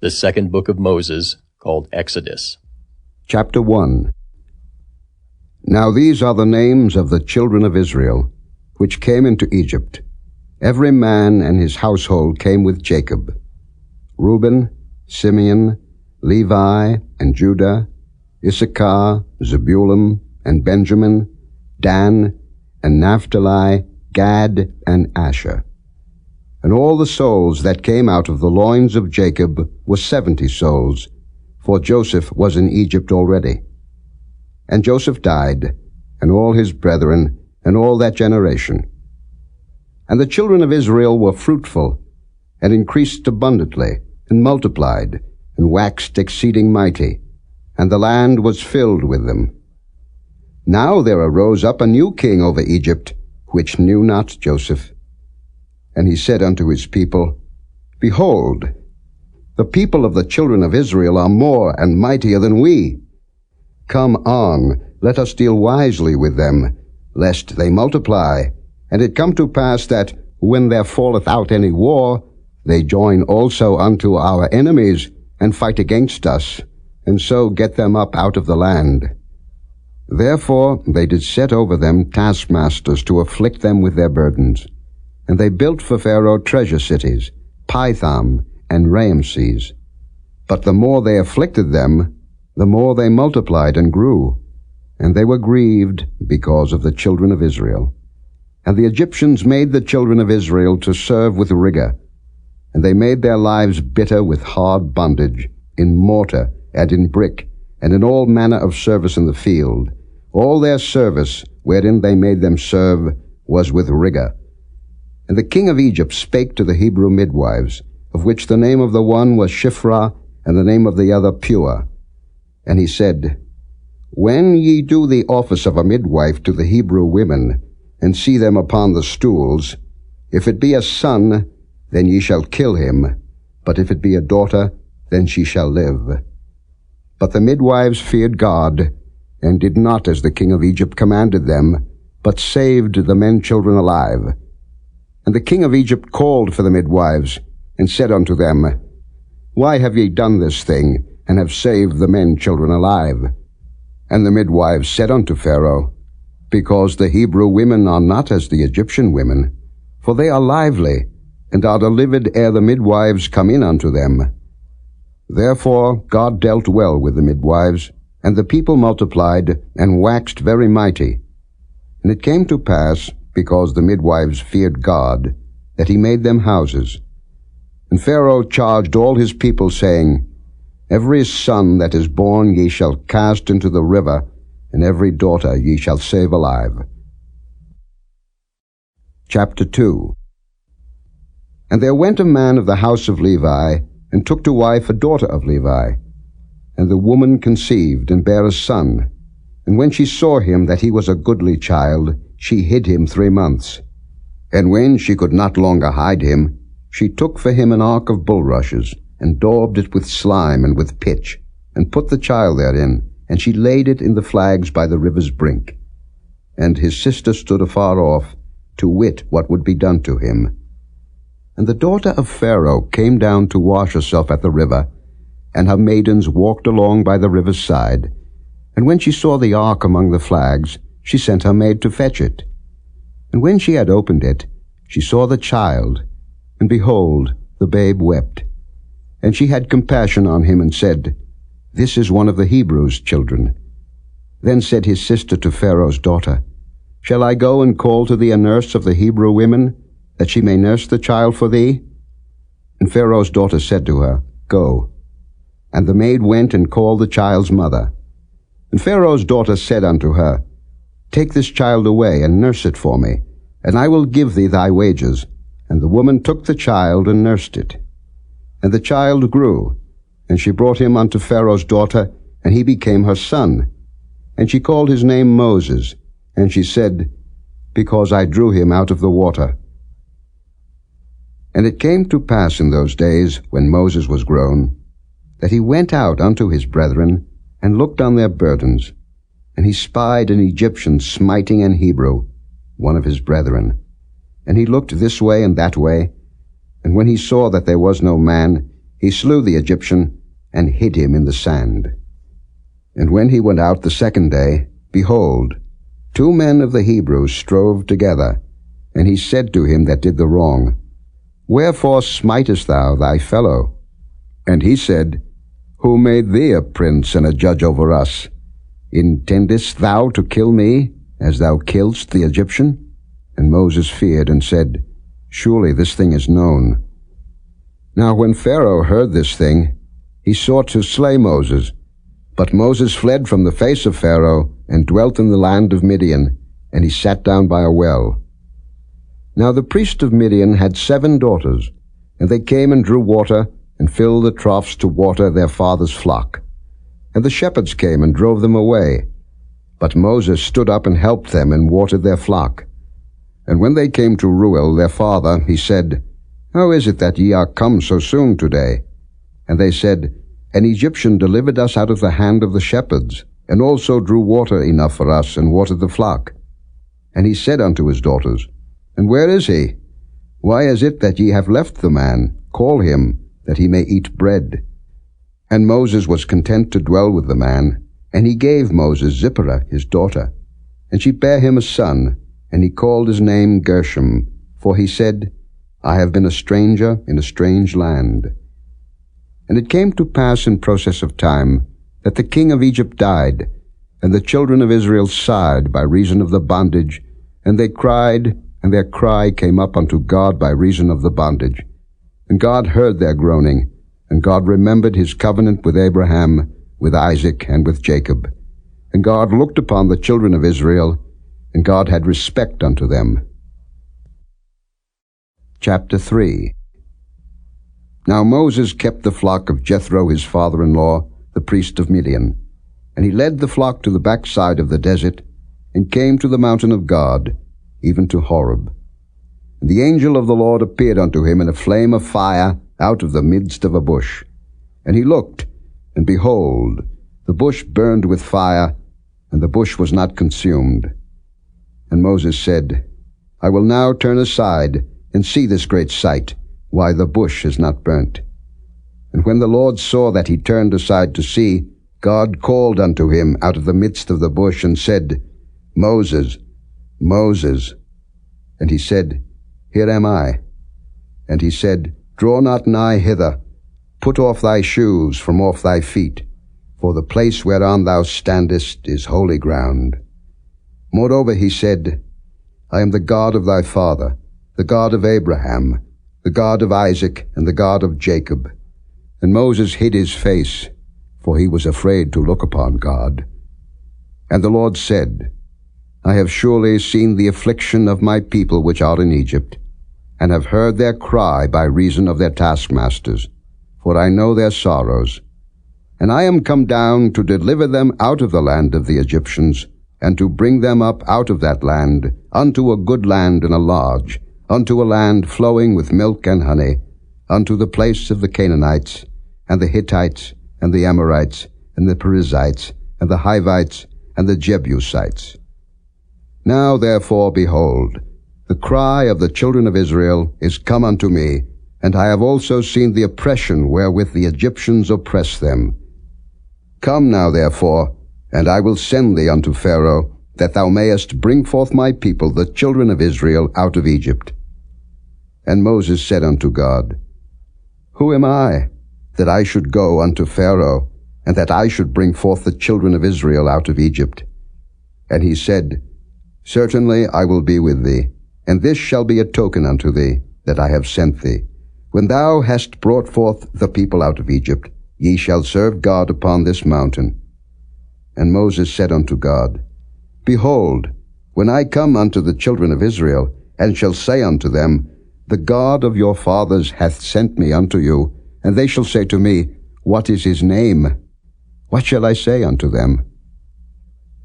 The second book of Moses, called Exodus. Chapter 1. Now these are the names of the children of Israel, which came into Egypt. Every man and his household came with Jacob: Reuben, Simeon, Levi, and Judah, Issachar, Zebulun, and Benjamin, Dan, and Naphtali, Gad, and Asher. And all the souls that came out of the loins of Jacob were 70 souls, for Joseph was in Egypt already. And Joseph died, and all his brethren, and all that generation. And the children of Israel were fruitful, and increased abundantly, and multiplied, and waxed exceeding mighty, and the land was filled with them. Now there arose up a new king over Egypt, which knew not Joseph. And he said unto his people, Behold, the people of the children of Israel are more and mightier than we. Come on, let us deal wisely with them, lest they multiply. And it come to pass that, when there falleth out any war, they join also unto our enemies, and fight against us, and so get them up out of the land. Therefore they did set over them taskmasters to afflict them with their burdens. And they built for Pharaoh treasure cities, Pithom and Ramses. But the more they afflicted them, the more they multiplied and grew. And they were grieved because of the children of Israel. And the Egyptians made the children of Israel to serve with rigor. And they made their lives bitter with hard bondage, in mortar and in brick, and in all manner of service in the field. All their service, wherein they made them serve, was with rigor. And the king of Egypt spake to the Hebrew midwives, of which the name of the one was Shiphrah, and the name of the other Pua. And he said, When ye do the office of a midwife to the Hebrew women, and see them upon the stools, if it be a son, then ye shall kill him, but if it be a daughter, then she shall live. But the midwives feared God, and did not as the king of Egypt commanded them, but saved the men children alive. And the king of Egypt called for the midwives, and said unto them, Why have ye done this thing, and have saved the men children alive? And the midwives said unto Pharaoh, Because the Hebrew women are not as the Egyptian women, for they are lively, and are delivered ere the midwives come in unto them. Therefore God dealt well with the midwives, and the people multiplied, and waxed very mighty. And it came to pass, because the midwives feared God, that he made them houses. And Pharaoh charged all his people, saying, Every son that is born ye shall cast into the river, and every daughter ye shall save alive. Chapter 2. And there went a man of the house of Levi, and took to wife a daughter of Levi. And the woman conceived, and bare a son. And when she saw him that he was a goodly child, she hid him 3 months. And when she could not longer hide him, she took for him an ark of bulrushes, and daubed it with slime and with pitch, and put the child therein, and she laid it in the flags by the river's brink. And his sister stood afar off, to wit what would be done to him. And the daughter of Pharaoh came down to wash herself at the river, and her maidens walked along by the river's side. And when she saw the ark among the flags, she sent her maid to fetch it. And when she had opened it, she saw the child, and behold, the babe wept. And she had compassion on him, and said, This is one of the Hebrews' children. Then said his sister to Pharaoh's daughter, Shall I go and call to thee a nurse of the Hebrew women, that she may nurse the child for thee? And Pharaoh's daughter said to her, Go. And the maid went and called the child's mother. And Pharaoh's daughter said unto her, Take this child away, and nurse it for me, and I will give thee thy wages. And the woman took the child, and nursed it. And the child grew, and she brought him unto Pharaoh's daughter, and he became her son. And she called his name Moses, and she said, Because I drew him out of the water. And it came to pass in those days, when Moses was grown, that he went out unto his brethren, and looked on their burdens. And he spied an Egyptian smiting an Hebrew, one of his brethren. And he looked this way and that way, and when he saw that there was no man, he slew the Egyptian and hid him in the sand. And when he went out the second day, behold, 2 men of the Hebrews strove together, and he said to him that did the wrong, Wherefore smitest thou thy fellow? And he said, Who made thee a prince and a judge over us? Intendest thou to kill me, as thou killedst the Egyptian? And Moses feared and said, Surely this thing is known. Now when Pharaoh heard this thing, he sought to slay Moses. But Moses fled from the face of Pharaoh, and dwelt in the land of Midian, and he sat down by a well. Now the priest of Midian had 7 daughters, and they came and drew water, and filled the troughs to water their father's flock. And the shepherds came and drove them away. But Moses stood up and helped them, and watered their flock. And when they came to Reuel their father, he said, How is it that ye are come so soon today? And they said, An Egyptian delivered us out of the hand of the shepherds, and also drew water enough for us, and watered the flock. And he said unto his daughters, And where is he? Why is it that ye have left the man? Call him, that he may eat bread. And Moses was content to dwell with the man, and he gave Moses Zipporah his daughter. And she bare him a son, and he called his name Gershom, for he said, I have been a stranger in a strange land. And it came to pass in process of time, that the king of Egypt died, and the children of Israel sighed by reason of the bondage, and they cried, and their cry came up unto God by reason of the bondage. And God heard their groaning, and God remembered his covenant with Abraham, with Isaac, and with Jacob. And God looked upon the children of Israel, and God had respect unto them. Chapter 3. Now Moses kept the flock of Jethro his father-in-law, the priest of Midian. And he led the flock to the backside of the desert, and came to the mountain of God, even to Horeb. And the angel of the Lord appeared unto him in a flame of fire out of the midst of a bush. And he looked, and behold, the bush burned with fire, and the bush was not consumed. And Moses said, I will now turn aside, and see this great sight, why the bush is not burnt. And when the Lord saw that he turned aside to see, God called unto him out of the midst of the bush, and said, Moses, Moses. And he said, Here am I. And he said, Draw not nigh hither. Put off thy shoes from off thy feet, for the place whereon thou standest is holy ground. Moreover he said, I am the God of thy father, the God of Abraham, the God of Isaac, and the God of Jacob. And Moses hid his face, for he was afraid to look upon God. And the Lord said, I have surely seen the affliction of my people which are in Egypt, and have heard their cry by reason of their taskmasters, for I know their sorrows. And I am come down to deliver them out of the land of the Egyptians, and to bring them up out of that land unto a good land and a large, unto a land flowing with milk and honey, unto the place of the Canaanites, and the Hittites, and the Amorites, and the Perizzites, and the Hivites, and the Jebusites. Now therefore, behold, the cry of the children of Israel is come unto me, and I have also seen the oppression wherewith the Egyptians oppress them. Come now therefore, and I will send thee unto Pharaoh, that thou mayest bring forth my people, the children of Israel, out of Egypt. And Moses said unto God, Who am I, that I should go unto Pharaoh, and that I should bring forth the children of Israel out of Egypt? And he said, Certainly I will be with thee, and this shall be a token unto thee, that I have sent thee. When thou hast brought forth the people out of Egypt, ye shall serve God upon this mountain. And Moses said unto God, Behold, when I come unto the children of Israel, and shall say unto them, The God of your fathers hath sent me unto you, and they shall say to me, What is his name? What shall I say unto them?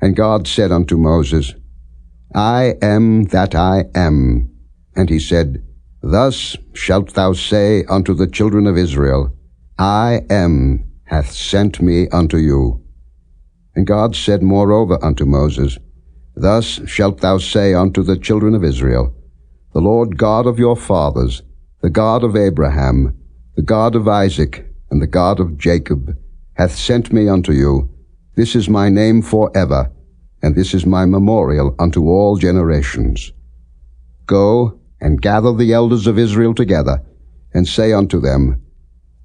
And God said unto Moses, I am that I am. And he said, Thus shalt thou say unto the children of Israel, I am hath sent me unto you. And God said moreover unto Moses, Thus shalt thou say unto the children of Israel, The Lord God of your fathers, the God of Abraham, the God of Isaac and the God of Jacob, hath sent me unto you. This is my name forever, and this is my memorial unto all generations. Go and gather the elders of Israel together, and say unto them,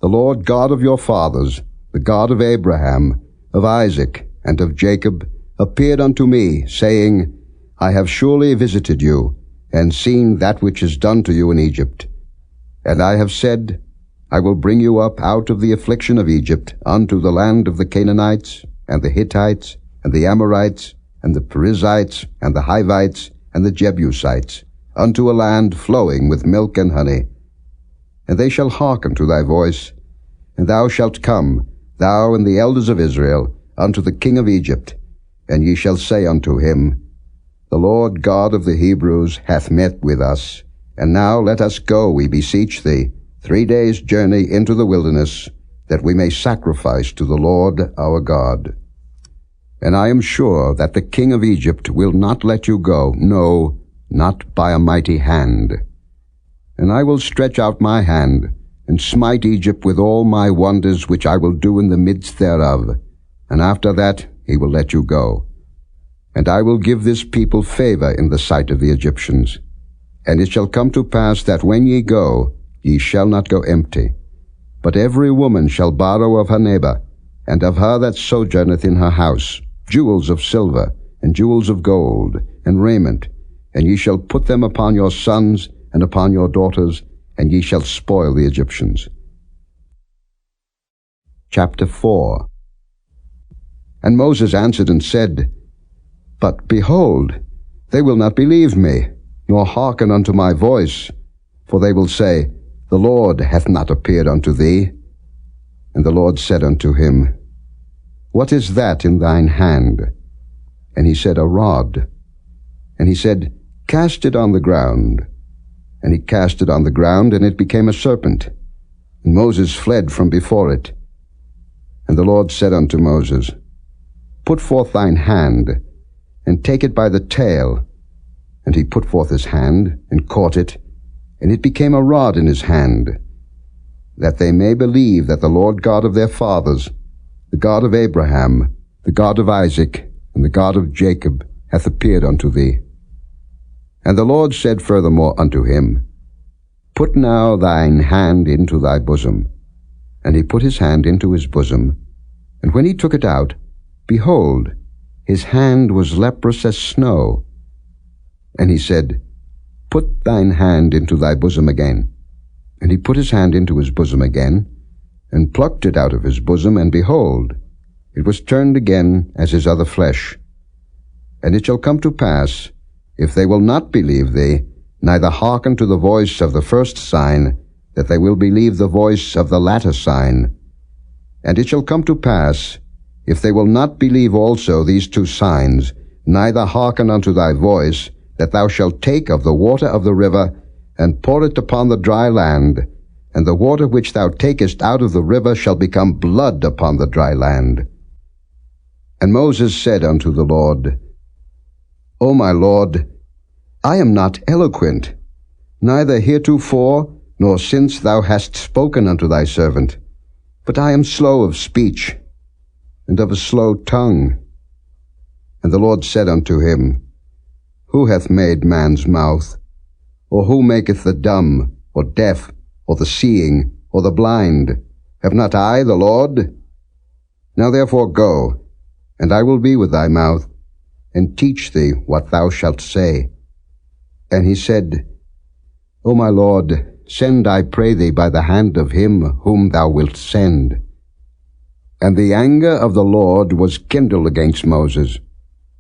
The Lord God of your fathers, the God of Abraham, of Isaac, and of Jacob, appeared unto me, saying, I have surely visited you, and seen that which is done to you in Egypt. And I have said, I will bring you up out of the affliction of Egypt unto the land of the Canaanites, and the Hittites, and the Amorites, and the Perizzites, and the Hivites, and the Jebusites, unto a land flowing with milk and honey. And they shall hearken to thy voice, and thou shalt come, thou and the elders of Israel, unto the king of Egypt, and ye shall say unto him, The Lord God of the Hebrews hath met with us, and now let us go, we beseech thee, 3 days' journey into the wilderness, that we may sacrifice to the Lord our God. And I am sure that the king of Egypt will not let you go, no, not by a mighty hand. And I will stretch out my hand, and smite Egypt with all my wonders which I will do in the midst thereof, and after that he will let you go. And I will give this people favor in the sight of the Egyptians. And it shall come to pass that when ye go, ye shall not go empty. But every woman shall borrow of her neighbor, and of her that sojourneth in her house, jewels of silver, and jewels of gold, and raiment, and ye shall put them upon your sons and upon your daughters, and ye shall spoil the Egyptians. Chapter 4. And Moses answered and said, But behold, they will not believe me, nor hearken unto my voice, for they will say, The Lord hath not appeared unto thee. And the Lord said unto him, What is that in thine hand? And he said, A rod. And he said, Cast it on the ground. And he cast it on the ground, and it became a serpent. And Moses fled from before it. And the Lord said unto Moses, Put forth thine hand, and take it by the tail. And he put forth his hand, and caught it, and it became a rod in his hand, that they may believe that the Lord God of their fathers, the God of Abraham, the God of Isaac, and the God of Jacob, hath appeared unto thee. And the Lord said furthermore unto him, Put now thine hand into thy bosom. And he put his hand into his bosom, and when he took it out, behold, his hand was leprous as snow. And he said, Put thine hand into thy bosom again. And he put his hand into his bosom again, and plucked it out of his bosom, and behold, it was turned again as his other flesh. And it shall come to pass, if they will not believe thee, neither hearken to the voice of the first sign, that they will believe the voice of the latter sign. And it shall come to pass, if they will not believe also these 2 signs, neither hearken unto thy voice, that thou shalt take of the water of the river, and pour it upon the dry land, and the water which thou takest out of the river shall become blood upon the dry land. And Moses said unto the Lord, O my Lord, I am not eloquent, neither heretofore, nor since thou hast spoken unto thy servant, but I am slow of speech, and of a slow tongue. And the Lord said unto him, Who hath made man's mouth? Or who maketh the dumb, or deaf, or the seeing, or the blind? Have not I the Lord? Now therefore go, and I will be with thy mouth, and teach thee what thou shalt say. And he said, O my Lord, send, I pray thee, by the hand of him whom thou wilt send. And the anger of the Lord was kindled against Moses.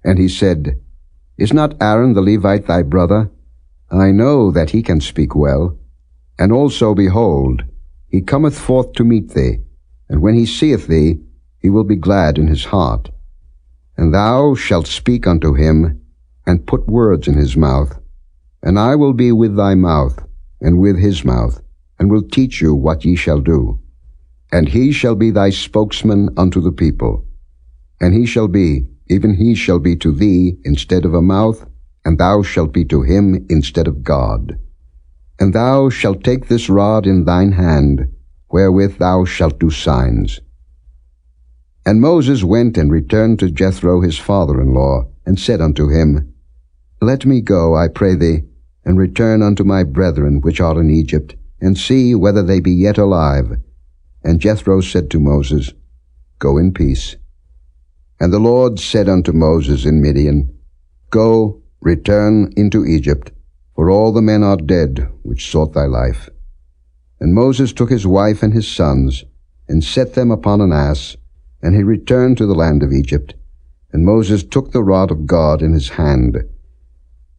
And he said, Is not Aaron the Levite thy brother? I know that he can speak well. And also, behold, he cometh forth to meet thee, and when he seeth thee, he will be glad in his heart. And thou shalt speak unto him, and put words in his mouth. And I will be with thy mouth, and with his mouth, and will teach you what ye shall do. And he shall be thy spokesman unto the people. And he shall be, even he shall be to thee instead of a mouth, and thou shalt be to him instead of God. And thou shalt take this rod in thine hand, wherewith thou shalt do signs. And Moses went and returned to Jethro his father-in-law, and said unto him, Let me go, I pray thee, and return unto my brethren which are in Egypt, and see whether they be yet alive. And Jethro said to Moses, Go in peace. And the Lord said unto Moses in Midian, Go, return into Egypt, for all the men are dead which sought thy life. And Moses took his wife and his sons, and set them upon an ass, and he returned to the land of Egypt. And Moses took the rod of God in his hand.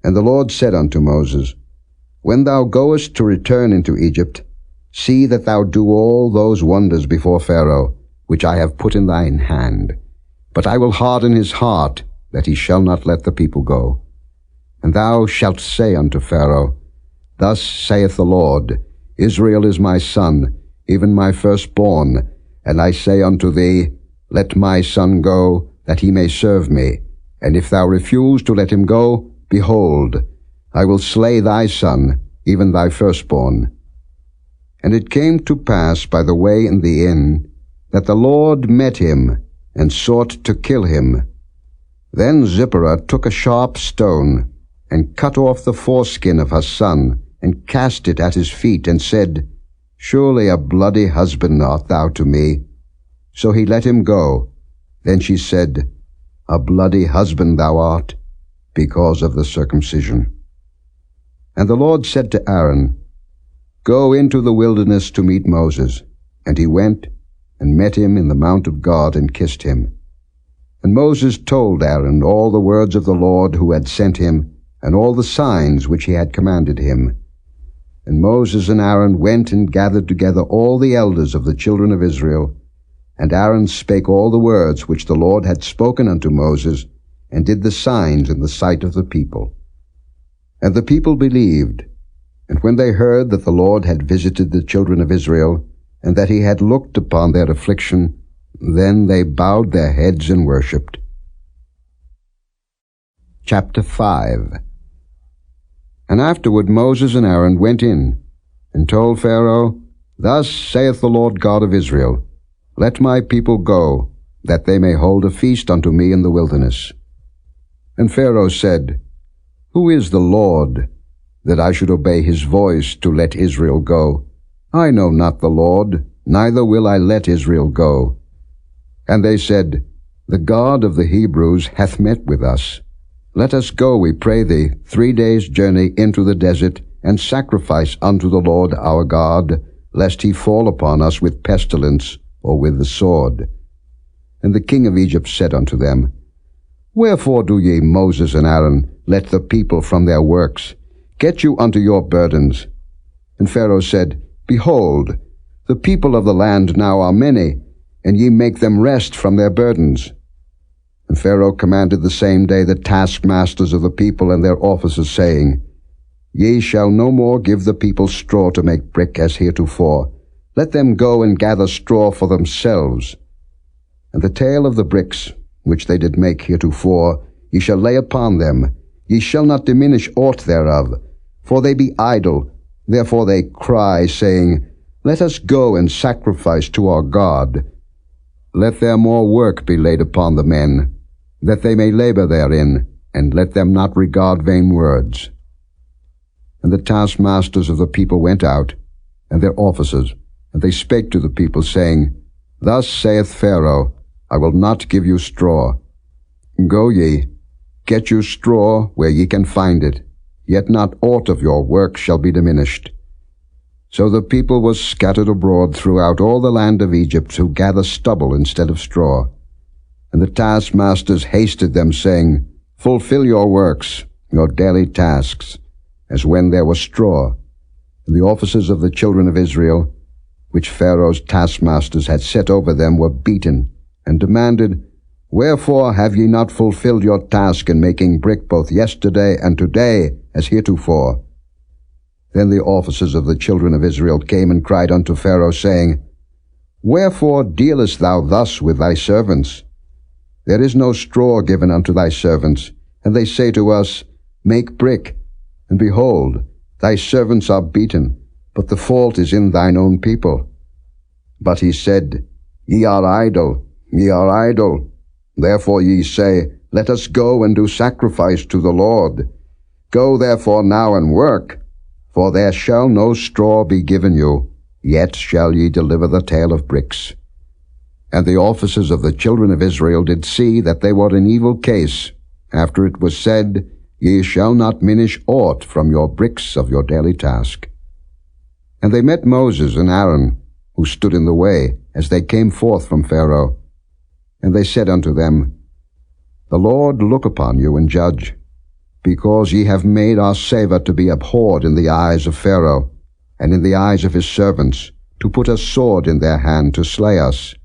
And the Lord said unto Moses, When thou goest to return into Egypt, see that thou do all those wonders before Pharaoh, which I have put in thine hand. But I will harden his heart, that he shall not let the people go. And thou shalt say unto Pharaoh, Thus saith the Lord, Israel is my son, even my firstborn. And I say unto thee, Let my son go, that he may serve me. And if thou refuse to let him go, behold, I will slay thy son, even thy firstborn. And it came to pass by the way in the inn, that the Lord met him, and sought to kill him. Then Zipporah took a sharp stone, and cut off the foreskin of her son, and cast it at his feet, and said, Surely a bloody husband art thou to me. So he let him go. Then she said, A bloody husband thou art, because of the circumcision. And the Lord said to Aaron, Go into the wilderness to meet Moses. And he went, and met him in the mount of God, and kissed him. And Moses told Aaron all the words of the Lord who had sent him, and all the signs which he had commanded him. And Moses and Aaron went and gathered together all the elders of the children of Israel. And Aaron spake all the words which the Lord had spoken unto Moses, and did the signs in the sight of the people. And the people believed. And when they heard that the Lord had visited the children of Israel, and that he had looked upon their affliction, then they bowed their heads and worshipped. Chapter 5. And afterward Moses and Aaron went in, and told Pharaoh, Thus saith the Lord God of Israel, Let my people go, that they may hold a feast unto me in the wilderness. And Pharaoh said, Who is the Lord, that I should obey his voice to let Israel go? I know not the Lord, neither will I let Israel go. And they said, The God of the Hebrews hath met with us. Let us go, we pray thee, 3 days' journey into the desert, and sacrifice unto the Lord our God, lest he fall upon us with pestilence, or with the sword. And the king of Egypt said unto them, Wherefore do ye, Moses and Aaron, let the people from their works? Get you unto your burdens. And Pharaoh said, Behold, the people of the land now are many, and ye make them rest from their burdens. And Pharaoh commanded the same day the taskmasters of the people and their officers, saying, Ye shall no more give the people straw to make brick as heretofore. Let them go and gather straw for themselves. And the tale of the bricks, which they did make heretofore, ye shall lay upon them. Ye shall not diminish aught thereof, for they be idle. Therefore they cry, saying, Let us go and sacrifice to our God. Let their more work be laid upon the men, that they may labor therein, and let them not regard vain words. And the taskmasters of the people went out, and their officers, and they spake to the people, saying, Thus saith Pharaoh, I will not give you straw. Go ye, get you straw where ye can find it, yet not aught of your work shall be diminished. So the people was scattered abroad throughout all the land of Egypt, to gather stubble instead of straw. And the taskmasters hasted them, saying, Fulfill your works, your daily tasks, as when there was straw. And the officers of the children of Israel, which Pharaoh's taskmasters had set over them, were beaten, and demanded, Wherefore have ye not fulfilled your task in making brick both yesterday and today, as heretofore? Then the officers of the children of Israel came and cried unto Pharaoh, saying, Wherefore dealest thou thus with thy servants? There is no straw given unto thy servants, and they say to us, Make brick. And behold, thy servants are beaten, but the fault is in thine own people. But he said, Ye are idle, ye are idle. Therefore ye say, Let us go and do sacrifice to the Lord. Go therefore now and work, for there shall no straw be given you, yet shall ye deliver the tale of bricks. And the officers of the children of Israel did see that they were in evil case, after it was said, Ye shall not minish aught from your bricks of your daily task. And they met Moses and Aaron, who stood in the way, as they came forth from Pharaoh. And they said unto them, The Lord look upon you and judge, because ye have made our savour to be abhorred in the eyes of Pharaoh, and in the eyes of his servants, to put a sword in their hand to slay us.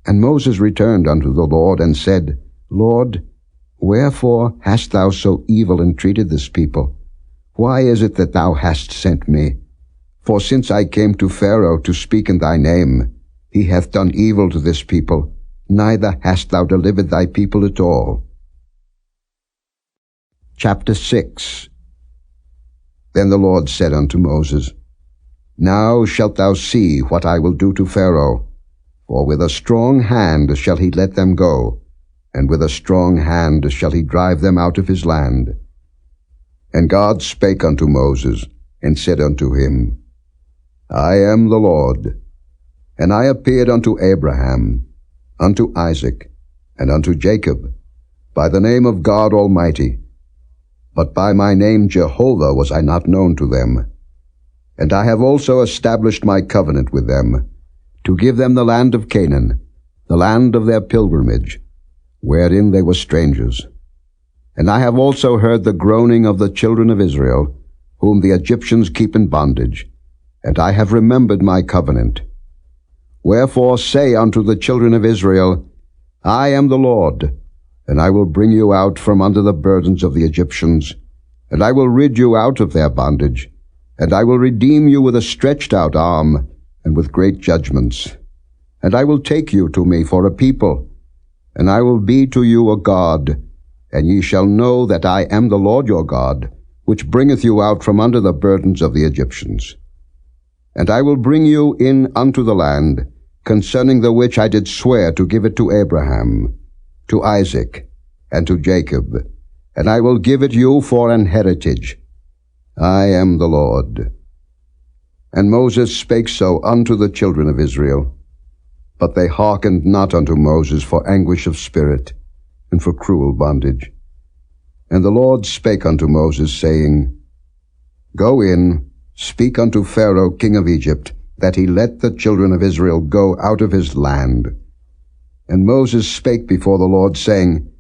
And Moses returned unto the Lord, and said, Lord, wherefore hast thou so evil entreated this people? Why is it that thou hast sent me? For since I came to Pharaoh to speak in thy name, he hath done evil to this people, neither hast thou delivered thy people at all. Chapter 6. Then the Lord said unto Moses, Now shalt thou see what I will do to Pharaoh, for with a strong hand shall he let them go, and with a strong hand shall he drive them out of his land. And God spake unto Moses, and said unto him, I am the Lord. And I appeared unto Abraham, unto Isaac, and unto Jacob, by the name of God Almighty. But by my name Jehovah was I not known to them. And I have also established my covenant with them, to give them the land of Canaan, the land of their pilgrimage, wherein they were strangers. And I have also heard the groaning of the children of Israel, whom the Egyptians keep in bondage, and I have remembered my covenant. Wherefore say unto the children of Israel, I am the Lord, and I will bring you out from under the burdens of the Egyptians, and I will rid you out of their bondage, and I will redeem you with a stretched out arm, and with great judgments. And I will take you to me for a people, and I will be to you a God, and ye shall know that I am the Lord your God, which bringeth you out from under the burdens of the Egyptians. And I will bring you in unto the land, concerning the which I did swear to give it to Abraham, to Isaac, and to Jacob, and I will give it you for an heritage. I am the Lord. And Moses spake so unto the children of Israel, but they hearkened not unto Moses for anguish of spirit, and for cruel bondage. And the Lord spake unto Moses, saying, Go in, speak unto Pharaoh king of Egypt, that he let the children of Israel go out of his land. And Moses spake before the Lord, saying,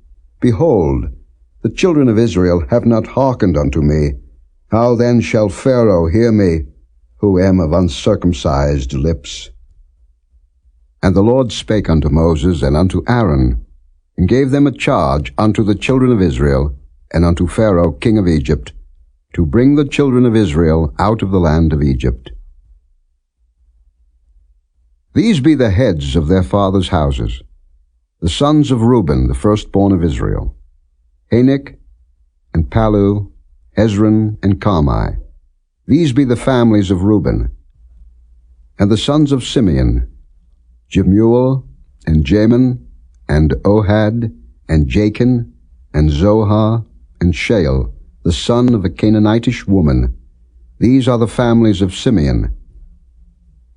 Behold, the children of Israel have not hearkened unto me. How then shall Pharaoh hear me, who am of uncircumcised lips? And the Lord spake unto Moses and unto Aaron, and gave them a charge unto the children of Israel, and unto Pharaoh king of Egypt, to bring the children of Israel out of the land of Egypt. These be the heads of their fathers' houses, the sons of Reuben, the firstborn of Israel, Hanok, and Palu, Hezron, and Carmi. These be the families of Reuben. And the sons of Simeon, Jemuel, and Jamin, and Ohad, and Jachin, and Zohar, and Shael, the son of a Canaanitish woman. These are the families of Simeon.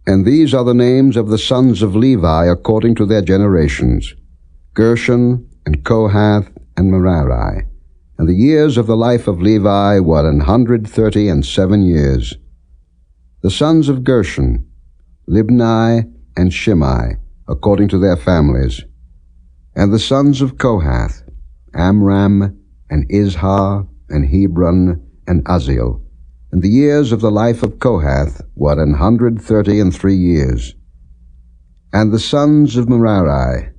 And these are the names of the sons of Levi according to their generations, Gershon, and Kohath, and Merari. And the years of the life of Levi were 137 years. The sons of Gershon, Libni, and Shimei, according to their families. And the sons of Kohath, Amram, and Izhar, and Hebron, and Uzziel. And the years of the life of Kohath were 133 years. And the sons of Merari,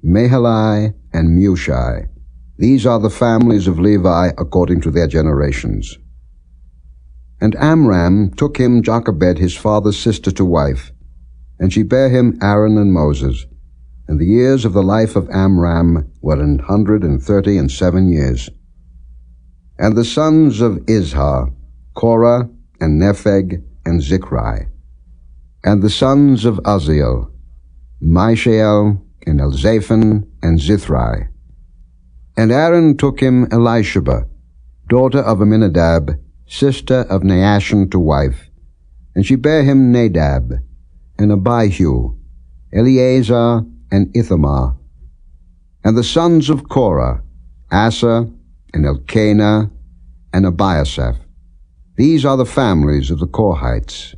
Mahali, and Mushi. These are the families of Levi according to their generations. And Amram took him Jochebed his father's sister to wife, and she bare him Aaron and Moses. And the years of the life of Amram were 137 years. And the sons of Izhar, Korah, and Nepheg, and Zichri. And the sons of Uzziel, Mishael, and Elzaphan, and Zithri. And Aaron took him Elisheba, daughter of Amminadab, sister of Naashon, to wife. And she bare him Nadab, and Abihu, Eleazar, and Ithamar. And the sons of Korah, Asa, and Elkanah, and Abiasaph. These are the families of the Korhites.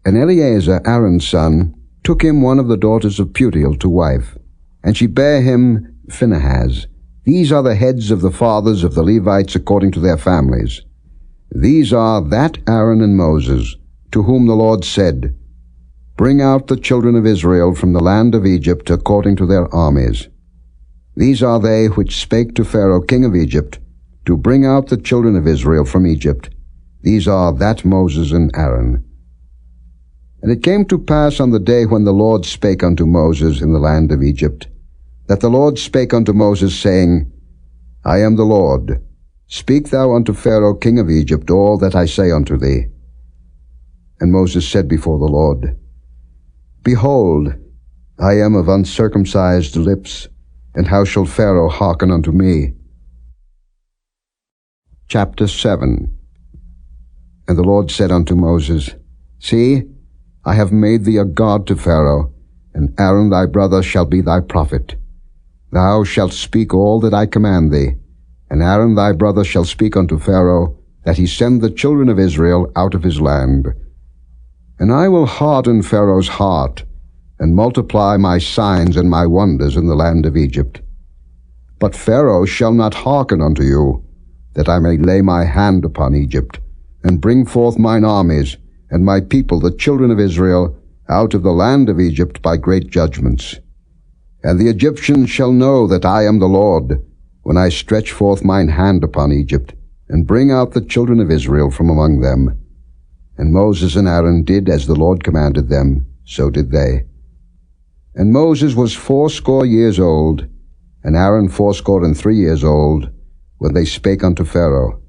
And Eleazar, Aaron's son, took him one of the daughters of Putiel to wife, and she bare him Phinehas. These are the heads of the fathers of the Levites according to their families. These are that Aaron and Moses, to whom the Lord said, Bring out the children of Israel from the land of Egypt according to their armies. These are they which spake to Pharaoh king of Egypt, to bring out the children of Israel from Egypt. These are that Moses and Aaron. And it came to pass on the day when the Lord spake unto Moses in the land of Egypt, that the Lord spake unto Moses, saying, I am the Lord. Speak thou unto Pharaoh king of Egypt all that I say unto thee. And Moses said before the Lord, Behold, I am of uncircumcised lips, and how shall Pharaoh hearken unto me? Chapter 7. And the Lord said unto Moses, See, I have made thee a god to Pharaoh, and Aaron thy brother shall be thy prophet. Thou shalt speak all that I command thee, and Aaron thy brother shall speak unto Pharaoh, that he send the children of Israel out of his land. And I will harden Pharaoh's heart, and multiply my signs and my wonders in the land of Egypt. But Pharaoh shall not hearken unto you, that I may lay my hand upon Egypt, and bring forth mine armies, and my people, the children of Israel, out of the land of Egypt by great judgments. And the Egyptians shall know that I am the Lord, when I stretch forth mine hand upon Egypt, and bring out the children of Israel from among them. And Moses and Aaron did as the Lord commanded them, so did they. And Moses was 80 years old, and Aaron 83 years old, when they spake unto Pharaoh.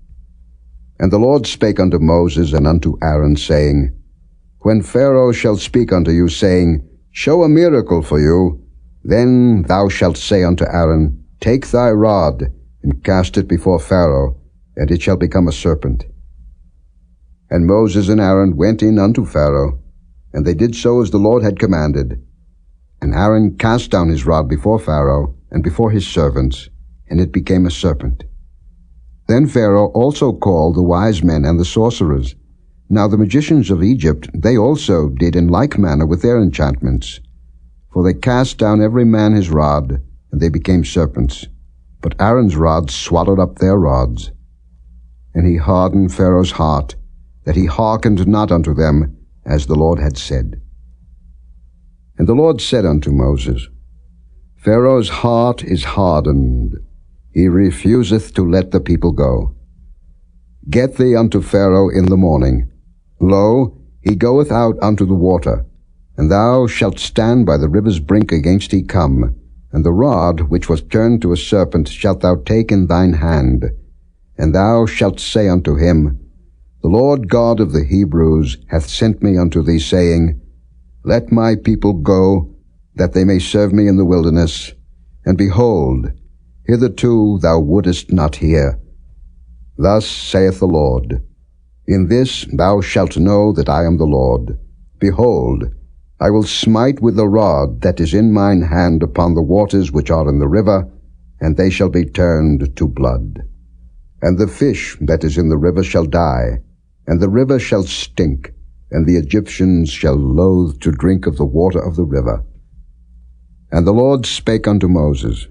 And the Lord spake unto Moses and unto Aaron, saying, When Pharaoh shall speak unto you, saying, Show a miracle for you, then thou shalt say unto Aaron, Take thy rod, and cast it before Pharaoh, and it shall become a serpent. And Moses and Aaron went in unto Pharaoh, and they did so as the Lord had commanded. And Aaron cast down his rod before Pharaoh, and before his servants, and it became a serpent. Then Pharaoh also called the wise men and the sorcerers. Now the magicians of Egypt, they also did in like manner with their enchantments. For they cast down every man his rod, and they became serpents. But Aaron's rod swallowed up their rods. And he hardened Pharaoh's heart, that he hearkened not unto them, as the Lord had said. And the Lord said unto Moses, Pharaoh's heart is hardened. He refuseth to let the people go. Get thee unto Pharaoh in the morning. Lo, he goeth out unto the water, and thou shalt stand by the river's brink against he come, and the rod which was turned to a serpent shalt thou take in thine hand, and thou shalt say unto him, The Lord God of the Hebrews hath sent me unto thee, saying, Let my people go, that they may serve me in the wilderness. And behold, hitherto thou wouldest not hear. Thus saith the Lord, In this thou shalt know that I am the Lord. Behold, I will smite with the rod that is in mine hand upon the waters which are in the river, and they shall be turned to blood. And the fish that is in the river shall die, and the river shall stink, and the Egyptians shall loathe to drink of the water of the river. And the Lord spake unto Moses,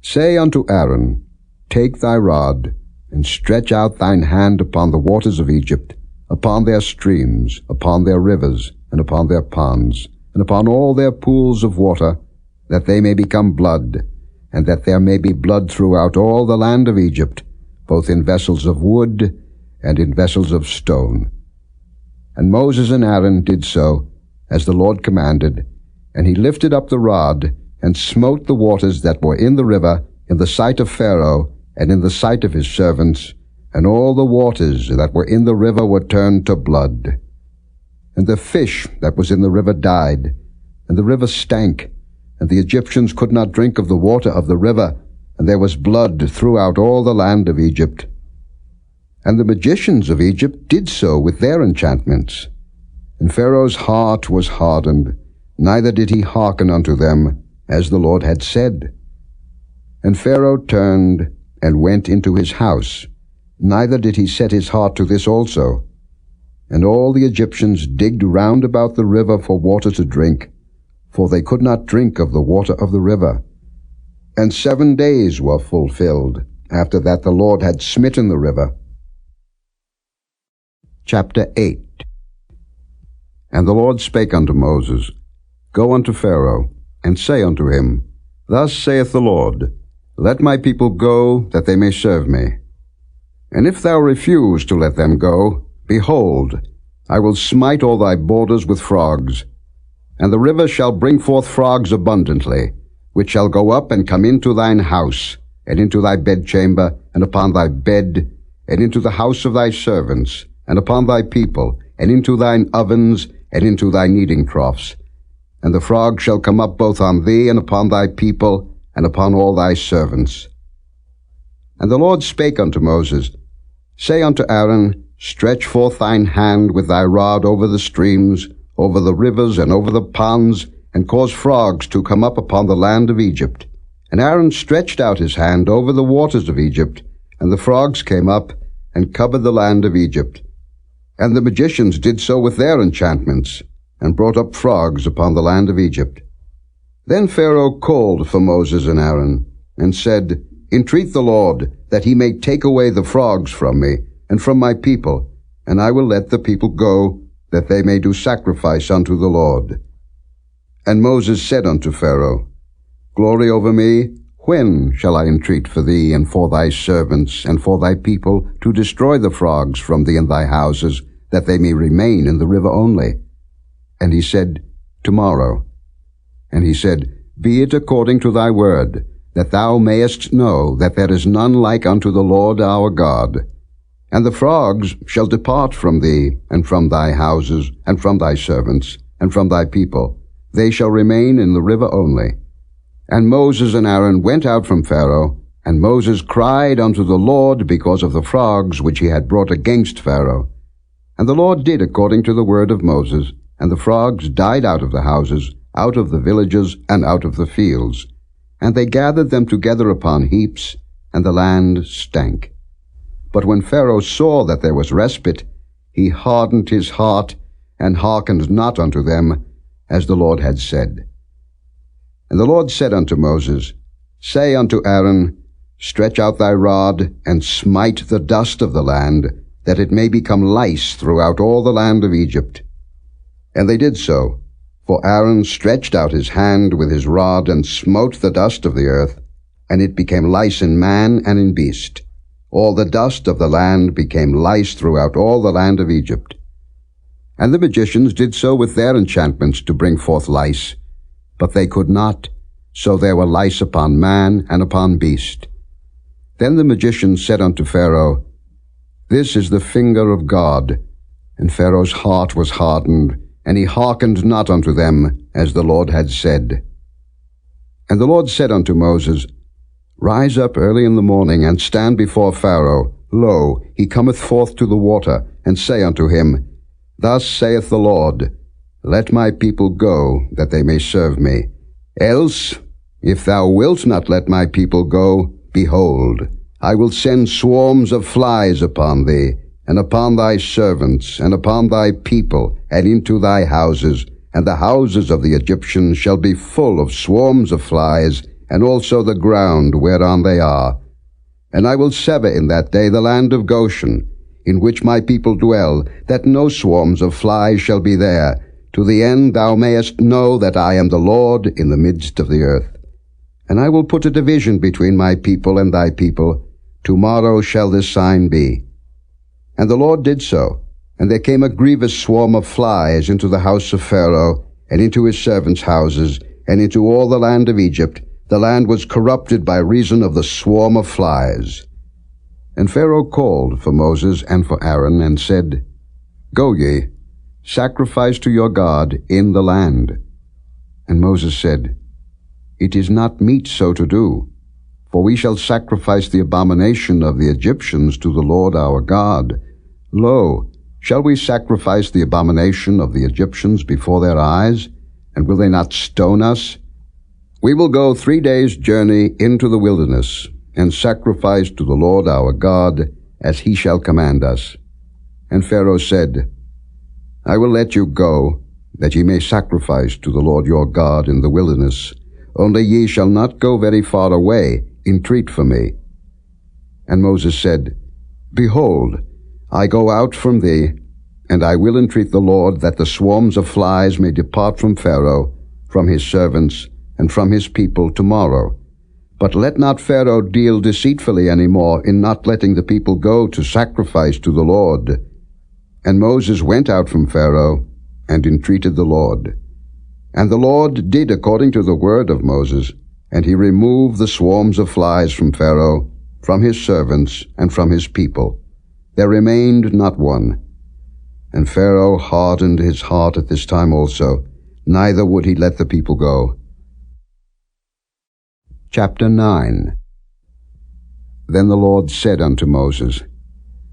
Say unto Aaron, Take thy rod, and stretch out thine hand upon the waters of Egypt, upon their streams, upon their rivers, and upon their ponds, and upon all their pools of water, that they may become blood, and that there may be blood throughout all the land of Egypt, both in vessels of wood and in vessels of stone. And Moses and Aaron did so, as the Lord commanded, and he lifted up the rod, and smote the waters that were in the river in the sight of Pharaoh, and in the sight of his servants, and all the waters that were in the river were turned to blood. And the fish that was in the river died, and the river stank, and the Egyptians could not drink of the water of the river, and there was blood throughout all the land of Egypt. And the magicians of Egypt did so with their enchantments. And Pharaoh's heart was hardened, neither did he hearken unto them, as the Lord had said. And Pharaoh turned and went into his house, neither did he set his heart to this also. And all the Egyptians digged round about the river for water to drink, for they could not drink of the water of the river. And 7 days were fulfilled, after that the Lord had smitten the river. Chapter 8. And the Lord spake unto Moses, Go unto Pharaoh, and say unto him, Thus saith the Lord, Let my people go, that they may serve me. And if thou refuse to let them go, behold, I will smite all thy borders with frogs. And the river shall bring forth frogs abundantly, which shall go up and come into thine house, and into thy bedchamber, and upon thy bed, and into the house of thy servants, and upon thy people, and into thine ovens, and into thy kneading troughs. And the frog shall come up both on thee, and upon thy people, and upon all thy servants. And the Lord spake unto Moses, Say unto Aaron, Stretch forth thine hand with thy rod over the streams, over the rivers, and over the ponds, and cause frogs to come up upon the land of Egypt. And Aaron stretched out his hand over the waters of Egypt, and the frogs came up, and covered the land of Egypt. And the magicians did so with their enchantments, and brought up frogs upon the land of Egypt. Then Pharaoh called for Moses and Aaron, and said, Entreat the Lord, that he may take away the frogs from me, and from my people, and I will let the people go, that they may do sacrifice unto the Lord. And Moses said unto Pharaoh, Glory over me, when shall I entreat for thee, and for thy servants, and for thy people, to destroy the frogs from thee and thy houses, that they may remain in the river only? And he said, Tomorrow. And he said, Be it according to thy word, that thou mayest know that there is none like unto the Lord our God. And the frogs shall depart from thee, and from thy houses, and from thy servants, and from thy people. They shall remain in the river only. And Moses and Aaron went out from Pharaoh, and Moses cried unto the Lord because of the frogs which he had brought against Pharaoh. And the Lord did according to the word of Moses, and the frogs died out of the houses, out of the villages, and out of the fields. And they gathered them together upon heaps, and the land stank. But when Pharaoh saw that there was respite, he hardened his heart, and hearkened not unto them, as the Lord had said. And the Lord said unto Moses, Say unto Aaron, Stretch out thy rod, and smite the dust of the land, that it may become lice throughout all the land of Egypt. And they did so, for Aaron stretched out his hand with his rod, and smote the dust of the earth, and it became lice in man and in beast. All the dust of the land became lice throughout all the land of Egypt. And the magicians did so with their enchantments to bring forth lice, but they could not, so there were lice upon man and upon beast. Then the magicians said unto Pharaoh, This is the finger of God. And Pharaoh's heart was hardened, and he hearkened not unto them, as the Lord had said. And the Lord said unto Moses, Rise up early in the morning, and stand before Pharaoh. Lo, he cometh forth to the water, and say unto him, Thus saith the Lord, Let my people go, that they may serve me. Else, if thou wilt not let my people go, behold, I will send swarms of flies upon thee, and upon thy servants, and upon thy people, and into thy houses, and the houses of the Egyptians shall be full of swarms of flies, and also the ground whereon they are. And I will sever in that day the land of Goshen, in which my people dwell, that no swarms of flies shall be there, to the end thou mayest know that I am the Lord in the midst of the earth. And I will put a division between my people and thy people. Tomorrow shall this sign be. And the Lord did so, and there came a grievous swarm of flies into the house of Pharaoh, and into his servants' houses, and into all the land of Egypt. The land was corrupted by reason of the swarm of flies. And Pharaoh called for Moses and for Aaron, and said, Go ye, Sacrifice to your God in the land. And Moses said, It is not meet so to do, for we shall sacrifice the abomination of the Egyptians to the Lord our God. Lo, shall we sacrifice the abomination of the Egyptians before their eyes, and will they not stone us? We will go 3 days' journey into the wilderness, and sacrifice to the Lord our God, as he shall command us. And Pharaoh said, I will let you go, that ye may sacrifice to the Lord your God in the wilderness. Only ye shall not go very far away, entreat for me. And Moses said, Behold, I go out from thee, and I will entreat the Lord that the swarms of flies may depart from Pharaoh, from his servants, and from his people tomorrow. But let not Pharaoh deal deceitfully any more in not letting the people go to sacrifice to the Lord. And Moses went out from Pharaoh, and entreated the Lord. And the Lord did according to the word of Moses, and he removed the swarms of flies from Pharaoh, from his servants, and from his people. There remained not one. And Pharaoh hardened his heart at this time also, neither would he let the people go. Chapter 9. Then the Lord said unto Moses,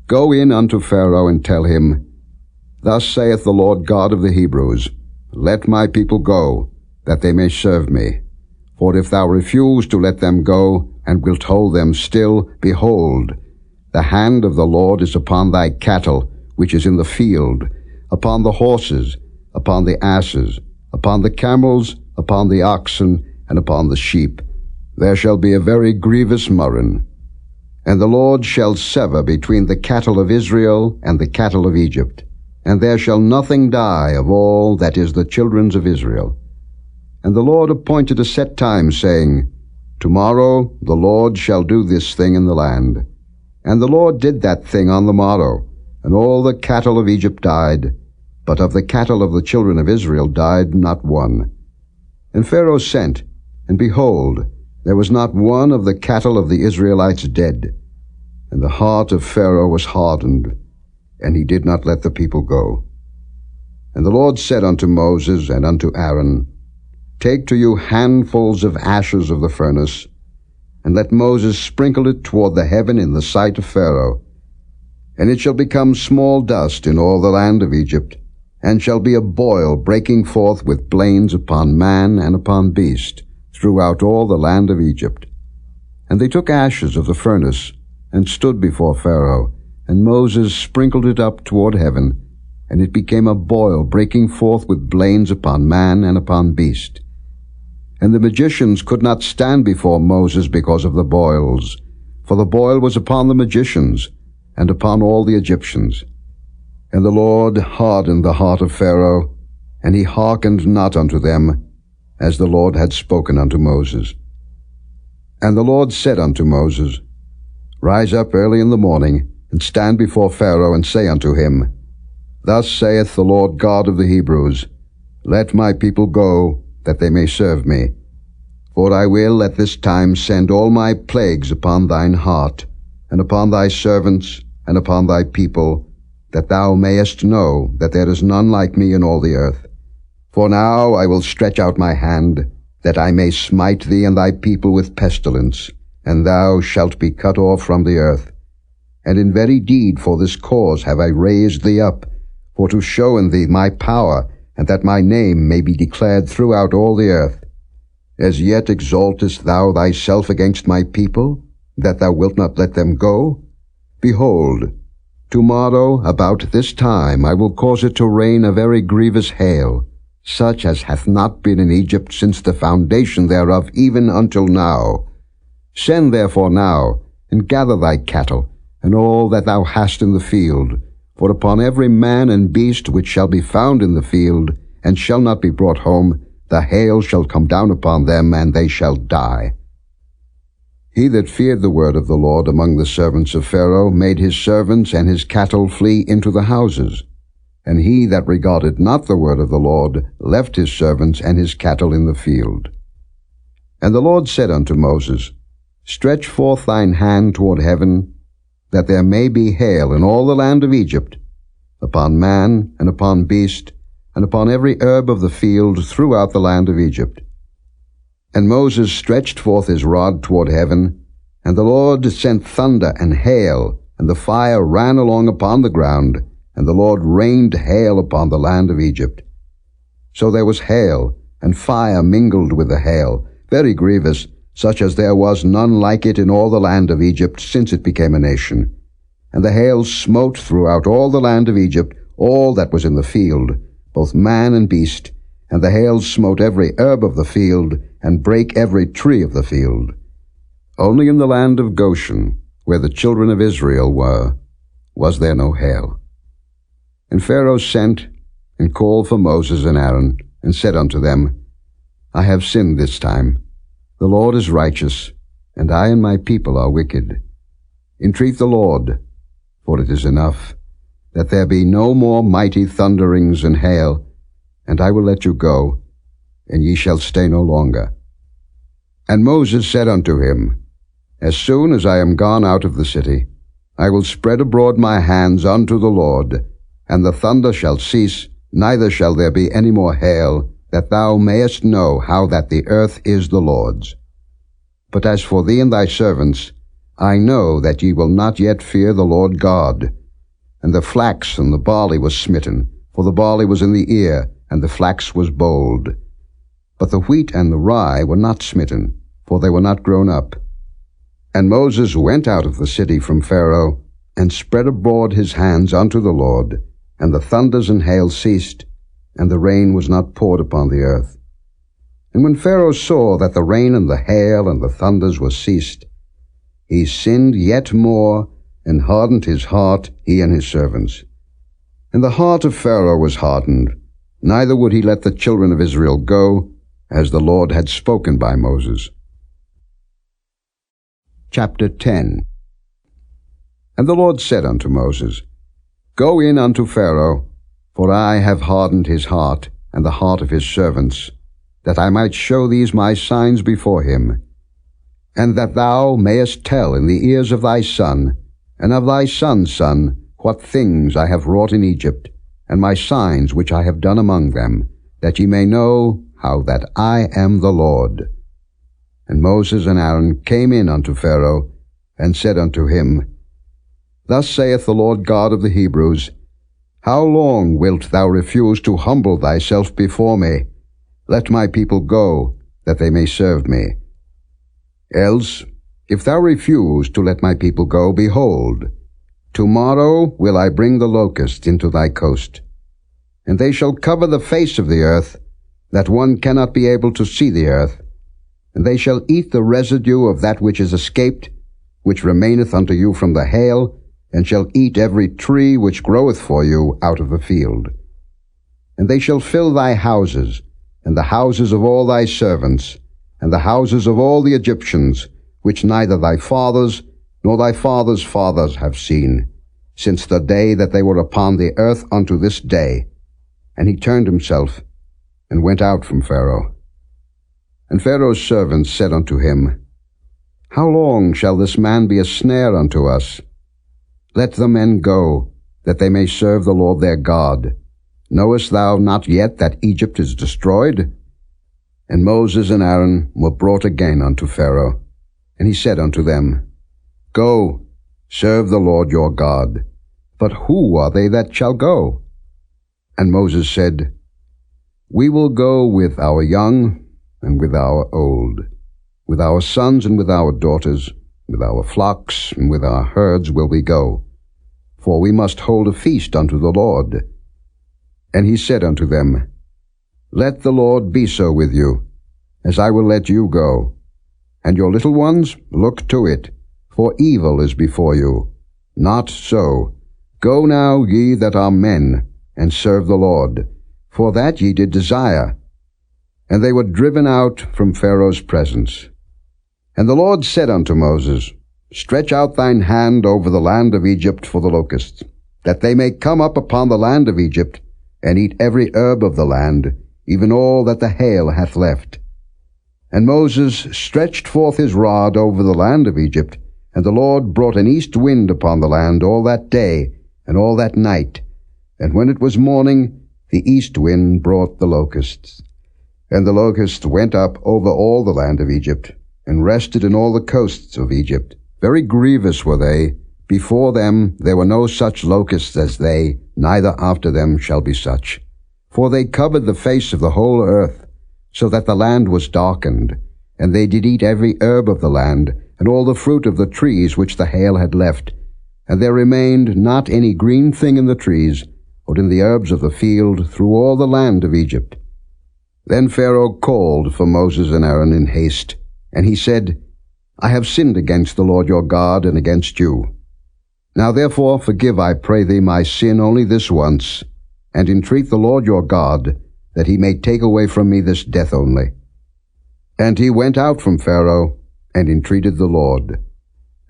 Go in unto Pharaoh, and tell him, Thus saith the Lord God of the Hebrews, Let my people go, that they may serve me. For if thou refuse to let them go, and wilt hold them still, behold, the hand of the Lord is upon thy cattle, which is in the field, upon the horses, upon the asses, upon the camels, upon the oxen, and upon the sheep. There shall be a very grievous murrain. And the Lord shall sever between the cattle of Israel and the cattle of Egypt, and there shall nothing die of all that is the children's of Israel. And the Lord appointed a set time, saying, Tomorrow the Lord shall do this thing in the land. And the Lord did that thing on the morrow, and all the cattle of Egypt died, but of the cattle of the children of Israel died not one. And Pharaoh sent, and behold, there was not one of the cattle of the Israelites dead. And the heart of Pharaoh was hardened, and he did not let the people go. And the Lord said unto Moses and unto Aaron, Take to you handfuls of ashes of the furnace, and let Moses sprinkle it toward the heaven in the sight of Pharaoh. And it shall become small dust in all the land of Egypt, and shall be a boil breaking forth with blains upon man and upon beast, throughout all the land of Egypt. And they took ashes of the furnace, and stood before Pharaoh, and Moses sprinkled it up toward heaven, and it became a boil breaking forth with blains upon man and upon beast. And the magicians could not stand before Moses because of the boils, for the boil was upon the magicians, and upon all the Egyptians. And the Lord hardened the heart of Pharaoh, and he hearkened not unto them, as the Lord had spoken unto Moses. And the Lord said unto Moses, Rise up early in the morning, and stand before Pharaoh, and say unto him, Thus saith the Lord God of the Hebrews, Let my people go, that they may serve me. For I will at this time send all my plagues upon thine heart, and upon thy servants, and upon thy people, that thou mayest know that there is none like me in all the earth. For now I will stretch out my hand, that I may smite thee and thy people with pestilence, and thou shalt be cut off from the earth. And in very deed for this cause have I raised thee up, for to show in thee my power, and that my name may be declared throughout all the earth. As yet exaltest thou thyself against my people, that thou wilt not let them go? Behold, tomorrow about this time I will cause it to rain a very grievous hail, such as hath not been in Egypt since the foundation thereof even until now. Send therefore now, and gather thy cattle, and all that thou hast in the field, for upon every man and beast which shall be found in the field, and shall not be brought home, the hail shall come down upon them, and they shall die. He that feared the word of the Lord among the servants of Pharaoh made his servants and his cattle flee into the houses. And he that regarded not the word of the Lord left his servants and his cattle in the field. And the Lord said unto Moses, Stretch forth thine hand toward heaven, that there may be hail in all the land of Egypt, upon man, and upon beast, and upon every herb of the field throughout the land of Egypt. And Moses stretched forth his rod toward heaven, and the Lord sent thunder and hail, and the fire ran along upon the ground, and the Lord rained hail upon the land of Egypt. So there was hail, and fire mingled with the hail, very grievous, such as there was none like it in all the land of Egypt since it became a nation. And the hail smote throughout all the land of Egypt all that was in the field, both man and beast, and the hail smote every herb of the field, and brake every tree of the field. Only in the land of Goshen, where the children of Israel were, was there no hail. And Pharaoh sent and called for Moses and Aaron, and said unto them, I have sinned this time. The Lord is righteous, and I and my people are wicked. Entreat the Lord, for it is enough, that there be no more mighty thunderings and hail, and I will let you go, and ye shall stay no longer. And Moses said unto him, As soon as I am gone out of the city, I will spread abroad my hands unto the Lord, and the thunder shall cease, neither shall there be any more hail, that thou mayest know how that the earth is the Lord's. But as for thee and thy servants, I know that ye will not yet fear the Lord God. And the flax and the barley was smitten, for the barley was in the ear, and the flax was bold. But the wheat and the rye were not smitten, for they were not grown up. And Moses went out of the city from Pharaoh, and spread abroad his hands unto the Lord, and the thunders and hail ceased, and the rain was not poured upon the earth. And when Pharaoh saw that the rain and the hail and the thunders were ceased, he sinned yet more, and hardened his heart, he and his servants. And the heart of Pharaoh was hardened, neither would he let the children of Israel go, as the Lord had spoken by Moses. Chapter 10. And the Lord said unto Moses, Go in unto Pharaoh, for I have hardened his heart, and the heart of his servants, that I might show these my signs before him, and that thou mayest tell in the ears of thy son, and of thy son's son, what things I have wrought in Egypt, and my signs which I have done among them, that ye may know how that I am the Lord. And Moses and Aaron came in unto Pharaoh, and said unto him, Thus saith the Lord God of the Hebrews, How long wilt thou refuse to humble thyself before me? Let my people go, that they may serve me. Else, if thou refuse to let my people go, behold, tomorrow will I bring the locusts into thy coast, and they shall cover the face of the earth, that one cannot be able to see the earth, and they shall eat the residue of that which is escaped, which remaineth unto you from the hail, and shall eat every tree which groweth for you out of the field. And they shall fill thy houses, and the houses of all thy servants, and the houses of all the Egyptians, which neither thy fathers nor thy fathers' fathers have seen, since the day that they were upon the earth unto this day. And he turned himself, and went out from Pharaoh. And Pharaoh's servants said unto him, How long shall this man be a snare unto us? Let the men go, that they may serve the Lord their God. Knowest thou not yet that Egypt is destroyed? And Moses and Aaron were brought again unto Pharaoh. And he said unto them, Go, serve the Lord your God. But who are they that shall go? And Moses said, We will go with our young and with our old, with our sons and with our daughters, with our flocks and with our herds will we go, for we must hold a feast unto the Lord. And he said unto them, Let the Lord be so with you, as I will let you go. And your little ones, look to it, for evil is before you. Not so. Go now, ye that are men, and serve the Lord, for that ye did desire. And they were driven out from Pharaoh's presence. And the Lord said unto Moses, Stretch out thine hand over the land of Egypt for the locusts, that they may come up upon the land of Egypt, and eat every herb of the land, even all that the hail hath left. And Moses stretched forth his rod over the land of Egypt, and the Lord brought an east wind upon the land all that day and all that night, And when it was morning, the east wind brought the locusts. And the locusts went up over all the land of Egypt, and rested in all the coasts of Egypt. Very grievous were they. Before them there were no such locusts as they, neither after them shall be such. For they covered the face of the whole earth, so that the land was darkened. And they did eat every herb of the land, and all the fruit of the trees which the hail had left. And there remained not any green thing in the trees, or in the herbs of the field, through all the land of Egypt. Then Pharaoh called for Moses and Aaron in haste, and he said, I have sinned against the Lord your God and against you. Now therefore forgive, I pray thee, my sin only this once, and entreat the Lord your God, that he may take away from me this death only. And he went out from Pharaoh, and entreated the Lord.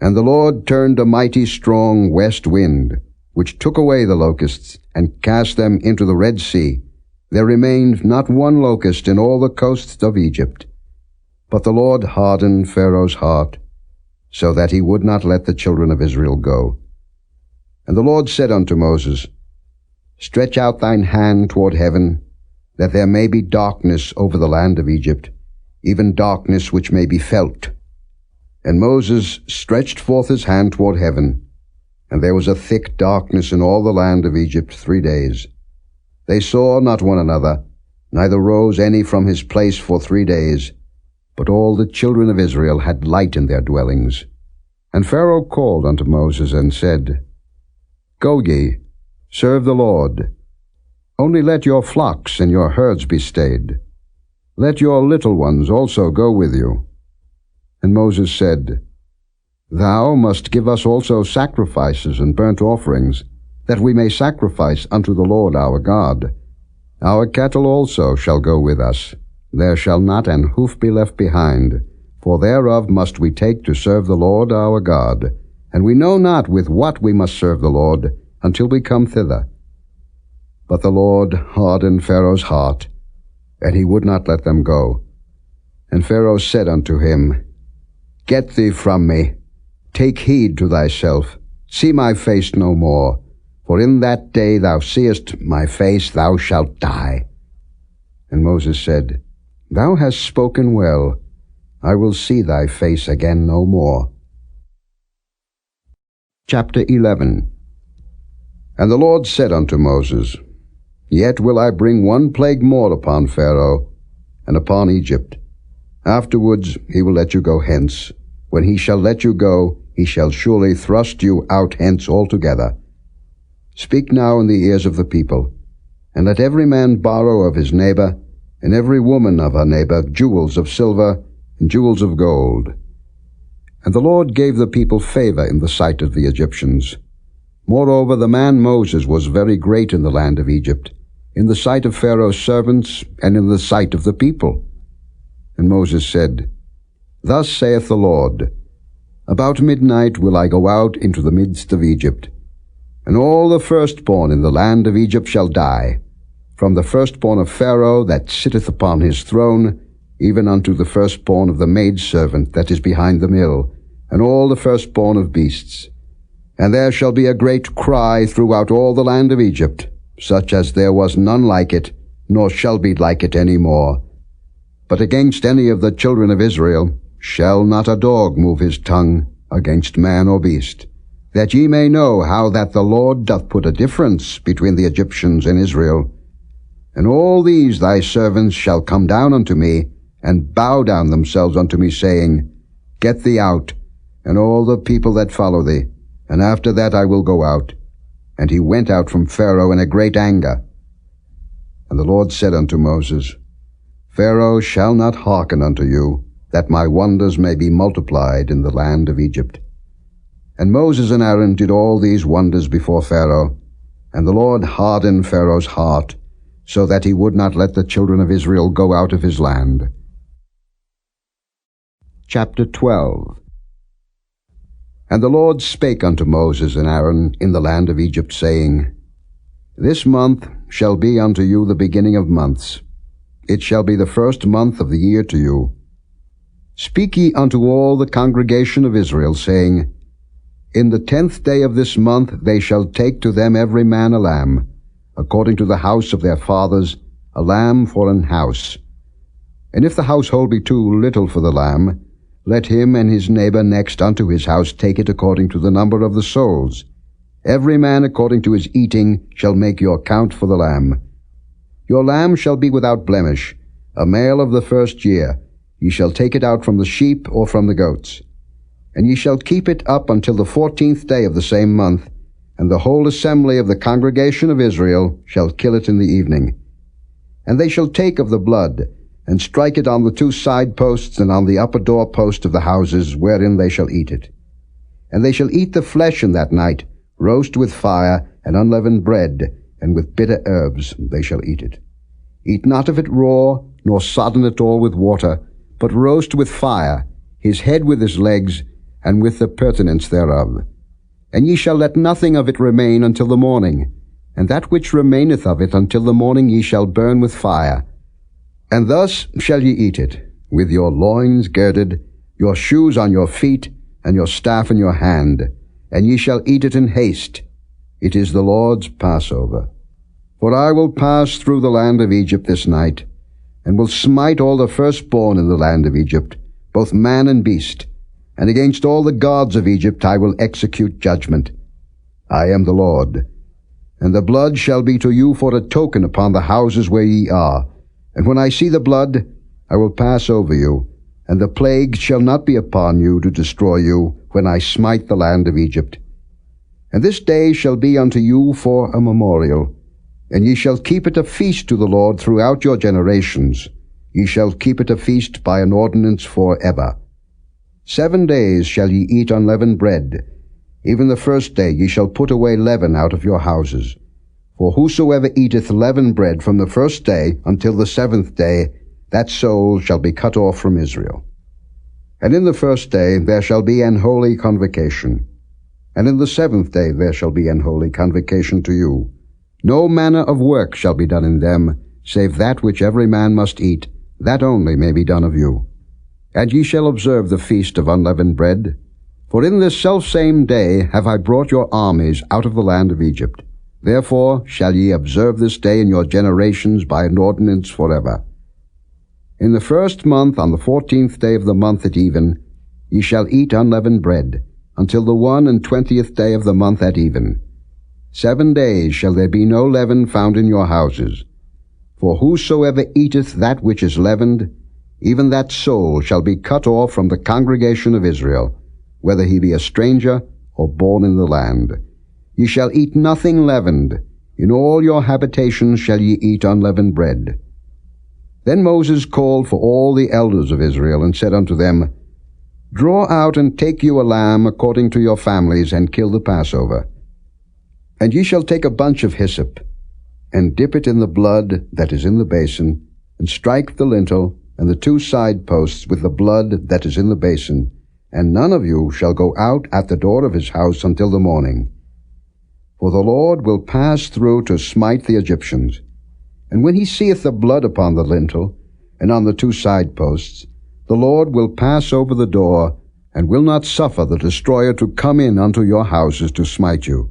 And the Lord turned a mighty strong west wind, which took away the locusts, and cast them into the Red Sea. There remained not one locust in all the coasts of Egypt. But the Lord hardened Pharaoh's heart, so that he would not let the children of Israel go. And the Lord said unto Moses, Stretch out thine hand toward heaven, that there may be darkness over the land of Egypt, even darkness which may be felt. And Moses stretched forth his hand toward heaven, and there was a thick darkness in all the land of Egypt 3 days. They saw not one another, neither rose any from his place for 3 days, but all the children of Israel had light in their dwellings. And Pharaoh called unto Moses and said, Go ye, serve the Lord. Only let your flocks and your herds be stayed. Let your little ones also go with you. And Moses said, Thou must give us also sacrifices and burnt offerings, that we may sacrifice unto the Lord our God. Our cattle also shall go with us. There shall not an hoof be left behind, for thereof must we take to serve the Lord our God. And we know not with what we must serve the Lord, until we come thither. But the Lord hardened Pharaoh's heart, and he would not let them go. And Pharaoh said unto him, Get thee from me, take heed to thyself, see my face no more, for in that day thou seest my face thou shalt die. And Moses said, Thou hast spoken well, I will see thy face again no more. Chapter 11. And the Lord said unto Moses, Yet will I bring one plague more upon Pharaoh, and upon Egypt. Afterwards he will let you go hence. When he shall let you go, he shall surely thrust you out hence altogether. Speak now in the ears of the people, and let every man borrow of his neighbor, and every woman of her neighbor, jewels of silver and jewels of gold. And the Lord gave the people favor in the sight of the Egyptians. Moreover, the man Moses was very great in the land of Egypt, in the sight of Pharaoh's servants, and in the sight of the people. And Moses said, Thus saith the Lord, About midnight will I go out into the midst of Egypt, and all the firstborn in the land of Egypt shall die, from the firstborn of Pharaoh that sitteth upon his throne, even unto the firstborn of the maidservant that is behind the mill, and all the firstborn of beasts. And there shall be a great cry throughout all the land of Egypt, such as there was none like it, nor shall be like it any more. But against any of the children of Israel shall not a dog move his tongue against man or beast, that ye may know how that the Lord doth put a difference between the Egyptians and Israel. And all these thy servants shall come down unto me, and bow down themselves unto me, saying, Get thee out, and all the people that follow thee, and after that I will go out. And he went out from Pharaoh in a great anger. And the Lord said unto Moses, Pharaoh shall not hearken unto you, that my wonders may be multiplied in the land of Egypt. And Moses and Aaron did all these wonders before Pharaoh, and the Lord hardened Pharaoh's heart, so that he would not let the children of Israel go out of his land. Chapter 12. And the Lord spake unto Moses and Aaron in the land of Egypt, saying, This month shall be unto you the beginning of months. It shall be the first month of the year to you. Speak ye unto all the congregation of Israel, saying, In the 10th day of this month they shall take to them every man a lamb, according to the house of their fathers, a lamb for an house. And if the household be too little for the lamb, let him and his neighbor next unto his house take it according to the number of the souls. Every man according to his eating shall make your count for the lamb. Your lamb shall be without blemish, a male of the first year. Ye shall take it out from the sheep or from the goats. And ye shall keep it up until the 14th day of the same month, and the whole assembly of the congregation of Israel shall kill it in the evening. And they shall take of the blood, and strike it on the 2 side posts and on the upper door post of the houses wherein they shall eat it. And they shall eat the flesh in that night, roast with fire, and unleavened bread, and with bitter herbs they shall eat it. Eat not of it raw, nor sodden it all with water, but roast with fire, his head with his legs, and with the purtenance thereof. And ye shall let nothing of it remain until the morning, and that which remaineth of it until the morning ye shall burn with fire. And thus shall ye eat it, with your loins girded, your shoes on your feet, and your staff in your hand, and ye shall eat it in haste. It is the Lord's Passover. For I will pass through the land of Egypt this night, and will smite all the firstborn in the land of Egypt, both man and beast, and against all the gods of Egypt I will execute judgment. I am the Lord. And the blood shall be to you for a token upon the houses where ye are. And when I see the blood, I will pass over you, and the plague shall not be upon you to destroy you when I smite the land of Egypt. And this day shall be unto you for a memorial, and ye shall keep it a feast to the Lord throughout your generations. Ye shall keep it a feast by an ordinance for ever. 7 days shall ye eat unleavened bread. Even the first day ye shall put away leaven out of your houses. For whosoever eateth leavened bread from the first day until the 7th day, that soul shall be cut off from Israel. And in the first day there shall be an holy convocation. And in the 7th day there shall be an holy convocation to you. No manner of work shall be done in them, save that which every man must eat, that only may be done of you. And ye shall observe the feast of unleavened bread. For in this selfsame day have I brought your armies out of the land of Egypt. Therefore shall ye observe this day in your generations by an ordinance forever. In the 1st month, on the 14th day of the month at even, ye shall eat unleavened bread, until the 21st day of the month at even. 7 days shall there be no leaven found in your houses. For whosoever eateth that which is leavened, even that soul shall be cut off from the congregation of Israel, whether he be a stranger or born in the land. Ye shall eat nothing leavened. In all your habitations shall ye eat unleavened bread. Then Moses called for all the elders of Israel, and said unto them, Draw out and take you a lamb according to your families, and kill the Passover. And ye shall take a bunch of hyssop, and dip it in the blood that is in the basin, and strike the lintel and the 2 side posts with the blood that is in the basin, and none of you shall go out at the door of his house until the morning. For the Lord will pass through to smite the Egyptians. And when he seeth the blood upon the lintel, and on the 2 side posts, the Lord will pass over the door, and will not suffer the destroyer to come in unto your houses to smite you.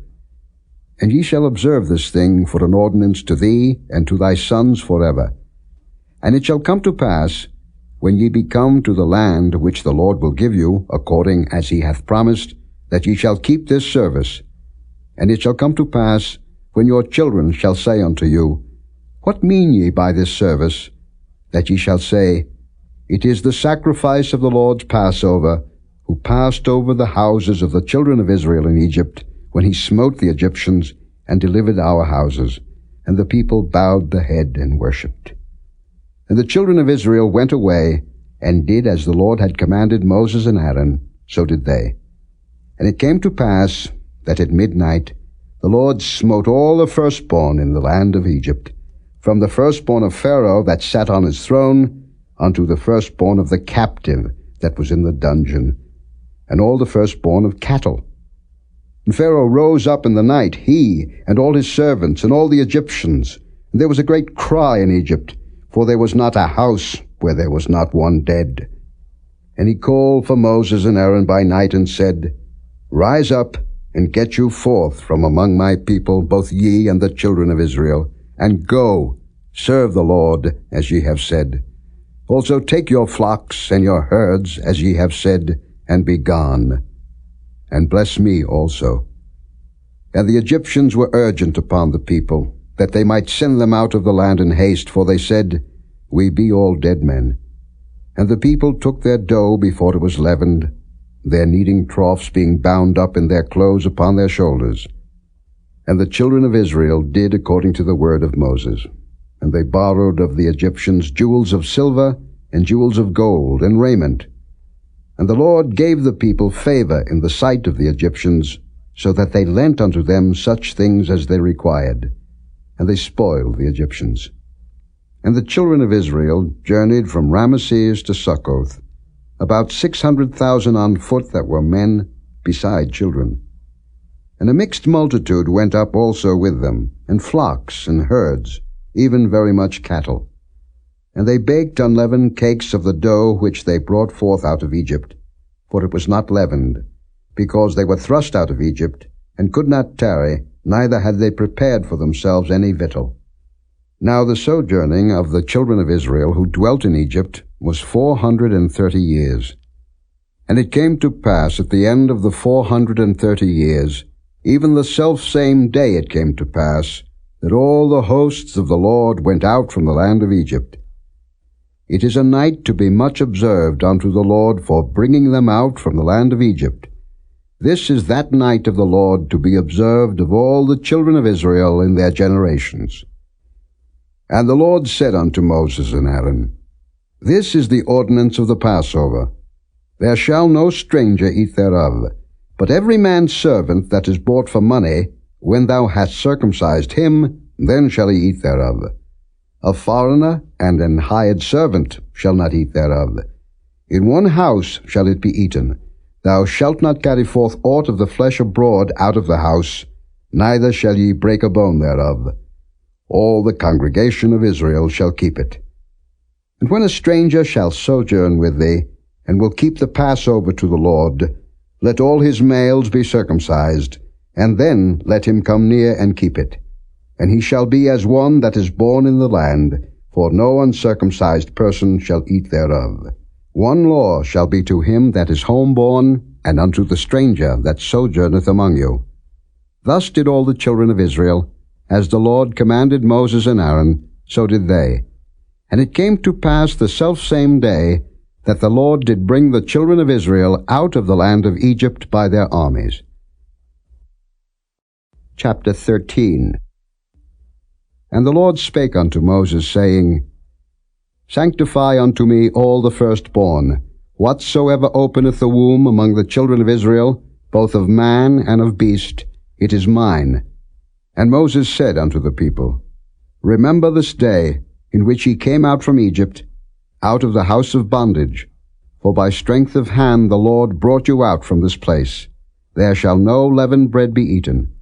And ye shall observe this thing for an ordinance to thee and to thy sons forever. And it shall come to pass, when ye be come to the land which the Lord will give you, according as he hath promised, that ye shall keep this service. And it shall come to pass, when your children shall say unto you, What mean ye by this service? That ye shall say, It is the sacrifice of the Lord's Passover, who passed over the houses of the children of Israel in Egypt, when he smote the Egyptians, and delivered our houses. And the people bowed the head and worshipped. And the children of Israel went away, and did as the Lord had commanded Moses and Aaron, so did they. And it came to pass, that at midnight the Lord smote all the firstborn in the land of Egypt, from the firstborn of Pharaoh that sat on his throne, unto the firstborn of the captive that was in the dungeon, and all the firstborn of cattle. And Pharaoh rose up in the night, he and all his servants, and all the Egyptians. And there was a great cry in Egypt, for there was not a house where there was not one dead. And he called for Moses and Aaron by night, and said, Rise up, and get you forth from among my people, both ye and the children of Israel, and go, serve the Lord, as ye have said. Also take your flocks and your herds, as ye have said, and be gone. And bless me also. And the Egyptians were urgent upon the people, that they might send them out of the land in haste, for they said, We be all dead men. And the people took their dough before it was leavened, their kneading troughs being bound up in their clothes upon their shoulders. And the children of Israel did according to the word of Moses. And they borrowed of the Egyptians jewels of silver, and jewels of gold, and raiment. And the Lord gave the people favor in the sight of the Egyptians, so that they lent unto them such things as they required. And they spoiled the Egyptians. And the children of Israel journeyed from Ramesses to Succoth, about 600,000 on foot that were men, beside children. And a mixed multitude went up also with them, and flocks and herds, even very much cattle. And they baked unleavened cakes of the dough which they brought forth out of Egypt, for it was not leavened, because they were thrust out of Egypt, and could not tarry, neither had they prepared for themselves any victual. Now the sojourning of the children of Israel who dwelt in Egypt was 430 years. And it came to pass at the end of the 430 years, even the selfsame day it came to pass, that all the hosts of the Lord went out from the land of Egypt. It is a night to be much observed unto the Lord for bringing them out from the land of Egypt. This is that night of the Lord to be observed of all the children of Israel in their generations. And the Lord said unto Moses and Aaron, This is the ordinance of the Passover. There shall no stranger eat thereof, but every man's servant that is bought for money, when thou hast circumcised him, then shall he eat thereof. A foreigner and an hired servant shall not eat thereof. In one house shall it be eaten. Thou shalt not carry forth aught of the flesh abroad out of the house, neither shall ye break a bone thereof. All the congregation of Israel shall keep it. And when a stranger shall sojourn with thee, and will keep the Passover to the Lord, let all his males be circumcised, and then let him come near and keep it. And he shall be as one that is born in the land, for no uncircumcised person shall eat thereof. One law shall be to him that is homeborn, and unto the stranger that sojourneth among you. Thus did all the children of Israel, as the Lord commanded Moses and Aaron, so did they. And it came to pass the selfsame day, that the Lord did bring the children of Israel out of the land of Egypt by their armies. Chapter 13. And the Lord spake unto Moses, saying, Sanctify unto me all the firstborn, whatsoever openeth the womb among the children of Israel, both of man and of beast, it is mine. And Moses said unto the people, Remember this day, in which ye came out from Egypt, out of the house of bondage, for by strength of hand the Lord brought you out from this place. There shall no leavened bread be eaten.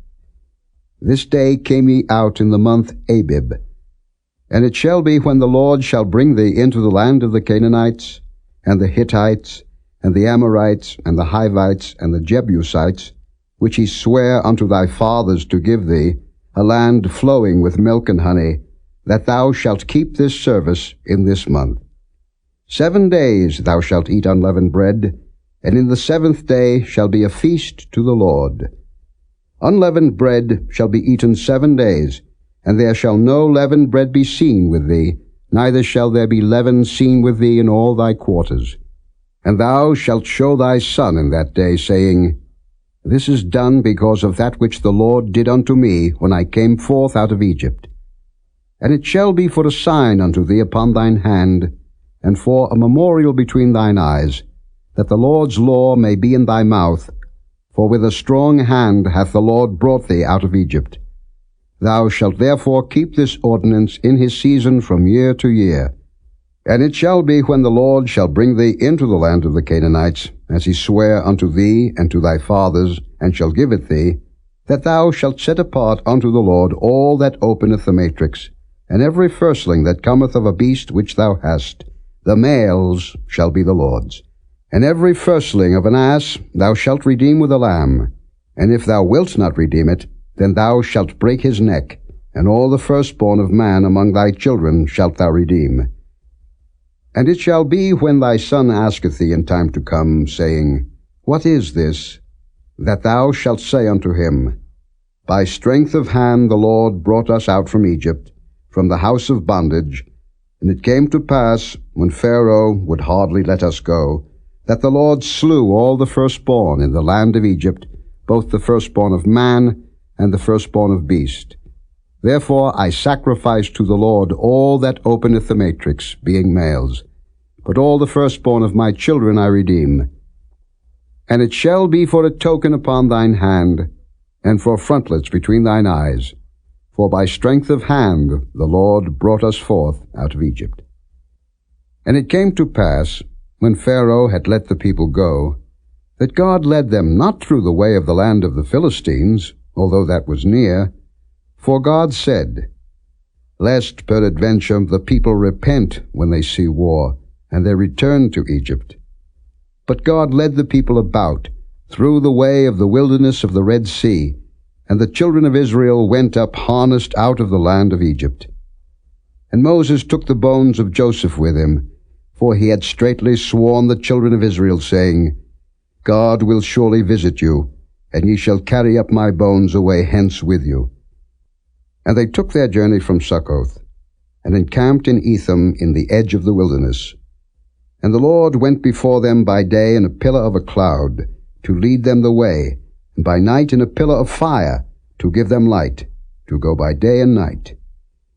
This day came ye out in the month Abib. And it shall be when the Lord shall bring thee into the land of the Canaanites, and the Hittites, and the Amorites, and the Hivites, and the Jebusites, which he sware unto thy fathers to give thee, a land flowing with milk and honey, that thou shalt keep this service in this month. 7 days thou shalt eat unleavened bread, and in the 7th day shall be a feast to the Lord. Unleavened bread shall be eaten 7 days, and there shall no leavened bread be seen with thee, neither shall there be leaven seen with thee in all thy quarters. And thou shalt show thy son in that day, saying, This is done because of that which the Lord did unto me when I came forth out of Egypt. And it shall be for a sign unto thee upon thine hand, and for a memorial between thine eyes, that the Lord's law may be in thy mouth, for with a strong hand hath the Lord brought thee out of Egypt. Thou shalt therefore keep this ordinance in his season from year to year. And it shall be when the Lord shall bring thee into the land of the Canaanites, as he sware unto thee and to thy fathers, and shall give it thee, that thou shalt set apart unto the Lord all that openeth the matrix, and every firstling that cometh of a beast which thou hast. The males shall be the Lord's. And every firstling of an ass thou shalt redeem with a lamb. And if thou wilt not redeem it, then thou shalt break his neck, and all the firstborn of man among thy children shalt thou redeem. And it shall be, when thy son asketh thee in time to come, saying, What is this? That thou shalt say unto him, By strength of hand the Lord brought us out from Egypt, from the house of bondage. And it came to pass, when Pharaoh would hardly let us go, that the Lord slew all the firstborn in the land of Egypt, both the firstborn of man and the firstborn of beast. Therefore I sacrifice to the Lord all that openeth the matrix, being males. But all the firstborn of my children I redeem. And it shall be for a token upon thine hand, and for frontlets between thine eyes. For by strength of hand the Lord brought us forth out of Egypt. And it came to pass, when Pharaoh had let the people go, that God led them not through the way of the land of the Philistines, although that was near. For God said, Lest peradventure the people repent when they see war, and they return to Egypt. But God led the people about, through the way of the wilderness of the Red Sea, and the children of Israel went up harnessed out of the land of Egypt. And Moses took the bones of Joseph with him, for he had straitly sworn the children of Israel, saying, God will surely visit you, and ye shall carry up my bones away hence with you. And they took their journey from Succoth, and encamped in Etham in the edge of the wilderness. And the Lord went before them by day in a pillar of a cloud, to lead them the way, and by night in a pillar of fire, to give them light, to go by day and night.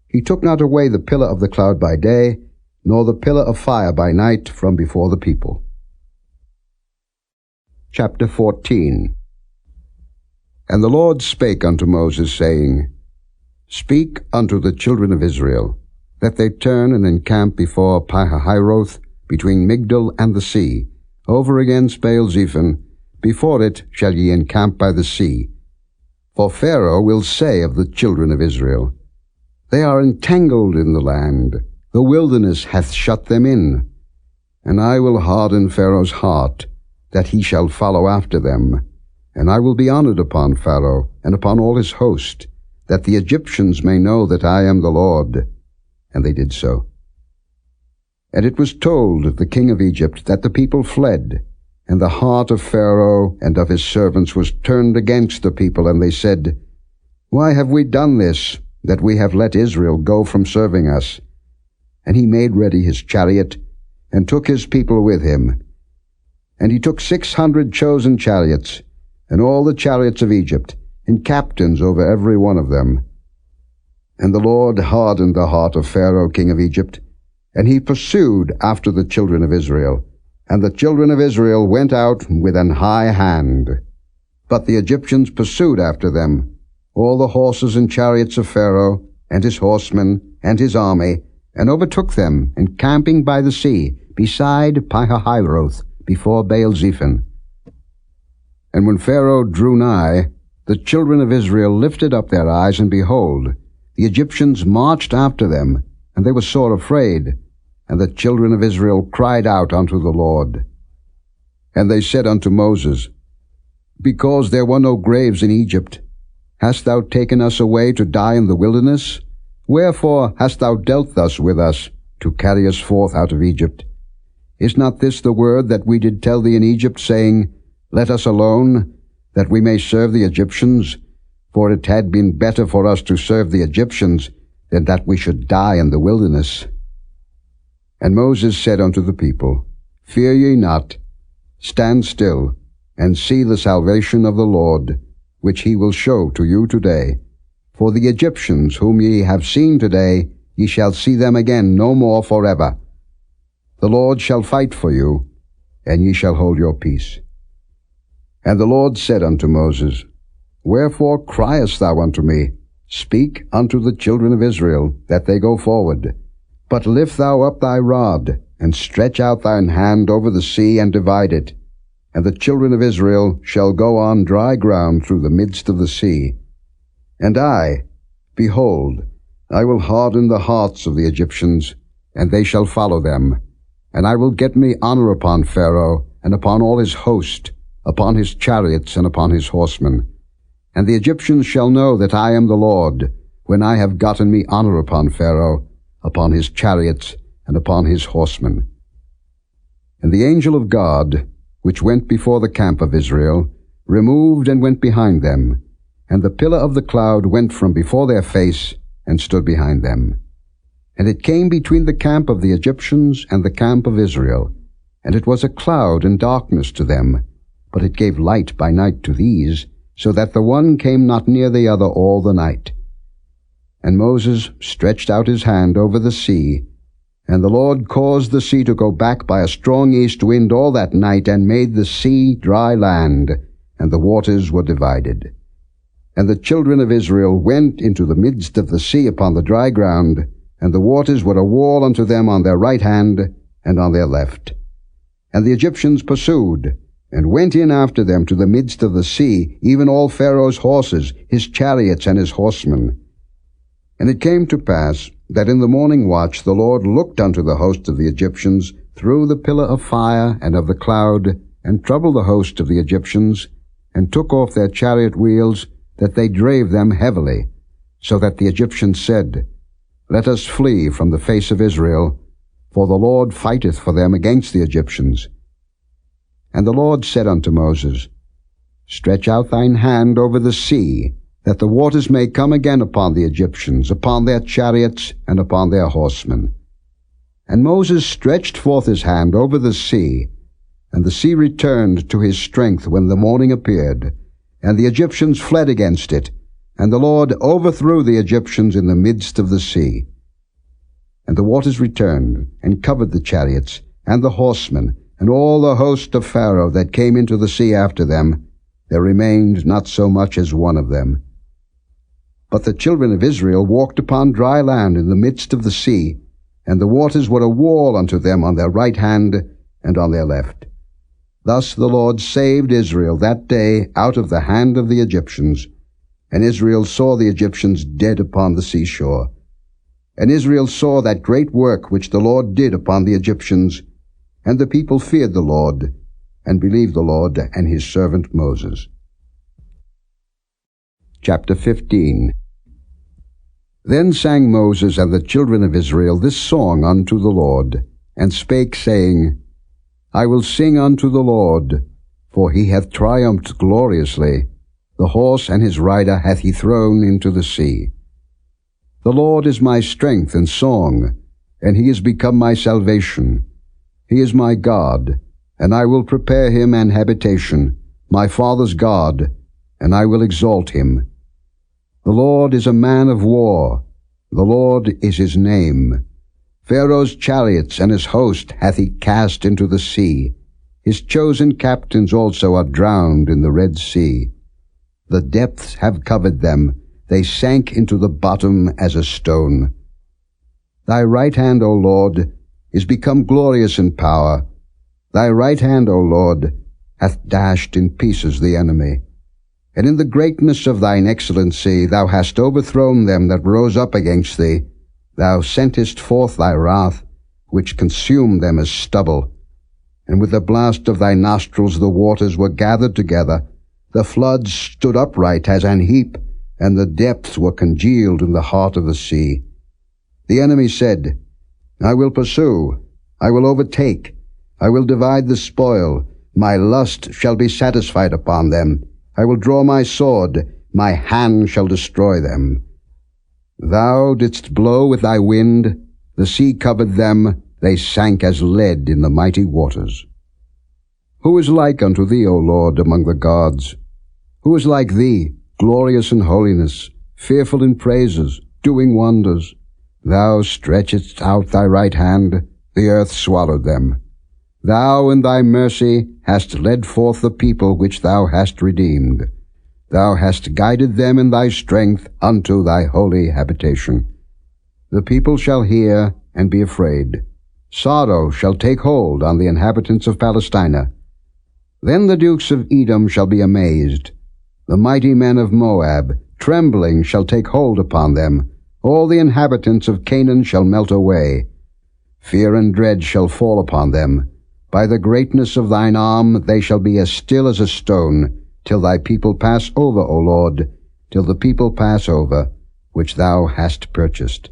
He took not away the pillar of the cloud by day, nor the pillar of fire by night from before the people. Chapter 14. And the Lord spake unto Moses, saying, Speak unto the children of Israel, that they turn and encamp before Pihahiroth, between Migdol and the sea, over against Baal-zephon. Before it shall ye encamp by the sea. For Pharaoh will say of the children of Israel, They are entangled in the land, the wilderness hath shut them in. And I will harden Pharaoh's heart, that he shall follow after them. And I will be honored upon Pharaoh, and upon all his host, that the Egyptians may know that I am the Lord. And they did so. And it was told the king of Egypt that the people fled, and the heart of Pharaoh and of his servants was turned against the people, and they said, Why have we done this, that we have let Israel go from serving us? And he made ready his chariot, and took his people with him. And he took 600 chosen chariots, and all the chariots of Egypt, and captains over every one of them. And the Lord hardened the heart of Pharaoh king of Egypt, and he pursued after the children of Israel. And the children of Israel went out with an high hand. But the Egyptians pursued after them, all the horses and chariots of Pharaoh, and his horsemen, and his army, and overtook them, encamping by the sea, beside Pihahiroth, before Baal-zephon. And when Pharaoh drew nigh, the children of Israel lifted up their eyes, and behold, the Egyptians marched after them, and they were sore afraid. And the children of Israel cried out unto the Lord. And they said unto Moses, Because there were no graves in Egypt, hast thou taken us away to die in the wilderness? Wherefore hast thou dealt thus with us, to carry us forth out of Egypt? Is not this the word that we did tell thee in Egypt, saying, Let us alone, that we may serve the Egyptians? For it had been better for us to serve the Egyptians, than that we should die in the wilderness. And Moses said unto the people, Fear ye not, stand still, and see the salvation of the Lord, which he will show to you today. For the Egyptians whom ye have seen today, ye shall see them again no more forever. The Lord shall fight for you, and ye shall hold your peace. And the Lord said unto Moses, Wherefore criest thou unto me? Speak unto the children of Israel, that they go forward. But lift thou up thy rod, and stretch out thine hand over the sea, and divide it. And the children of Israel shall go on dry ground through the midst of the sea. And I, behold, I will harden the hearts of the Egyptians, and they shall follow them. And I will get me honor upon Pharaoh, and upon all his host, upon his chariots and upon his horsemen. And the Egyptians shall know that I am the Lord, when I have gotten me honor upon Pharaoh, upon his chariots, and upon his horsemen. And the angel of God, which went before the camp of Israel, removed and went behind them, and the pillar of the cloud went from before their face, and stood behind them. And it came between the camp of the Egyptians and the camp of Israel, and it was a cloud and darkness to them, but it gave light by night to these, so that the one came not near the other all the night. And Moses stretched out his hand over the sea, and the Lord caused the sea to go back by a strong east wind all that night, and made the sea dry land, and the waters were divided. And the children of Israel went into the midst of the sea upon the dry ground, and the waters were a wall unto them on their right hand and on their left. And the Egyptians pursued, and went in after them to the midst of the sea, even all Pharaoh's horses, his chariots, and his horsemen. And it came to pass that in the morning watch the Lord looked unto the host of the Egyptians through the pillar of fire and of the cloud, and troubled the host of the Egyptians, and took off their chariot wheels, that they drave them heavily, so that the Egyptians said, Let us flee from the face of Israel, for the Lord fighteth for them against the Egyptians. And the Lord said unto Moses, Stretch out thine hand over the sea, that the waters may come again upon the Egyptians, upon their chariots, and upon their horsemen. And Moses stretched forth his hand over the sea, and the sea returned to his strength when the morning appeared, and the Egyptians fled against it, and the Lord overthrew the Egyptians in the midst of the sea. And the waters returned, and covered the chariots, and the horsemen, and all the host of Pharaoh that came into the sea after them. There remained not so much as one of them. But the children of Israel walked upon dry land in the midst of the sea, and the waters were a wall unto them on their right hand and on their left. Thus the Lord saved Israel that day out of the hand of the Egyptians, and Israel saw the Egyptians dead upon the seashore. And Israel saw that great work which the Lord did upon the Egyptians, and the people feared the Lord, and believed the Lord and his servant Moses. Chapter 15. Then sang Moses and the children of Israel this song unto the Lord, and spake, saying, I will sing unto the Lord, for he hath triumphed gloriously. The horse and his rider hath he thrown into the sea. The Lord is my strength and song, and he is become my salvation. He is my God, and I will prepare him an habitation, my father's God, and I will exalt him. The Lord is a man of war, the Lord is his name. Pharaoh's chariots and his host hath he cast into the sea. His chosen captains also are drowned in the Red Sea. The depths have covered them, they sank into the bottom as a stone. Thy right hand, O Lord, is become glorious in power. Thy right hand, O Lord, hath dashed in pieces the enemy. And in the greatness of thine excellency thou hast overthrown them that rose up against thee. Thou sentest forth thy wrath, which consumed them as stubble. And with the blast of thy nostrils the waters were gathered together. The floods stood upright as an heap, and the depths were congealed in the heart of the sea. The enemy said, I will pursue, I will overtake, I will divide the spoil, my lust shall be satisfied upon them. I will draw my sword, my hand shall destroy them. Thou didst blow with thy wind, the sea covered them, they sank as lead in the mighty waters. Who is like unto thee, O Lord, among the gods? Who is like thee, glorious in holiness, fearful in praises, doing wonders? Thou stretchedst out thy right hand, the earth swallowed them. Thou in thy mercy hast led forth the people which thou hast redeemed. Thou hast guided them in thy strength unto thy holy habitation. The people shall hear and be afraid. Sorrow shall take hold on the inhabitants of Palestina. Then the dukes of Edom shall be amazed. The mighty men of Moab, trembling, shall take hold upon them. All the inhabitants of Canaan shall melt away. Fear and dread shall fall upon them. By the greatness of thine arm they shall be as still as a stone, till thy people pass over, O Lord, till the people pass over, which thou hast purchased.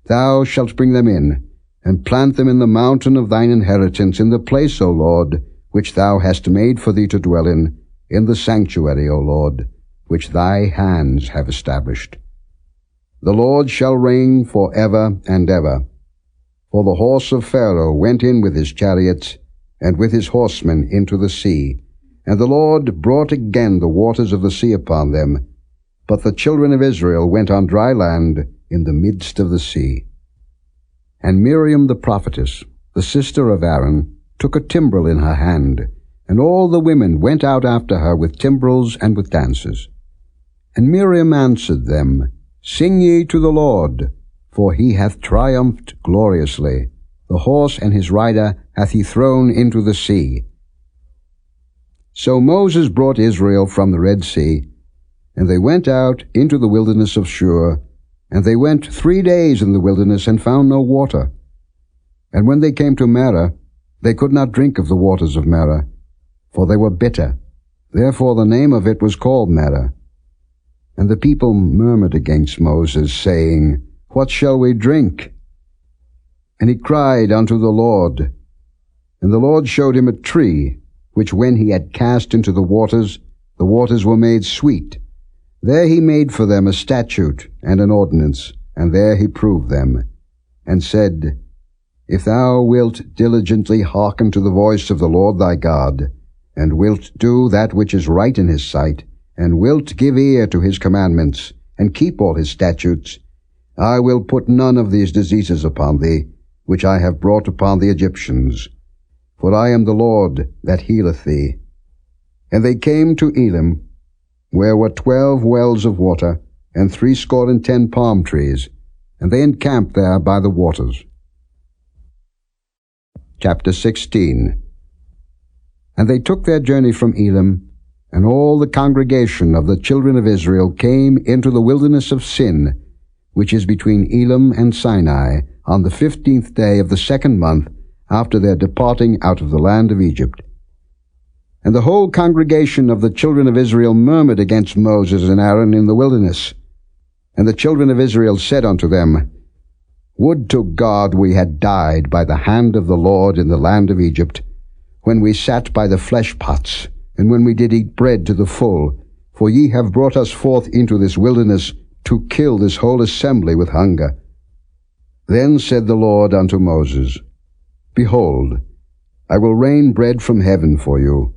Thou shalt bring them in, and plant them in the mountain of thine inheritance, in the place, O Lord, which thou hast made for thee to dwell in the sanctuary, O Lord, which thy hands have established. The Lord shall reign for ever and ever. For the horse of Pharaoh went in with his chariots, and with his horsemen into the sea, and the Lord brought again the waters of the sea upon them. But the children of Israel went on dry land in the midst of the sea. And Miriam the prophetess, the sister of Aaron, took a timbrel in her hand, and all the women went out after her with timbrels and with dances. And Miriam answered them, Sing ye to the Lord, for he hath triumphed gloriously. The horse and his rider hath he thrown into the sea. So Moses brought Israel from the Red Sea, and they went out into the wilderness of Shur, and they went 3 days in the wilderness and found no water. And when they came to Marah, they could not drink of the waters of Marah, for they were bitter. Therefore the name of it was called Marah. And the people murmured against Moses, saying, What shall we drink? And he cried unto the Lord. And the Lord showed him a tree, which when he had cast into the waters were made sweet. There he made for them a statute and an ordinance, and there he proved them, and said, If thou wilt diligently hearken to the voice of the Lord thy God, and wilt do that which is right in his sight, and wilt give ear to his commandments, and keep all his statutes, I will put none of these diseases upon thee, which I have brought upon the Egyptians. For I am the Lord that healeth thee. And they came to Elim, where were 12 wells of water, and 70 palm trees, and they encamped there by the waters. Chapter 16. And they took their journey from Elim, and all the congregation of the children of Israel came into the wilderness of Sin, which is between Elim and Sinai, on the 15th day of the 2nd month, after their departing out of the land of Egypt. And the whole congregation of the children of Israel murmured against Moses and Aaron in the wilderness. And the children of Israel said unto them, Would to God we had died by the hand of the Lord in the land of Egypt, when we sat by the flesh pots, and when we did eat bread to the full, for ye have brought us forth into this wilderness to kill this whole assembly with hunger. Then said the Lord unto Moses, Behold, I will rain bread from heaven for you,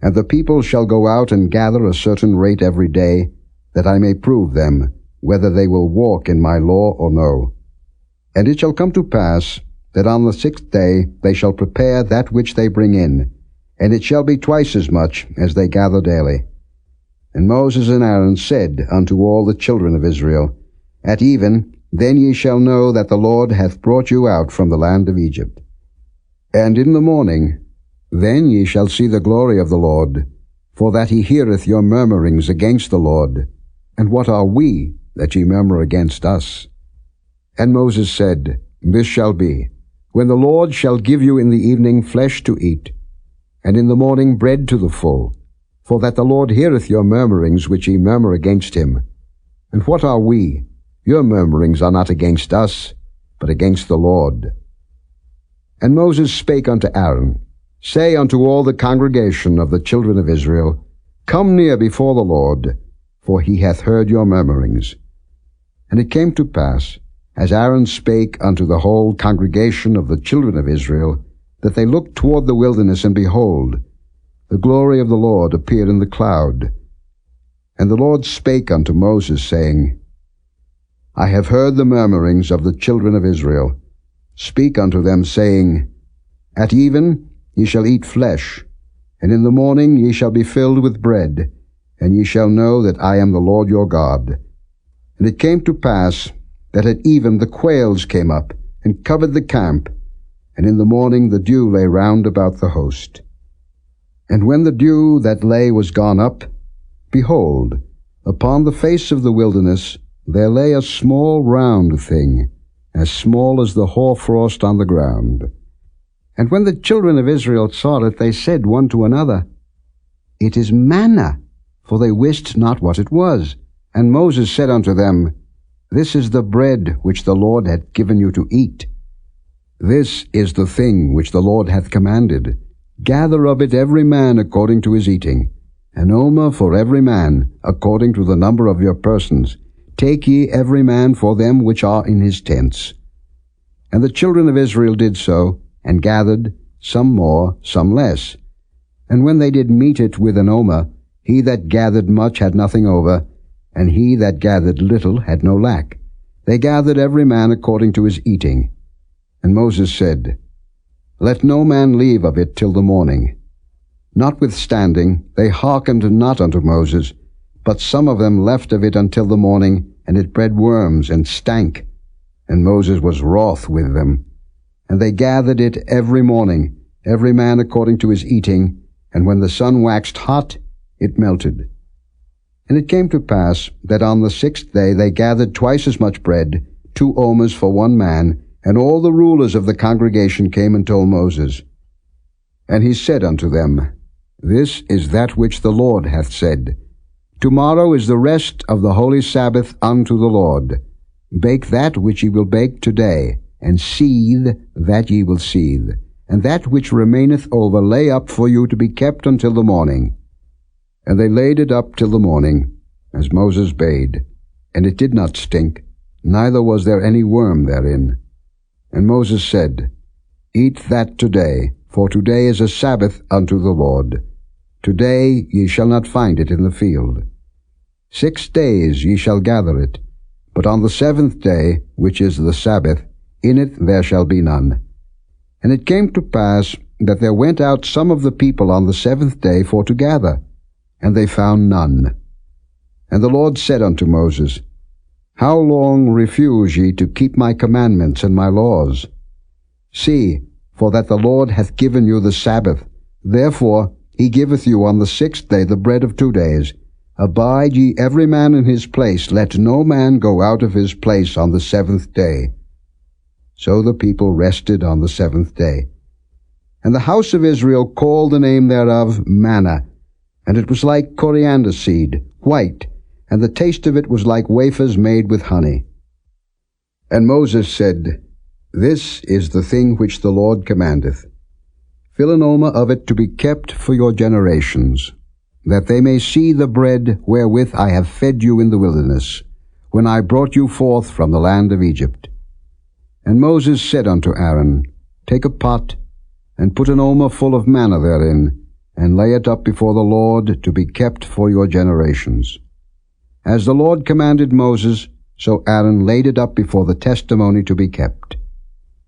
and the people shall go out and gather a certain rate every day, that I may prove them, whether they will walk in my law or no. And it shall come to pass, that on the 6th day they shall prepare that which they bring in, and it shall be twice as much as they gather daily. And Moses and Aaron said unto all the children of Israel, At even, then ye shall know that the Lord hath brought you out from the land of Egypt. And in the morning, then ye shall see the glory of the Lord, for that he heareth your murmurings against the Lord. And what are we, that ye murmur against us? And Moses said, This shall be, when the Lord shall give you in the evening flesh to eat, and in the morning bread to the full, for that the Lord heareth your murmurings which ye murmur against him. And what are we? Your murmurings are not against us, but against the Lord. And Moses spake unto Aaron, Say unto all the congregation of the children of Israel, Come near before the Lord, for he hath heard your murmurings. And it came to pass, as Aaron spake unto the whole congregation of the children of Israel, that they looked toward the wilderness, and behold, the glory of the Lord appeared in the cloud. And the Lord spake unto Moses, saying, I have heard the murmurings of the children of Israel. Speak unto them, saying, At even ye shall eat flesh, and in the morning ye shall be filled with bread, and ye shall know that I am the Lord your God. And it came to pass, that at even the quails came up, and covered the camp, and in the morning the dew lay round about the host. And when the dew that lay was gone up, behold, upon the face of the wilderness there lay a small round thing, as small as the hoarfrost on the ground. And when the children of Israel saw it, they said one to another, It is manna, for they wist not what it was. And Moses said unto them, This is the bread which the Lord hath given you to eat. This is the thing which the Lord hath commanded. Gather of it every man according to his eating, an omer for every man, according to the number of your persons. Take ye every man for them which are in his tents. And the children of Israel did so, and gathered, some more, some less. And when they did meet it with an omer, he that gathered much had nothing over, and he that gathered little had no lack. They gathered every man according to his eating. And Moses said, Let no man leave of it till the morning. Notwithstanding, they hearkened not unto Moses, but some of them left of it until the morning, and it bred worms, and stank. And Moses was wroth with them. And they gathered it every morning, every man according to his eating, and when the sun waxed hot, it melted. And it came to pass that on the 6th day they gathered twice as much bread, 2 omers for one man, and all the rulers of the congregation came and told Moses. And he said unto them, This is that which the Lord hath said. Tomorrow is the rest of the holy Sabbath unto the Lord. Bake that which ye will bake today, and seethe that ye will seethe, and that which remaineth over lay up for you to be kept until the morning. And they laid it up till the morning, as Moses bade, and it did not stink, neither was there any worm therein. And Moses said, Eat that today, for today is a Sabbath unto the Lord. Today ye shall not find it in the field. 6 days ye shall gather it, but on the 7th day, which is the Sabbath, in it there shall be none. And it came to pass that there went out some of the people on the 7th day for to gather, and they found none. And the Lord said unto Moses, How long refuse ye to keep my commandments and my laws? See, for that the Lord hath given you the Sabbath. Therefore he giveth you on the 6th day the bread of 2 days. Abide ye every man in his place. Let no man go out of his place on the 7th day. So the people rested on the 7th day. And the house of Israel called the name thereof manna, and it was like coriander seed, white, and the taste of it was like wafers made with honey. And Moses said, This is the thing which the Lord commandeth. Fill an omer of it to be kept for your generations, that they may see the bread wherewith I have fed you in the wilderness, when I brought you forth from the land of Egypt. And Moses said unto Aaron, Take a pot, and put an omer full of manna therein, and lay it up before the Lord to be kept for your generations. As the Lord commanded Moses, so Aaron laid it up before the testimony to be kept.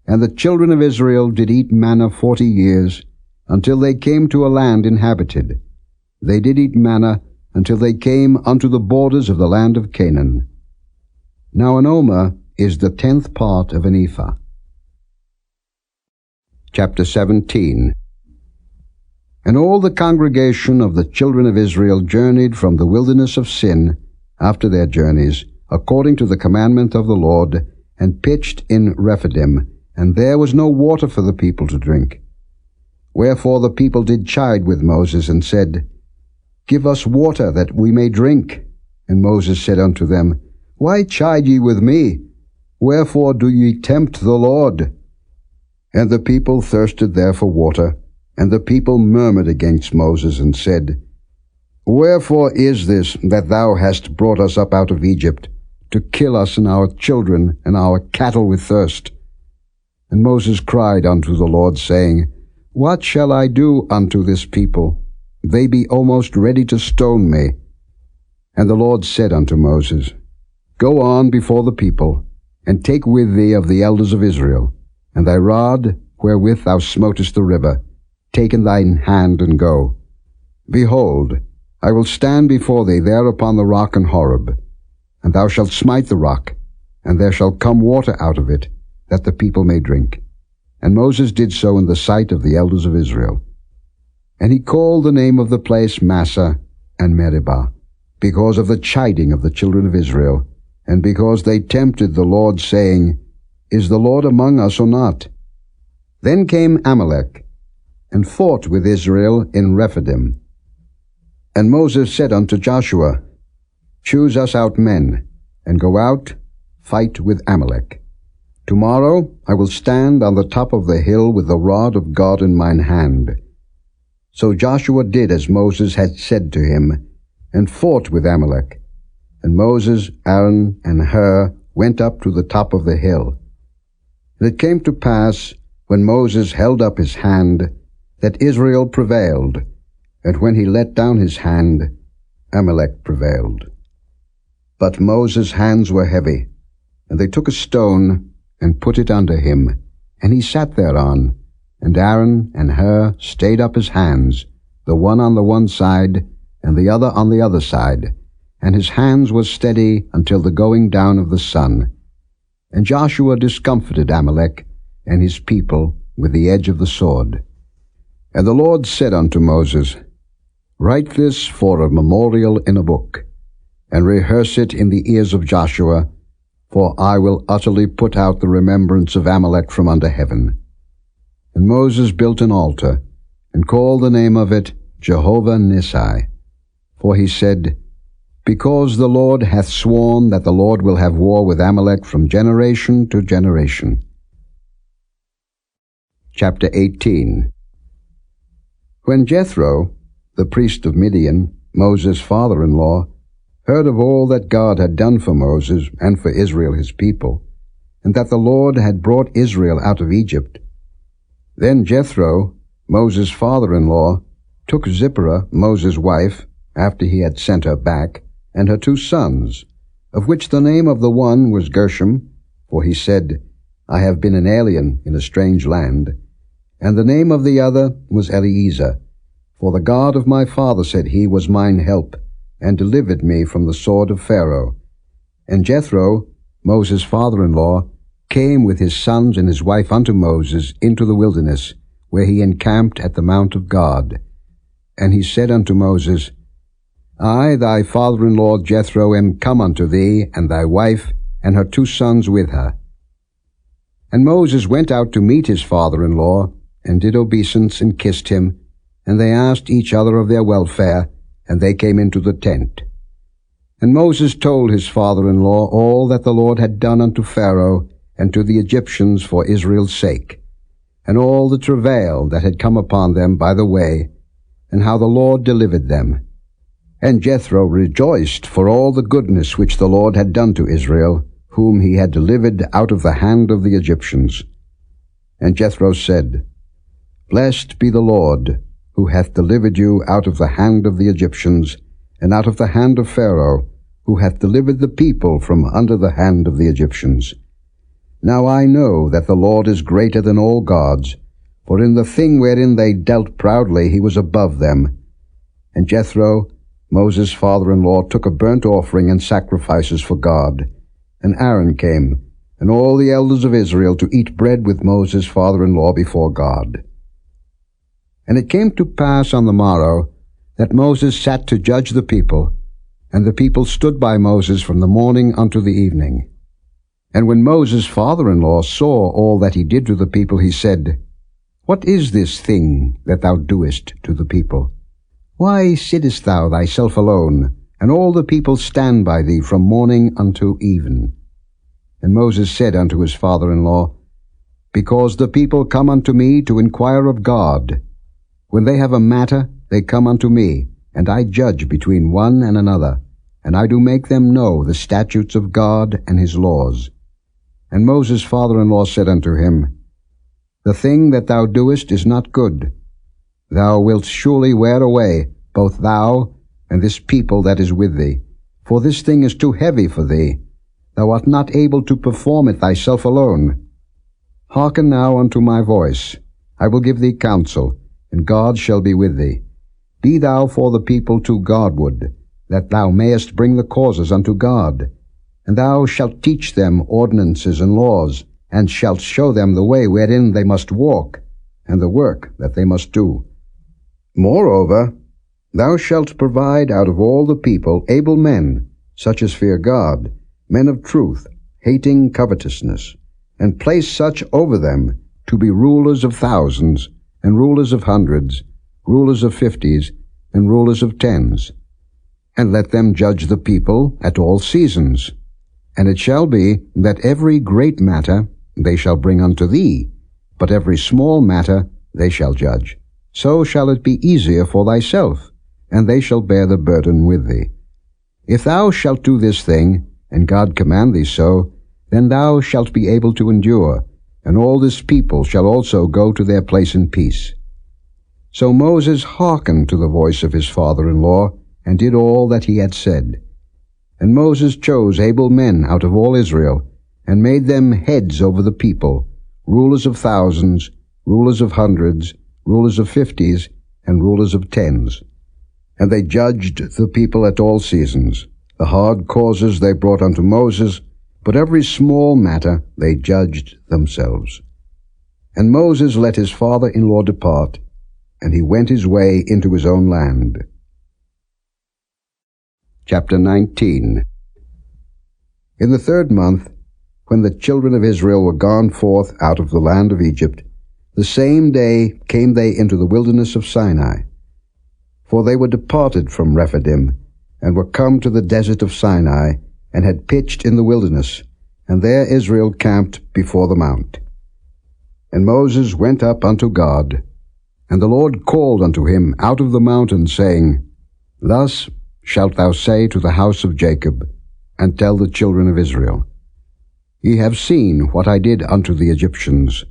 And the children of Israel did eat manna 40 years, until they came to a land inhabited. They did eat manna until they came unto the borders of the land of Canaan. Now an omer is the 10th part of an ephah. Chapter 17. And all the congregation of the children of Israel journeyed from the wilderness of Sin after their journeys, according to the commandment of the Lord, and pitched in Rephidim, and there was no water for the people to drink. Wherefore the people did chide with Moses, and said, Give us water, that we may drink. And Moses said unto them, Why chide ye with me? Wherefore do ye tempt the Lord? And the people thirsted there for water, and the people murmured against Moses, and said, Wherefore is this that thou hast brought us up out of Egypt, to kill us and our children and our cattle with thirst? And Moses cried unto the Lord, saying, What shall I do unto this people? They be almost ready to stone me. And the Lord said unto Moses, Go on before the people, and take with thee of the elders of Israel, and thy rod wherewith thou smotest the river, take in thine hand, and go. Behold, I will stand before thee there upon the rock in Horeb, and thou shalt smite the rock, and there shall come water out of it, that the people may drink. And Moses did so in the sight of the elders of Israel. And he called the name of the place Massah and Meribah, because of the chiding of the children of Israel, and because they tempted the Lord, saying, Is the Lord among us or not? Then came Amalek, and fought with Israel in Rephidim. And Moses said unto Joshua, Choose us out men, and go out, fight with Amalek. Tomorrow I will stand on the top of the hill with the rod of God in mine hand. So Joshua did as Moses had said to him, and fought with Amalek. And Moses, Aaron, and Hur went up to the top of the hill. And it came to pass, when Moses held up his hand, that Israel prevailed, and when he let down his hand, Amalek prevailed. But Moses' hands were heavy, and they took a stone, and put it under him, and he sat thereon, and Aaron and Hur stayed up his hands, the one on the one side, and the other on the other side, and his hands were steady until the going down of the sun. And Joshua discomfited Amalek and his people with the edge of the sword. And the Lord said unto Moses, Write this for a memorial in a book, and rehearse it in the ears of Joshua, for I will utterly put out the remembrance of Amalek from under heaven. And Moses built an altar, and called the name of it Jehovah Nissi. For he said, Because the Lord hath sworn that the Lord will have war with Amalek from generation to generation. Chapter 18. When Jethro, the priest of Midian, Moses' father-in-law, heard of all that God had done for Moses and for Israel his people, and that the Lord had brought Israel out of Egypt, then Jethro, Moses' father-in-law, took Zipporah, Moses' wife, after he had sent her back, and her 2 sons, of which the name of the one was Gershom, for he said, I have been an alien in a strange land, and the name of the other was Eliezer, for the God of my father, said he, was mine help, and delivered me from the sword of Pharaoh. And Jethro, Moses' father-in-law, came with his sons and his wife unto Moses into the wilderness, where he encamped at the mount of God. And he said unto Moses, I, thy father-in-law Jethro, am come unto thee, and thy wife, and her 2 sons with her. And Moses went out to meet his father-in-law, and did obeisance, and kissed him, and they asked each other of their welfare, and they came into the tent. And Moses told his father-in-law all that the Lord had done unto Pharaoh and to the Egyptians for Israel's sake, and all the travail that had come upon them by the way, and how the Lord delivered them. And Jethro rejoiced for all the goodness which the Lord had done to Israel, whom he had delivered out of the hand of the Egyptians. And Jethro said, Blessed be the Lord, who hath delivered you out of the hand of the Egyptians, and out of the hand of Pharaoh, who hath delivered the people from under the hand of the Egyptians. Now I know that the Lord is greater than all gods, for in the thing wherein they dealt proudly he was above them. And Jethro, Moses' father-in-law, took a burnt offering and sacrifices for God. And Aaron came, and all the elders of Israel, to eat bread with Moses' father-in-law before God. And it came to pass on the morrow that Moses sat to judge the people, and the people stood by Moses from the morning unto the evening. And when Moses' father-in-law saw all that he did to the people, he said, What is this thing that thou doest to the people? Why sittest thou thyself alone, and all the people stand by thee from morning unto even? And Moses said unto his father-in-law, Because the people come unto me to inquire of God. When they have a matter, they come unto me, and I judge between one and another, and I do make them know the statutes of God and his laws. And Moses' father-in-law said unto him, The thing that thou doest is not good. Thou wilt surely wear away, both thou and this people that is with thee, for this thing is too heavy for thee. Thou art not able to perform it thyself alone. Hearken now unto my voice. I will give thee counsel, and God shall be with thee. Be thou for the people too Godward, that thou mayest bring the causes unto God. And thou shalt teach them ordinances and laws, and shalt show them the way wherein they must walk, and the work that they must do. Moreover, thou shalt provide out of all the people able men, such as fear God, men of truth, hating covetousness, and place such over them, to be rulers of thousands, and rulers of hundreds, rulers of 50s, and rulers of 10s. And let them judge the people at all seasons. And it shall be that every great matter they shall bring unto thee, but every small matter they shall judge. So shall it be easier for thyself, and they shall bear the burden with thee. If thou shalt do this thing, and God command thee so, then thou shalt be able to endure, and all this people shall also go to their place in peace. So Moses hearkened to the voice of his father-in-law, and did all that he had said. And Moses chose able men out of all Israel, and made them heads over the people, rulers of thousands, rulers of hundreds, rulers of 50s, and rulers of 10s. And they judged the people at all seasons. The hard causes they brought unto Moses, but every small matter they judged themselves. And Moses let his father-in-law depart, and he went his way into his own land. Chapter 19. In the 3rd month, when the children of Israel were gone forth out of the land of Egypt, the same day came they into the wilderness of Sinai. For they were departed from Rephidim, and were come to the desert of Sinai, and had pitched in the wilderness, and there Israel camped before the mount. And Moses went up unto God, and the Lord called unto him out of the mountain, saying, Thus shalt thou say to the house of Jacob, and tell the children of Israel, Ye have seen what I did unto the Egyptians,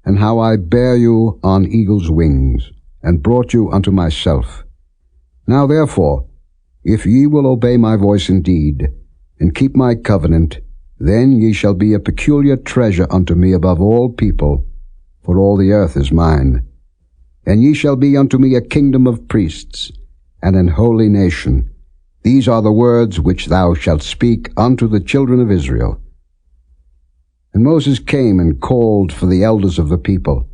and how I bare you on eagle's wings, and brought you unto myself. Now therefore, if ye will obey my voice indeed, and keep my covenant, then ye shall be a peculiar treasure unto me above all people, for all the earth is mine. And ye shall be unto me a kingdom of priests, and an holy nation. These are the words which thou shalt speak unto the children of Israel. And Moses came and called for the elders of the people,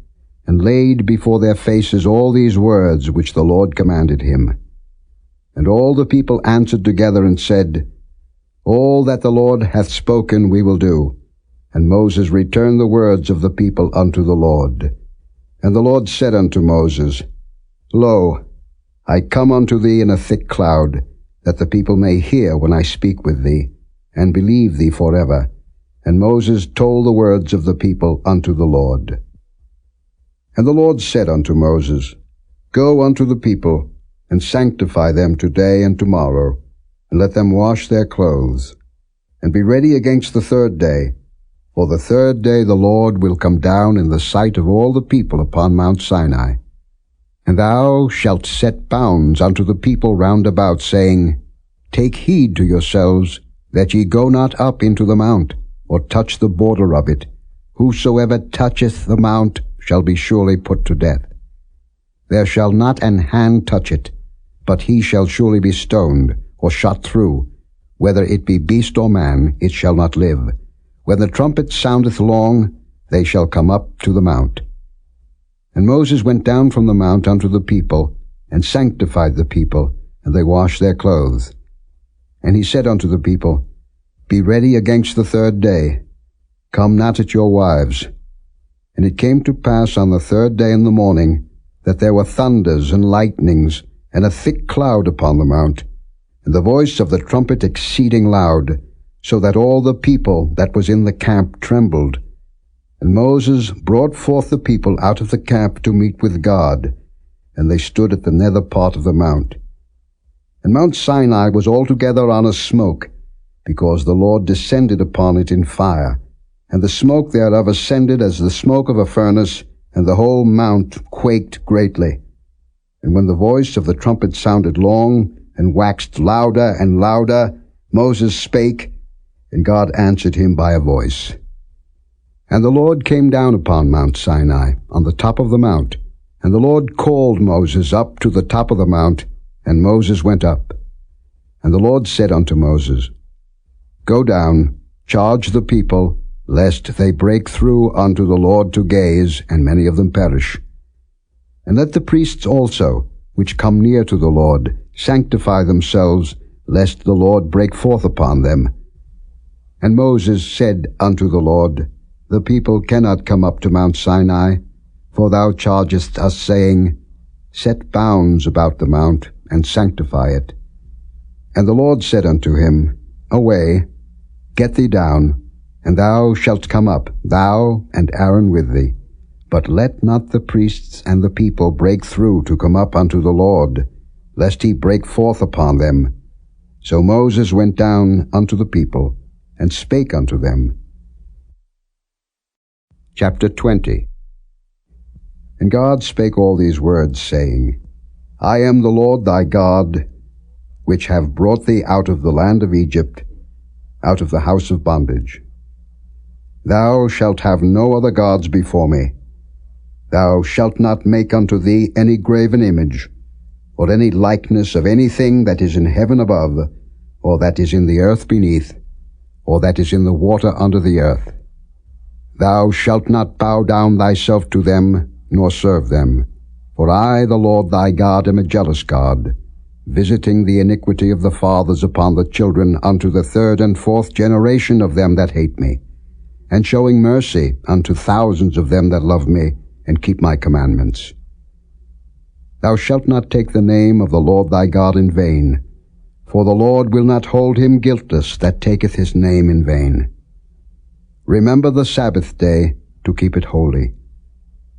and laid before their faces all these words which the Lord commanded him. And all the people answered together and said, All that the Lord hath spoken we will do. And Moses returned the words of the people unto the Lord. And the Lord said unto Moses, Lo, I come unto thee in a thick cloud, that the people may hear when I speak with thee, and believe thee forever. And Moses told the words of the people unto the Lord. And the Lord said unto Moses, Go unto the people, and sanctify them today and tomorrow, and let them wash their clothes, and be ready against the 3rd day. For the 3rd day the Lord will come down in the sight of all the people upon Mount Sinai. And thou shalt set bounds unto the people round about, saying, Take heed to yourselves, that ye go not up into the mount, or touch the border of it. Whosoever toucheth the mount shall be surely put to death. There shall not an hand touch it, but he shall surely be stoned, or shot through. Whether it be beast or man, it shall not live. When the trumpet soundeth long, they shall come up to the mount. And Moses went down from the mount unto the people, and sanctified the people, and they washed their clothes. And he said unto the people, Be ready against the 3rd day. Come not at your wives. And it came to pass on the 3rd day in the morning, that there were thunders and lightnings, and a thick cloud upon the mount, and the voice of the trumpet exceeding loud, so that all the people that was in the camp trembled. And Moses brought forth the people out of the camp to meet with God, and they stood at the nether part of the mount. And Mount Sinai was altogether on a smoke, because the Lord descended upon it in fire, and the smoke thereof ascended as the smoke of a furnace, and the whole mount quaked greatly. And when the voice of the trumpet sounded long, and waxed louder and louder, Moses spake, and God answered him by a voice. And the Lord came down upon Mount Sinai, on the top of the mount, and the Lord called Moses up to the top of the mount, and Moses went up. And the Lord said unto Moses, Go down, charge the people, lest they break through unto the Lord to gaze, and many of them perish. And let the priests also, which come near to the Lord, sanctify themselves, lest the Lord break forth upon them. And Moses said unto the Lord, The people cannot come up to Mount Sinai, for thou chargest us, saying, Set bounds about the mount, and sanctify it. And the Lord said unto him, Away, get thee down, and thou shalt come up, thou and Aaron with thee. But let not the priests and the people break through to come up unto the Lord, lest he break forth upon them. So Moses went down unto the people, and spake unto them. Chapter 20. And God spake all these words, saying, I am the Lord thy God, which have brought thee out of the land of Egypt, out of the house of bondage. Thou shalt have no other gods before me. Thou shalt not make unto thee any graven image, or any likeness of anything that is in heaven above, or that is in the earth beneath, or that is in the water under the earth. Thou shalt not bow down thyself to them, nor serve them. For I, the Lord thy God, am a jealous God, visiting the iniquity of the fathers upon the children unto the third and fourth generation of them that hate me, and showing mercy unto thousands of them that love me, and keep my commandments. Thou shalt not take the name of the Lord thy God in vain, for the Lord will not hold him guiltless that taketh his name in vain. Remember the Sabbath day to keep it holy.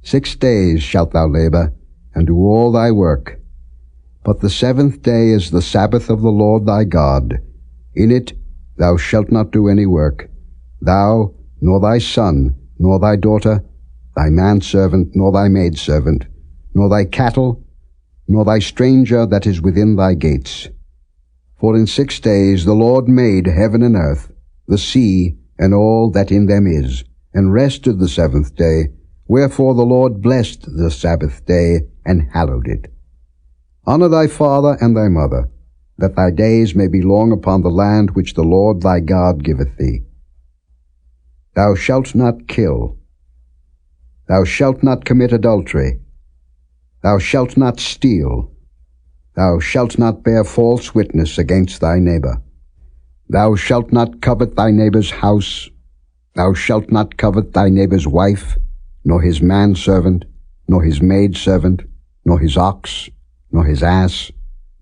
6 days shalt thou labor, and do all thy work. But the seventh day is the Sabbath of the Lord thy God. In it thou shalt not do any work, thou, nor thy son, nor thy daughter, thy manservant, nor thy maidservant, nor thy cattle, nor thy stranger that is within thy gates. For in 6 days the Lord made heaven and earth, the sea, and all that in them is, and rested the seventh day. Wherefore the Lord blessed the Sabbath day, and hallowed it. Honor thy father and thy mother, that thy days may be long upon the land which the Lord thy God giveth thee. Thou shalt not kill. Thou shalt not commit adultery. Thou shalt not steal. Thou shalt not bear false witness against thy neighbor. Thou shalt not covet thy neighbor's house. Thou shalt not covet thy neighbor's wife, nor his manservant, nor his maidservant, nor his ox, nor his ass,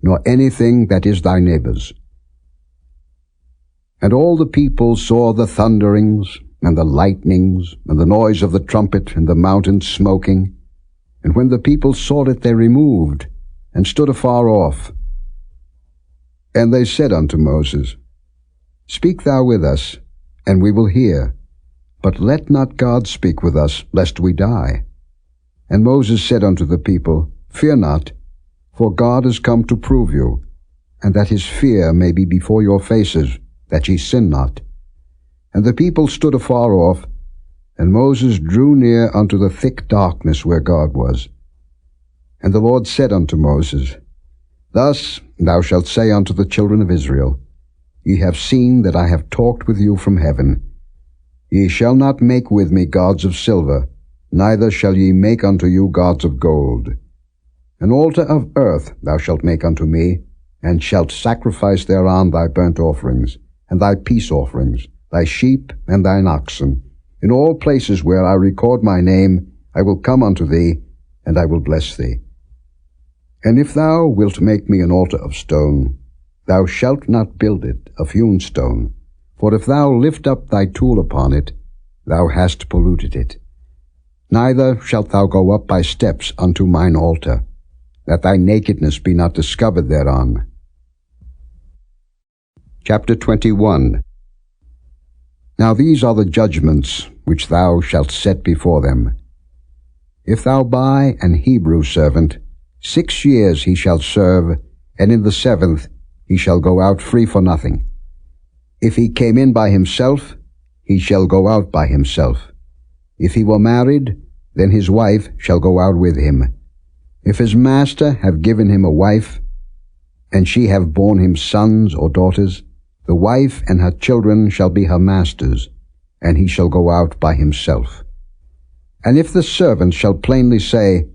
nor anything that is thy neighbor's. And all the people saw the thunderings, and the lightnings, and the noise of the trumpet, and the mountain smoking. And when the people saw it, they removed, and stood afar off. And they said unto Moses, Speak thou with us, and we will hear. But let not God speak with us, lest we die. And Moses said unto the people, Fear not, for God is come to prove you, and that his fear may be before your faces, that ye sin not. And the people stood afar off, and Moses drew near unto the thick darkness where God was. And the Lord said unto Moses, Thus thou shalt say unto the children of Israel, Ye have seen that I have talked with you from heaven. Ye shall not make with me gods of silver, neither shall ye make unto you gods of gold. An altar of earth thou shalt make unto me, and shalt sacrifice thereon thy burnt offerings, and thy peace offerings, thy sheep and thine oxen. In all places where I record my name, I will come unto thee, and I will bless thee. And if thou wilt make me an altar of stone, thou shalt not build it of hewn stone, for if thou lift up thy tool upon it, thou hast polluted it. Neither shalt thou go up by steps unto mine altar, that thy nakedness be not discovered thereon. Chapter 21. Now these are the judgments which thou shalt set before them. If thou buy an Hebrew servant, 6 years he shall serve, and in the 7th he shall go out free for nothing. If he came in by himself, he shall go out by himself. If he were married, then his wife shall go out with him. If his master have given him a wife, and she have borne him sons or daughters, the wife and her children shall be her master's, and he shall go out by himself. And if the servant shall plainly say,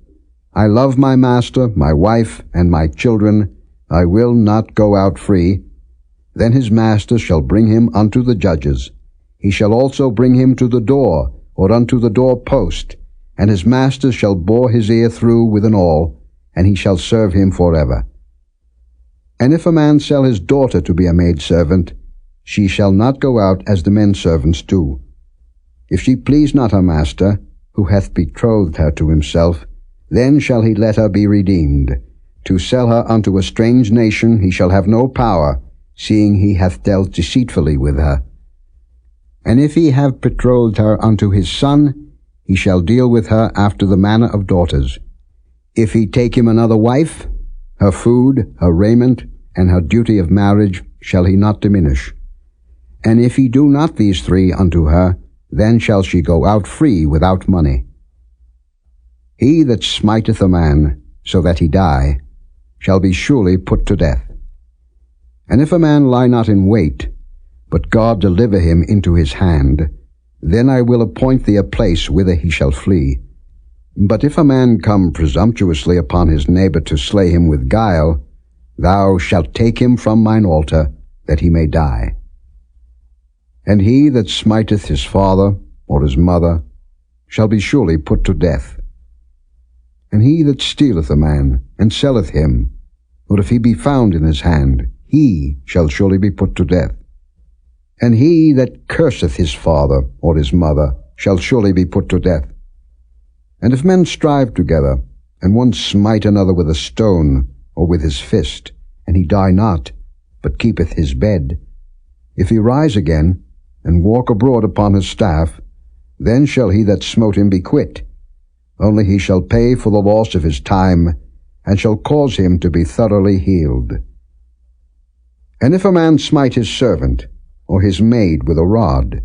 I love my master, my wife, and my children, I will not go out free, then his master shall bring him unto the judges. He shall also bring him to the door, or unto the door post, and his master shall bore his ear through with an awl, and he shall serve him forever. And if a man sell his daughter to be a maidservant, she shall not go out as the men servants do. If she please not her master, who hath betrothed her to himself, then shall he let her be redeemed. To sell her unto a strange nation he shall have no power, seeing he hath dealt deceitfully with her. And if he have betrothed her unto his son, he shall deal with her after the manner of daughters. If he take him another wife, her food, her raiment, and her duty of marriage shall he not diminish. And if he do not these three unto her, then shall she go out free without money. He that smiteth a man, so that he die, shall be surely put to death. And if a man lie not in wait, but God deliver him into his hand, then I will appoint thee a place whither he shall flee. But if a man come presumptuously upon his neighbor to slay him with guile, thou shalt take him from mine altar, that he may die. And he that smiteth his father or his mother shall be surely put to death. And he that stealeth a man, and selleth him, or if he be found in his hand, he shall surely be put to death. And he that curseth his father or his mother shall surely be put to death. And if men strive together, and one smite another with a stone, or with his fist, and he die not, but keepeth his bed, if he rise again, and walk abroad upon his staff, then shall he that smote him be quit. Only he shall pay for the loss of his time, and shall cause him to be thoroughly healed. And if a man smite his servant, or his maid with a rod,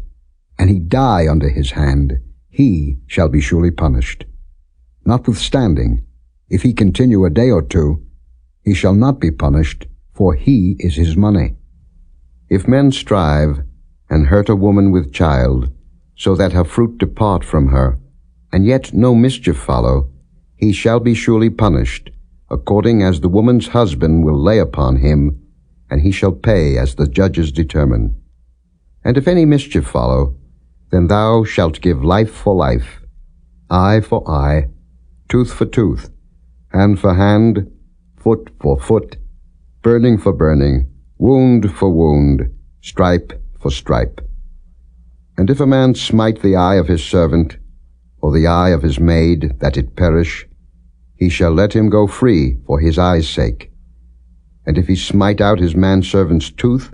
and he die under his hand, he shall be surely punished. Notwithstanding, if he continue a day or two, he shall not be punished, for he is his money. If men strive, and hurt a woman with child, so that her fruit depart from her, and yet no mischief follow, he shall be surely punished, according as the woman's husband will lay upon him, and he shall pay as the judges determine. And if any mischief follow, then thou shalt give life for life, eye for eye, tooth for tooth, hand for hand, foot for foot, burning for burning, wound for wound, stripe for stripe. And if a man smite the eye of his servant, or the eye of his maid, that it perish, he shall let him go free for his eye's sake. And if he smite out his manservant's tooth,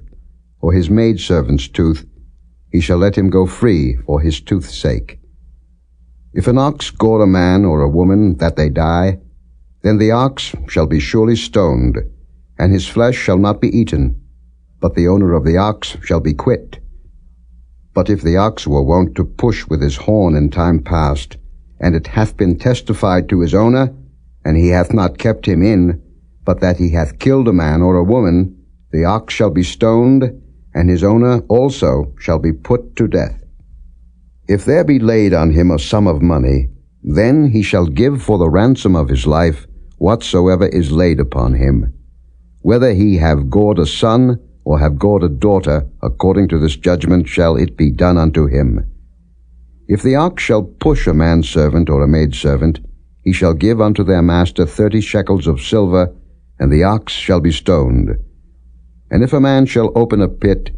or his maidservant's tooth, he shall let him go free for his tooth's sake. If an ox gore a man or a woman, that they die, then the ox shall be surely stoned, and his flesh shall not be eaten, but the owner of the ox shall be quit. But if the ox were wont to push with his horn in time past, and it hath been testified to his owner, and he hath not kept him in, but that he hath killed a man or a woman, the ox shall be stoned, and his owner also shall be put to death. If there be laid on him a sum of money, then he shall give for the ransom of his life whatsoever is laid upon him. Whether he have gored a son, or have gored a daughter, according to this judgment shall it be done unto him. If the ox shall push a manservant or a maidservant, he shall give unto their master 30 shekels of silver, and the ox shall be stoned. And if a man shall open a pit,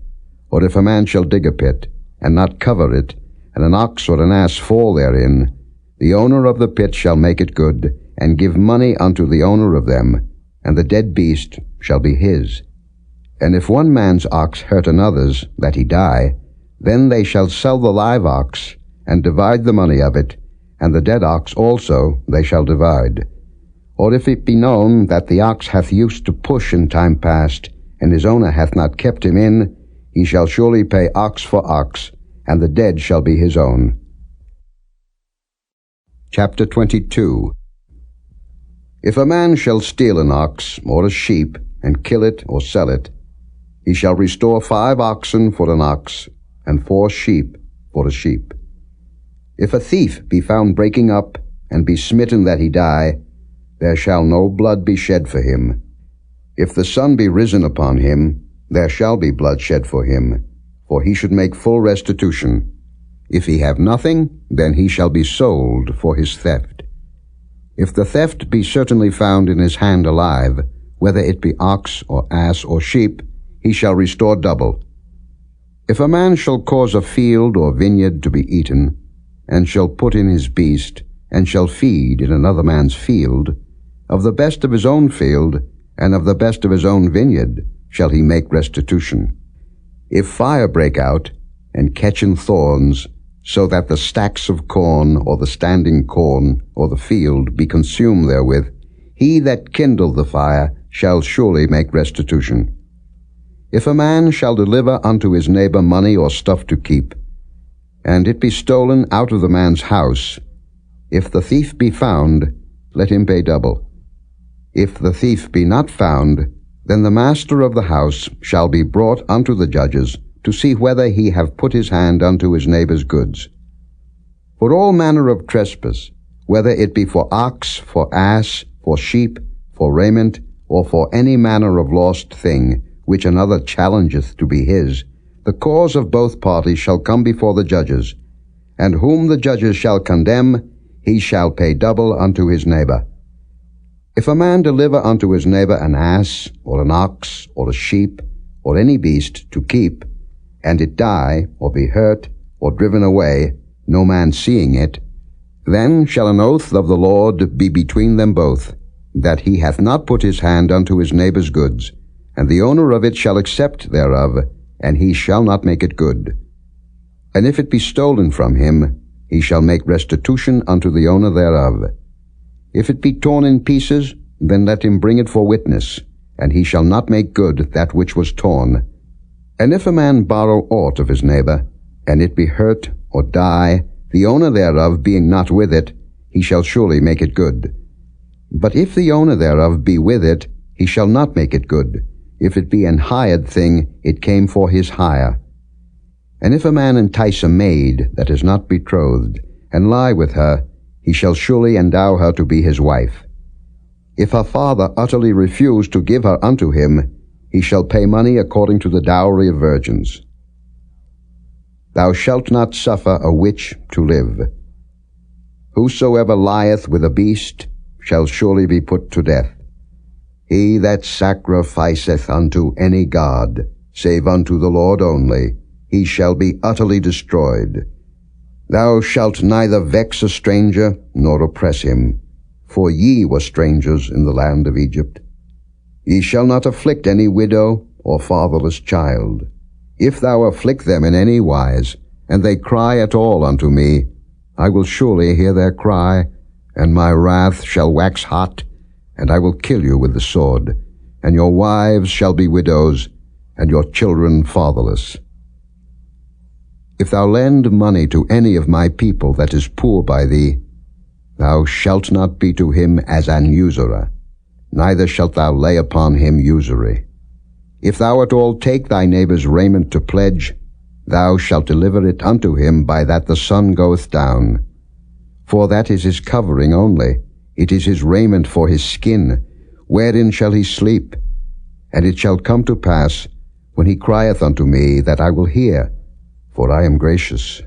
or if a man shall dig a pit, and not cover it, and an ox or an ass fall therein, the owner of the pit shall make it good, and give money unto the owner of them, and the dead beast shall be his. And if one man's ox hurt another's, that he die, then they shall sell the live ox, and divide the money of it, and the dead ox also they shall divide. Or if it be known that the ox hath used to push in time past, and his owner hath not kept him in, he shall surely pay ox for ox, and the dead shall be his own. Chapter 22. If a man shall steal an ox or a sheep, and kill it or sell it, he shall restore 5 oxen for an ox, and 4 sheep for a sheep. If a thief be found breaking up, and be smitten that he die, there shall no blood be shed for him. If the sun be risen upon him, there shall be blood shed for him, for he should make full restitution. If he have nothing, then he shall be sold for his theft. If the theft be certainly found in his hand alive, whether it be ox or ass or sheep, he shall restore double. If a man shall cause a field or vineyard to be eaten, and shall put in his beast, and shall feed in another man's field, of the best of his own field, and of the best of his own vineyard, shall he make restitution. If fire break out, and catch in thorns, so that the stacks of corn, or the standing corn, or the field be consumed therewith, he that kindled the fire shall surely make restitution. If a man shall deliver unto his neighbor money or stuff to keep, and it be stolen out of the man's house, if the thief be found, let him pay double. If the thief be not found, then the master of the house shall be brought unto the judges, to see whether he have put his hand unto his neighbor's goods. For all manner of trespass, whether it be for ox, for ass, for sheep, for raiment, or for any manner of lost thing, which another challengeth to be his, the cause of both parties shall come before the judges, and whom the judges shall condemn, he shall pay double unto his neighbor. If a man deliver unto his neighbor an ass, or an ox, or a sheep, or any beast to keep, and it die, or be hurt, or driven away, no man seeing it, then shall an oath of the Lord be between them both, that he hath not put his hand unto his neighbor's goods, and the owner of it shall accept thereof, and he shall not make it good. And if it be stolen from him, he shall make restitution unto the owner thereof. If it be torn in pieces, then let him bring it for witness, and he shall not make good that which was torn. And if a man borrow aught of his neighbor, and it be hurt or die, the owner thereof being not with it, he shall surely make it good. But if the owner thereof be with it, he shall not make it good. If it be an hired thing, it came for his hire. And if a man entice a maid that is not betrothed, and lie with her, he shall surely endow her to be his wife. If her father utterly refuse to give her unto him, he shall pay money according to the dowry of virgins. Thou shalt not suffer a witch to live. Whosoever lieth with a beast shall surely be put to death. He that sacrificeth unto any god, save unto the Lord only, he shall be utterly destroyed. Thou shalt neither vex a stranger, nor oppress him, for ye were strangers in the land of Egypt. Ye shall not afflict any widow or fatherless child. If thou afflict them in any wise, and they cry at all unto me, I will surely hear their cry, and my wrath shall wax hot, and I will kill you with the sword, and your wives shall be widows, and your children fatherless. If thou lend money to any of my people that is poor by thee, thou shalt not be to him as an usurer, neither shalt thou lay upon him usury. If thou at all take thy neighbor's raiment to pledge, thou shalt deliver it unto him by that the sun goeth down. For that is his covering only, it is his raiment for his skin, wherein shall he sleep? And it shall come to pass, when he crieth unto me, that I will hear, for I am gracious.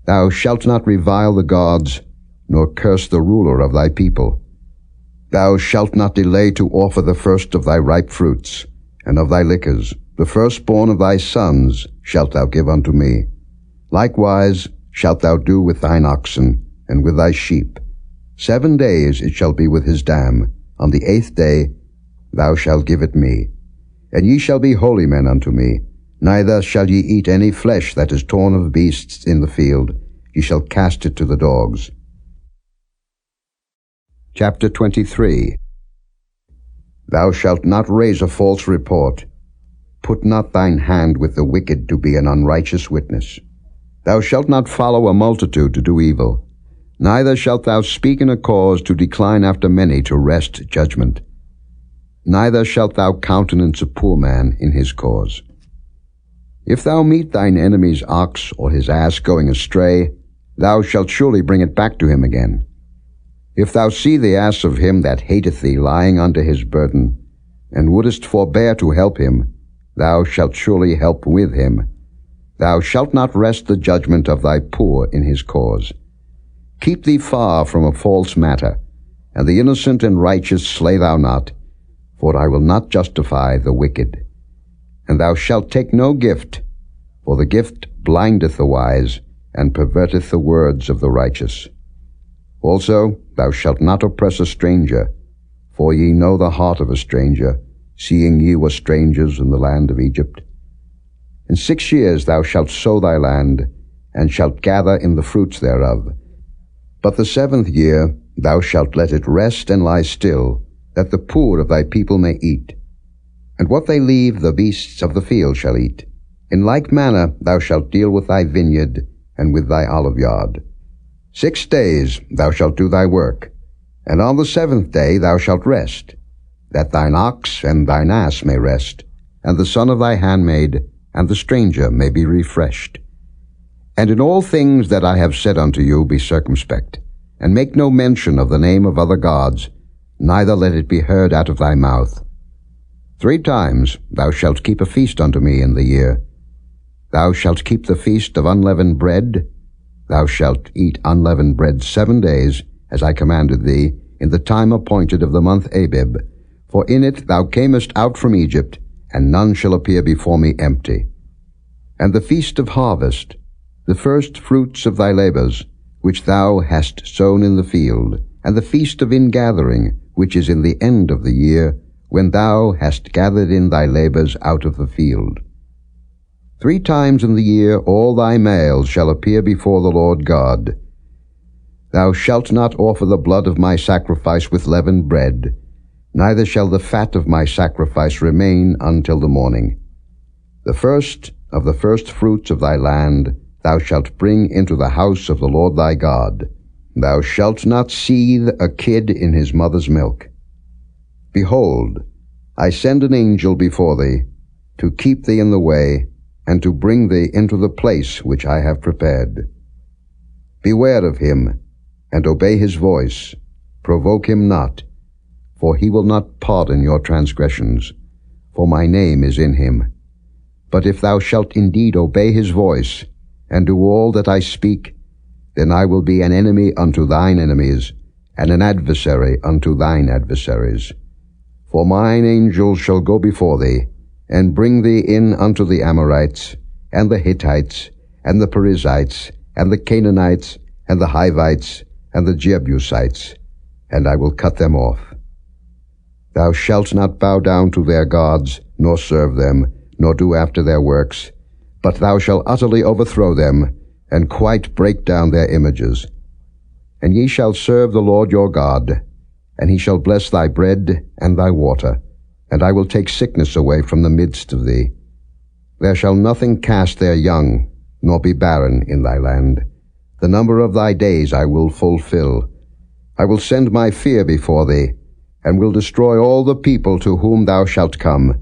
Thou shalt not revile the gods, nor curse the ruler of thy people. Thou shalt not delay to offer the first of thy ripe fruits, and of thy liquors, the firstborn of thy sons shalt thou give unto me. Likewise shalt thou do with thine oxen, and with thy sheep. 7 days it shall be with his dam. On the 8th day thou shalt give it me. And ye shall be holy men unto me. Neither shall ye eat any flesh that is torn of beasts in the field. Ye shall cast it to the dogs. Chapter 23. Thou shalt not raise a false report. Put not thine hand with the wicked to be an unrighteous witness. Thou shalt not follow a multitude to do evil. Neither shalt thou speak in a cause to decline after many to wrest judgment. Neither shalt thou countenance a poor man in his cause. If thou meet thine enemy's ox or his ass going astray, thou shalt surely bring it back to him again. If thou see the ass of him that hateth thee lying under his burden, and wouldest forbear to help him, thou shalt surely help with him. Thou shalt not wrest the judgment of thy poor in his cause. Keep thee far from a false matter, and the innocent and righteous slay thou not, for I will not justify the wicked. And thou shalt take no gift, for the gift blindeth the wise, and perverteth the words of the righteous. Also thou shalt not oppress a stranger, for ye know the heart of a stranger, seeing ye were strangers in the land of Egypt. In 6 years thou shalt sow thy land, and shalt gather in the fruits thereof. But the 7th year thou shalt let it rest and lie still, that the poor of thy people may eat. And what they leave the beasts of the field shall eat. In like manner thou shalt deal with thy vineyard and with thy oliveyard. 6 days thou shalt do thy work, and on the 7th day thou shalt rest, that thine ox and thine ass may rest, and the son of thy handmaid, and the stranger may be refreshed. And in all things that I have said unto you be circumspect, and make no mention of the name of other gods, neither let it be heard out of thy mouth. 3 times thou shalt keep a feast unto me in the year. Thou shalt keep the feast of unleavened bread. Thou shalt eat unleavened bread 7 days, as I commanded thee, in the time appointed of the month Abib, for in it thou camest out from Egypt, and none shall appear before me empty. And the feast of harvest, the first fruits of thy labors, which thou hast sown in the field, and the feast of ingathering, which is in the end of the year, when thou hast gathered in thy labors out of the field. 3 times in the year all thy males shall appear before the Lord God. Thou shalt not offer the blood of my sacrifice with leavened bread, neither shall the fat of my sacrifice remain until the morning. The first of the first fruits of thy land thou shalt bring into the house of the Lord thy God. Thou shalt not seethe a kid in his mother's milk. Behold, I send an angel before thee, to keep thee in the way, and to bring thee into the place which I have prepared. Beware of him, and obey his voice. Provoke him not, for he will not pardon your transgressions, for my name is in him. But if thou shalt indeed obey his voice, and do all that I speak, then I will be an enemy unto thine enemies, and an adversary unto thine adversaries. For mine angel shall go before thee, and bring thee in unto the Amorites, and the Hittites, and the Perizzites, and the Canaanites, and the Hivites, and the Jebusites, and I will cut them off. Thou shalt not bow down to their gods, nor serve them, nor do after their works, but thou shalt utterly overthrow them, and quite break down their images. And ye shall serve the Lord your God, and he shall bless thy bread and thy water, and I will take sickness away from the midst of thee. There shall nothing cast their young, nor be barren in thy land. The number of thy days I will fulfill. I will send my fear before thee, and will destroy all the people to whom thou shalt come,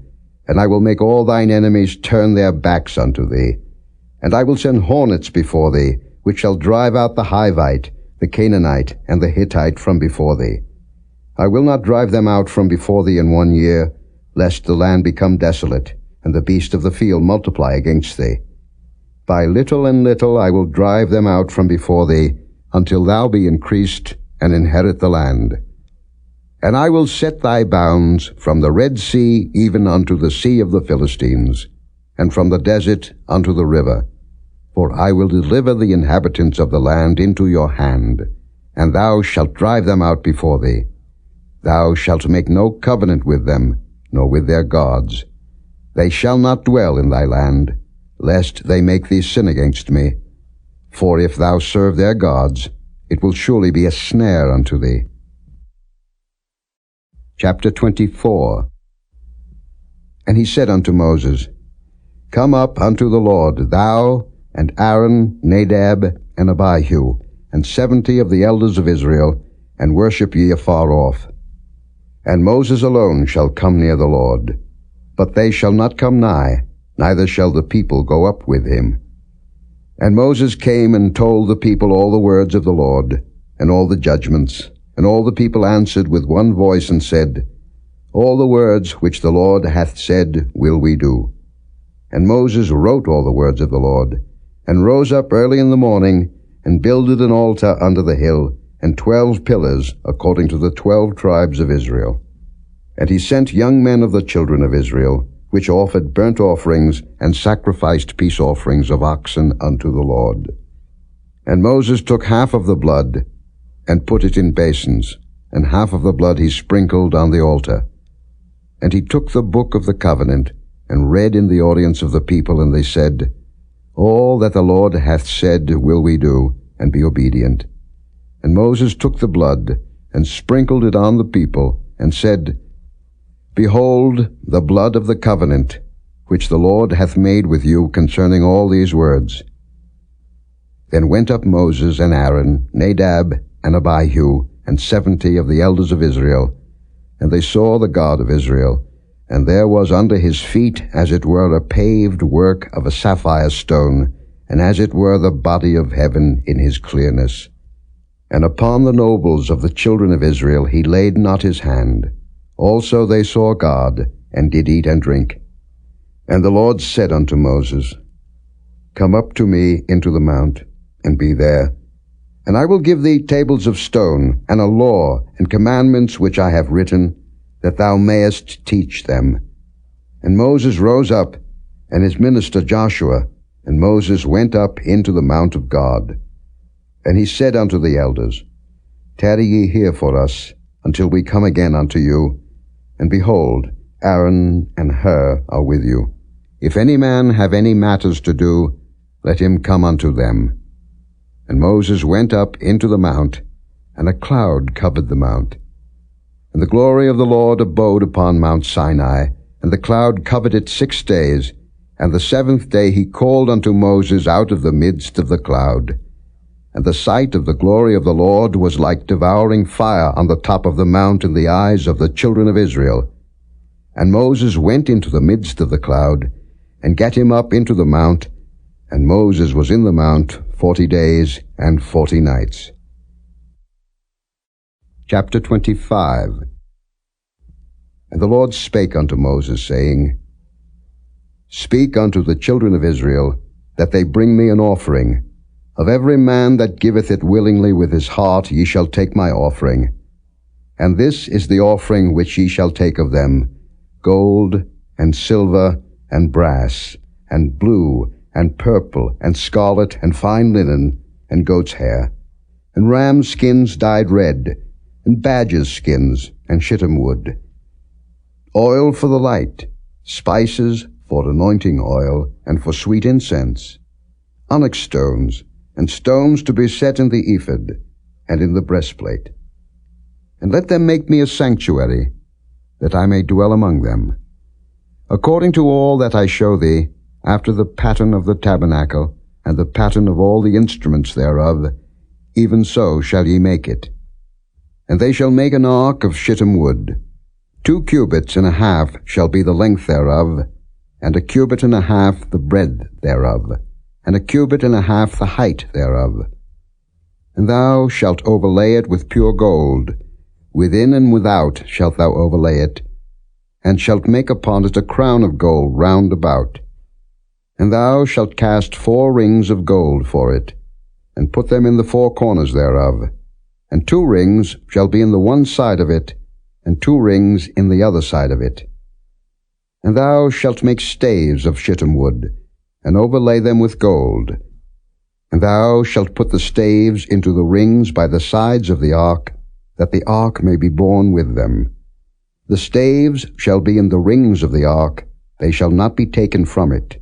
and I will make all thine enemies turn their backs unto thee. And I will send hornets before thee, which shall drive out the Hivite, the Canaanite, and the Hittite from before thee. I will not drive them out from before thee in 1 year, lest the land become desolate, and the beasts of the field multiply against thee. By little and little I will drive them out from before thee, until thou be increased, and inherit the land. And I will set thy bounds from the Red Sea even unto the sea of the Philistines, and from the desert unto the river. For I will deliver the inhabitants of the land into your hand, and thou shalt drive them out before thee. Thou shalt make no covenant with them, nor with their gods. They shall not dwell in thy land, lest they make thee sin against me. For if thou serve their gods, it will surely be a snare unto thee. Chapter 24. And he said unto Moses, Come up unto the Lord, thou, and Aaron, Nadab, and Abihu, and 70 of the elders of Israel, and worship ye afar off. And Moses alone shall come near the Lord, but they shall not come nigh, neither shall the people go up with him. And Moses came and told the people all the words of the Lord, and all the judgments. And all the people answered with one voice and said, All the words which the Lord hath said will we do. And Moses wrote all the words of the Lord, and rose up early in the morning, and builded an altar under the hill, and 12 pillars, according to the 12 tribes of Israel. And he sent young men of the children of Israel, which offered burnt offerings, and sacrificed peace offerings of oxen unto the Lord. And Moses took half of the blood, and put it in basins, and half of the blood he sprinkled on the altar. And he took the book of the covenant, and read in the audience of the people, and they said, All that the Lord hath said will we do, and be obedient. And Moses took the blood, and sprinkled it on the people, and said, Behold the blood of the covenant, which the Lord hath made with you concerning all these words. Then went up Moses and Aaron, Nadab and Abihu, and 70 of the elders of Israel, and they saw the God of Israel, and there was under his feet as it were a paved work of a sapphire stone, and as it were the body of heaven in his clearness. And upon the nobles of the children of Israel he laid not his hand. Also they saw God, and did eat and drink. And the Lord said unto Moses, Come up to me into the mount, and be there. And I will give thee tables of stone, and a law, and commandments which I have written, that thou mayest teach them. And Moses rose up, and his minister Joshua, and Moses went up into the mount of God. And he said unto the elders, Tarry ye here for us, until we come again unto you. And behold, Aaron and Hur are with you. If any man have any matters to do, let him come unto them. And Moses went up into the mount, and a cloud covered the mount. And the glory of the Lord abode upon Mount Sinai, and the cloud covered it 6 days. And the 7th day he called unto Moses out of the midst of the cloud. And the sight of the glory of the Lord was like devouring fire on the top of the mount in the eyes of the children of Israel. And Moses went into the midst of the cloud, and gat him up into the mount, and Moses was in the mount 40 days and 40 nights. Chapter 25. And the Lord spake unto Moses, saying, Speak unto the children of Israel, that they bring me an offering. Of every man that giveth it willingly with his heart ye shall take my offering. And this is the offering which ye shall take of them, gold, and silver, and brass, and blue, and purple, and scarlet, and fine linen, and goat's hair, and ram skins dyed red, and badgers' skins, and shittim wood, oil for the light, spices for anointing oil, and for sweet incense, onyx stones, and stones to be set in the ephod, and in the breastplate. And let them make me a sanctuary, that I may dwell among them. According to all that I show thee, after the pattern of the tabernacle, and the pattern of all the instruments thereof, even so shall ye make it. And they shall make an ark of shittim wood. 2 cubits and a half shall be the length thereof, and 1 cubit and a half the breadth thereof, and 1 cubit and a half the height thereof. And thou shalt overlay it with pure gold. Within and without shalt thou overlay it, and shalt make upon it a crown of gold round about. And thou shalt cast 4 rings of gold for it, and put them in the 4 corners thereof. And 2 rings shall be in the one side of it, and 2 rings in the other side of it. And thou shalt make staves of shittim wood, and overlay them with gold. And thou shalt put the staves into the rings by the sides of the ark, that the ark may be borne with them. The staves shall be in the rings of the ark, they shall not be taken from it.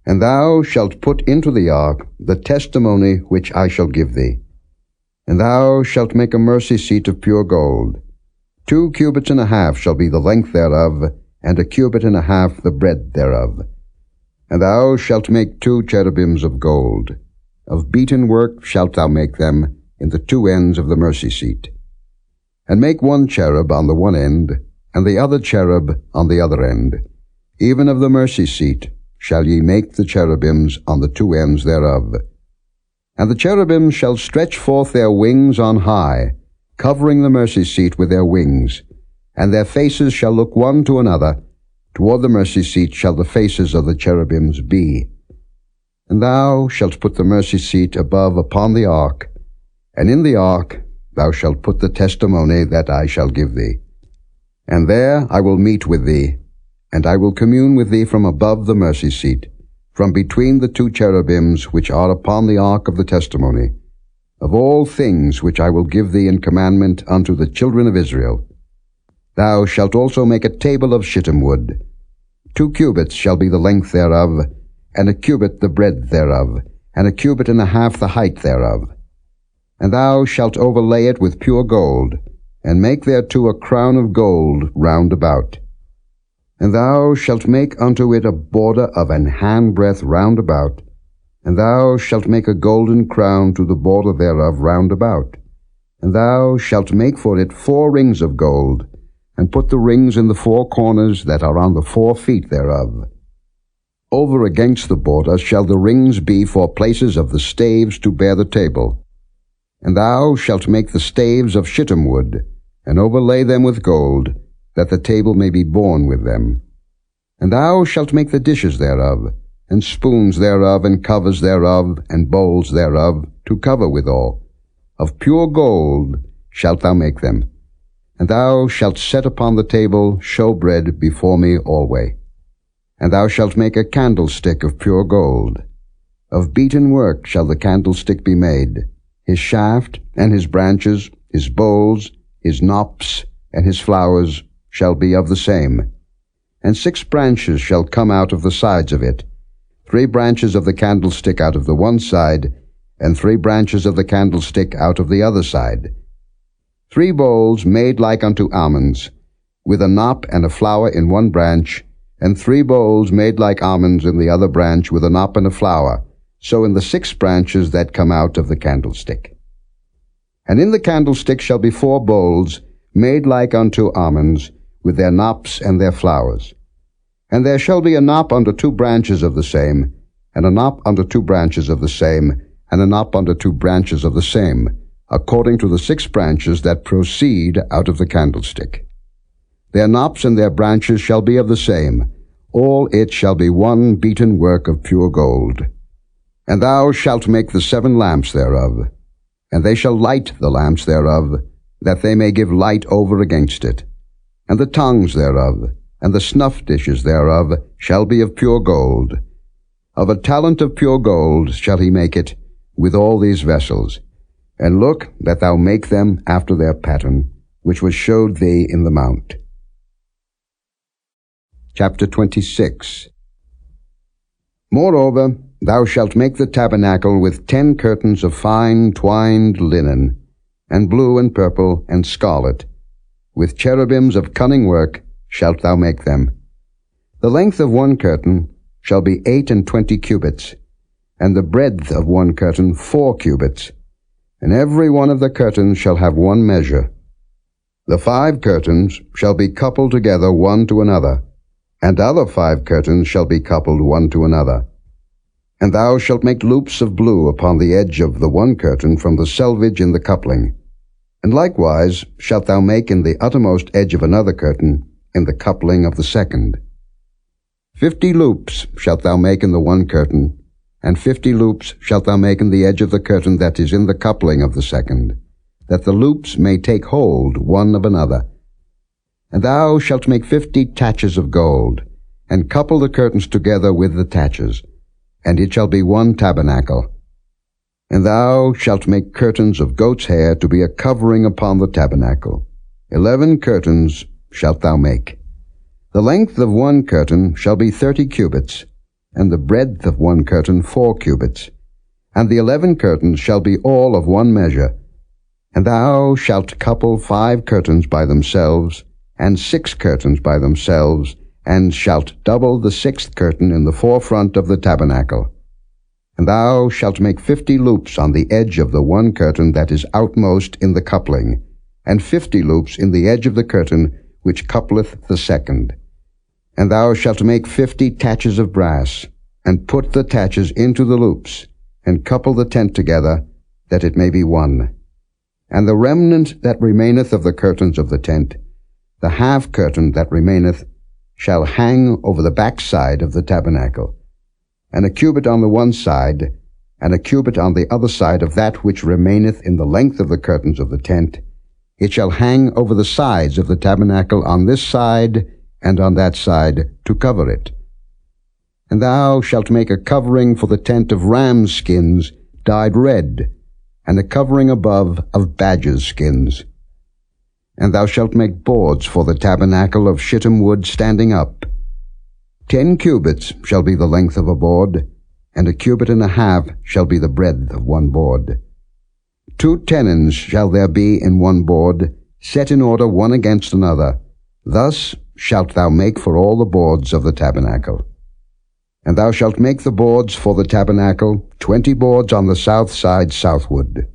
And thou shalt put into the ark the testimony which I shall give thee. And thou shalt make a mercy seat of pure gold. 2 cubits and a half shall be the length thereof, and 1 cubit and a half the breadth thereof. And thou shalt make 2 cherubims of gold. Of beaten work shalt thou make them in the 2 ends of the mercy seat. And make 1 cherub on the one end, and the other cherub on the other end. Even of the mercy seat shall ye make the cherubims on the 2 ends thereof. And the cherubims shall stretch forth their wings on high, covering the mercy seat with their wings, and their faces shall look one to another, Toward the mercy seat shall the faces of the cherubims be. And thou shalt put the mercy seat above upon the ark, and in the ark thou shalt put the testimony that I shall give thee. And there I will meet with thee, and I will commune with thee from above the mercy seat, from between the two cherubims which are upon the ark of the testimony, of all things which I will give thee in commandment unto the children of Israel. Thou shalt also make a table of shittim wood. 2 cubits shall be the length thereof, and a cubit the breadth thereof, and a cubit and a half the height thereof. And thou shalt overlay it with pure gold, and make thereto a crown of gold round about. And thou shalt make unto it a border of an handbreadth round about, and thou shalt make a golden crown to the border thereof round about. And thou shalt make for it 4 rings of gold, and put the rings in the 4 corners that are on the 4 feet thereof. Over against the border shall the rings be for places of the staves to bear the table. And thou shalt make the staves of shittim wood, and overlay them with gold, that the table may be borne with them. And thou shalt make the dishes thereof, and spoons thereof, and covers thereof, and bowls thereof, to cover withal. Of pure gold shalt thou make them. And thou shalt set upon the table showbread before me alway. And thou shalt make a candlestick of pure gold. Of beaten work shall the candlestick be made. His shaft, and his branches, his bowls, his knops, and his flowers shall be of the same. And 6 branches shall come out of the sides of it, 3 branches of the candlestick out of the one side, and 3 branches of the candlestick out of the other side. 3 bowls made like unto almonds, with a knop and a flower in one branch, and 3 bowls made like almonds in the other branch, with a knop and a flower, so in the 6 branches that come out of the candlestick. And in the candlestick shall be 4 bowls, made like unto almonds, with their knops and their flowers. And there shall be a knop under 2 branches of the same, and a knop under 2 branches of the same, and a knop under 2 branches of the same, according to the 6 branches that proceed out of the candlestick. Their knops and their branches shall be of the same. All it shall be one beaten work of pure gold. And thou shalt make the 7 lamps thereof, and they shall light the lamps thereof, that they may give light over against it. And the tongues thereof, and the snuff dishes thereof, shall be of pure gold. Of a talent of pure gold shall he make it, with all these vessels. And look that thou make them after their pattern, which was showed thee in the mount. Chapter 26. Moreover, thou shalt make the tabernacle with 10 curtains of fine twined linen, and blue and purple and scarlet. With cherubims of cunning work shalt thou make them. The length of one curtain shall be 28 cubits, and the breadth of one curtain 4 cubits, and every one of the curtains shall have one measure. The 5 curtains shall be coupled together one to another, and other 5 curtains shall be coupled one to another. And thou shalt make loops of blue upon the edge of the one curtain from the selvage in the coupling. And likewise shalt thou make in the uttermost edge of another curtain in the coupling of the second. 50 loops shalt thou make in the one curtain, and 50 loops shalt thou make in the edge of the curtain that is in the coupling of the second, that the loops may take hold one of another. And thou shalt make 50 taches of gold, and couple the curtains together with the taches, and it shall be one tabernacle. And thou shalt make curtains of goat's hair to be a covering upon the tabernacle. 11 curtains shalt thou make. The length of one curtain shall be 30 cubits, and the breadth of one curtain 4 cubits. And the 11 curtains shall be all of one measure. And thou shalt couple 5 curtains by themselves, and 6 curtains by themselves, and shalt double the 6th curtain in the forefront of the tabernacle. And thou shalt make 50 loops on the edge of the one curtain that is outmost in the coupling, and 50 loops in the edge of the curtain which coupleth the second. And thou shalt make 50 taches of brass, and put the taches into the loops, and couple the tent together, that it may be one. And the remnant that remaineth of the curtains of the tent, the half curtain that remaineth, shall hang over the back side of the tabernacle, and a cubit on the one side, and a cubit on the other side of that which remaineth in the length of the curtains of the tent. It shall hang over the sides of the tabernacle on this side and on that side, to cover it. And thou shalt make a covering for the tent of rams' skins dyed red, and a covering above of badgers' skins. And thou shalt make boards for the tabernacle of shittim wood standing up. 10 cubits shall be the length of a board, and 1.5 cubits shall be the breadth of one board. 2 tenons shall there be in one board, set in order one against another. Thus shalt thou make for all the boards of the tabernacle. And thou shalt make the boards for the tabernacle, 20 boards on the south side southward.